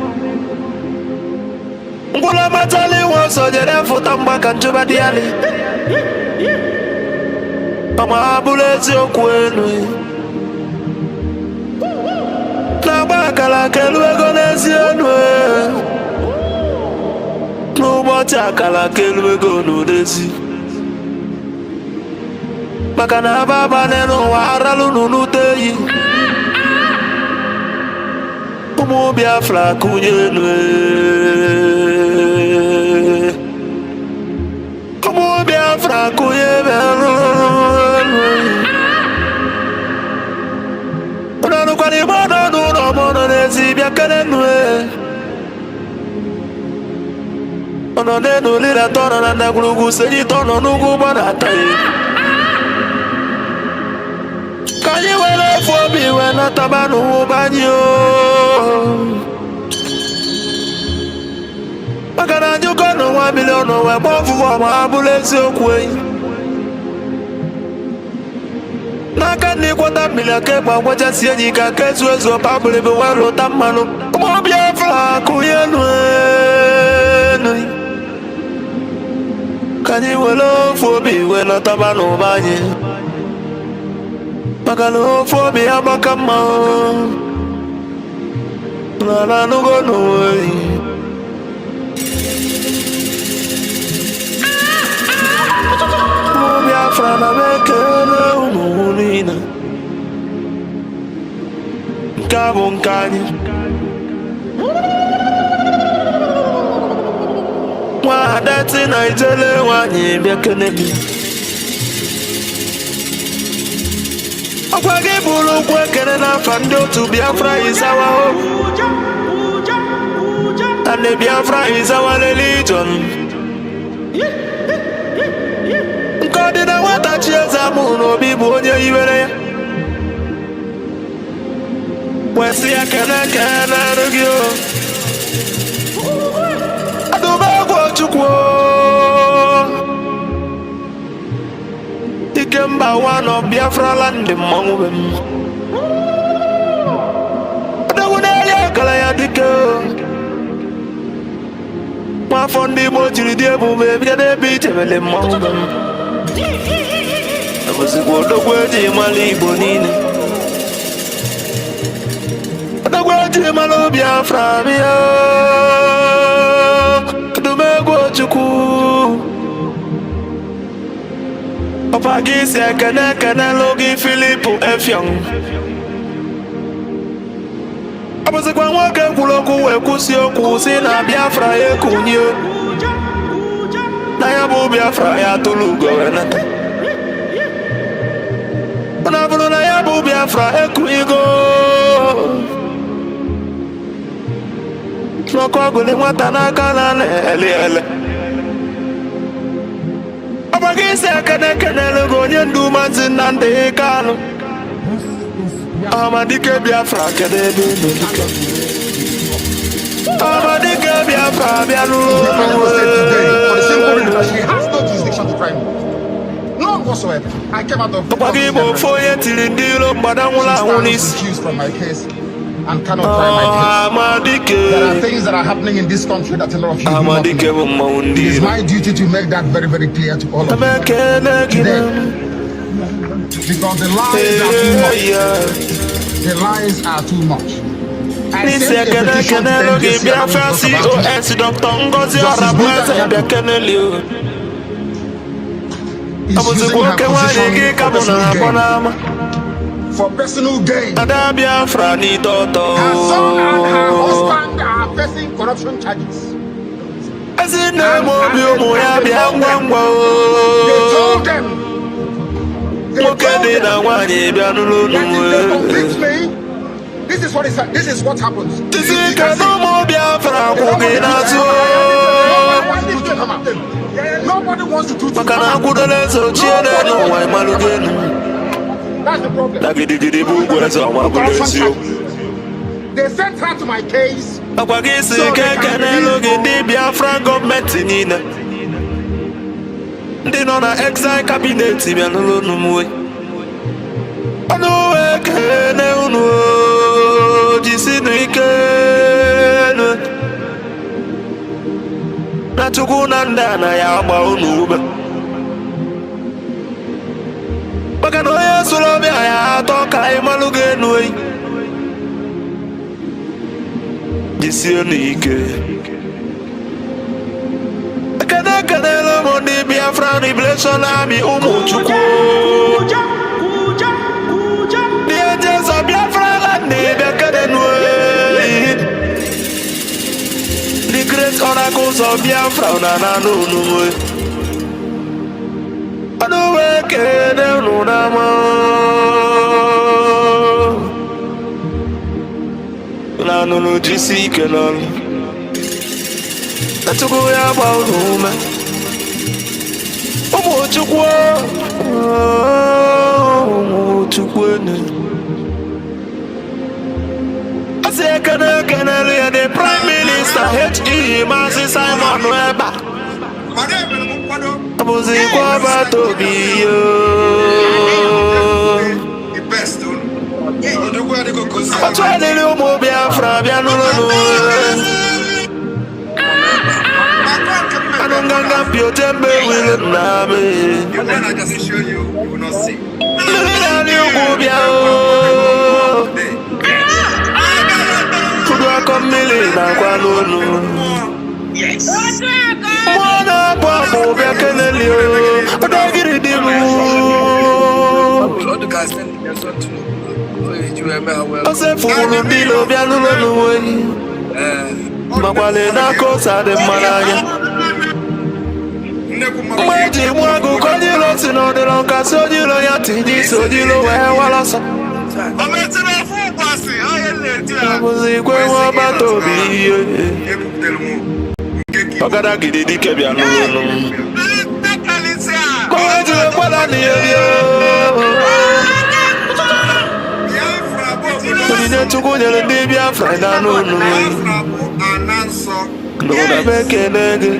Ngula matali woso jere futa mbaka njuba diali. Kama abulezi okwenu. Na baka la keluego nezi enwe. Nubocha kala keluego nudezi. Maka na baba nenu waralu nunuteyi. Umu Biafra kunyenwe. Umu Biafra kunyenwe. Unanu kwa ni mono nuno mono nezi biakenenwe. Ono nenu lila tono na ndagulugu senyi tono nugu banataye. Kanyi wele fobi wena tabanu banyo. Makana njuko no 1 million we bofu wa mabulezi okwe. Naka ni kwata milake kwa waja siyenyi kakezu ezo pabule bewaro tamano. Umu Biafra kuyenwe. Kanyi wele fobi wena tabanu banyo. Magano for me, I'm a come on. No, no, go no way. Biafran, I make no Nina. Cabon Kanye. Why that's in Nigeria, one year, Akwage bulu kwekene na fando to Biafra is our hope. And the Biafra is our religion. God did I want to cheers a moon or be born here. Where's the can argue? I don't know what to quote. Ikemba one of Biafra land among them. I would have a my phone be more to the devil, baby, they beat him among them. I was a good word in my Libonine. The word in my Lobia from you. To make what you cool. Papa gis ya kana logi Philippo F young. Abase kwa wake kuloku we kusio kusi na Biafra ye kunyo. Na ya bu Biafra ya tulugo enata. Na bulu na ya bu Biafra e kuigo. Noko gule mwata na kana ele. Abagisa kana logo nyendu manzi nande kano. Amadike Biafra kede be. Amadike Biafra bialu. She has no jurisdiction to try me. None whatsoever. I came out of Pagibo foye tilindilo mbadamula unis. Accused from my case and cannot try my case. There are things that are happening in this country that a lot of you do not know. It is my duty to make that very, very clear to all of you today. Because the lies are too much. The lies are too much. I sent a petition to the Biafra COS DPMDrNgoziOrabueze bekenelio. using her position for personal gain. Her Biafra ni toto. son and her husband are facing corruption charges. They told them. They convinced me. This is what is. This is what happens. Nobody wants to do it. That's the problem. They sent her to my case. So they can Biafran government nina. They know na exile cabinet bi anolo numwe. Ano ekene unu jisinu ikene. Na tukuna ndana ya agba unu ube. Baka no yesu lobi ya toka imaluge nuwe. Jisinu ikene. Kanelo mondi Biafran Revelation Army Umuchukwu. The angels of Biafra land the great oracles of Biafra na no. Anuwe kene nunama. Na no jisi kenon. Let's go about home. Umuchukwu. I say, can the Prime Minister H.E. Masi Simon Webber. I was in Kwaba to be the best. I tried to do more Biafra. I don't got your temper with it now. You will not see. Ose funu ndilo bia nulu we. Makwale na kosa de malaya. Mweji mwagu kojilo sino de lonka sojilo yatiji sojilo we walasa. Abuzi kwe wabatobi. Ogada gidi kebia nulu. Mweji wala ni yo. Onye tukunyere ndị Biafra na n'onu n'ụda bekele gị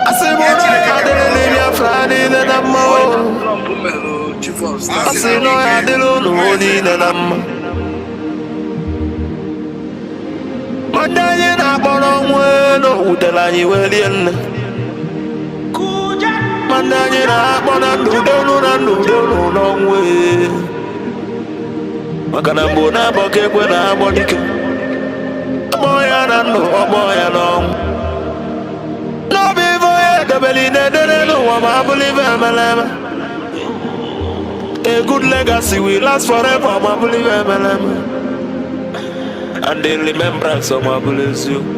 asị m na ya adịrị ndị Biafra niile na mma asị na ya adịrị unu niile na mma ndị anyị na-akpọrọ nwe n'owutere anyị welie nne ma ndị anyị na-akpọ na ndụdo n'ụlọ nwe maka na mgbe na-abọ ka ekwe na-agbọ dike agbọ ya na ndụ ọgbọ ya n'ọnwụ n'obi ife onye edebeli na-edere n'ụwa ma abụla ife emeleme a good legacy will last forever ma abụla ife emeleme and the remembrance of ma abụla eziokwu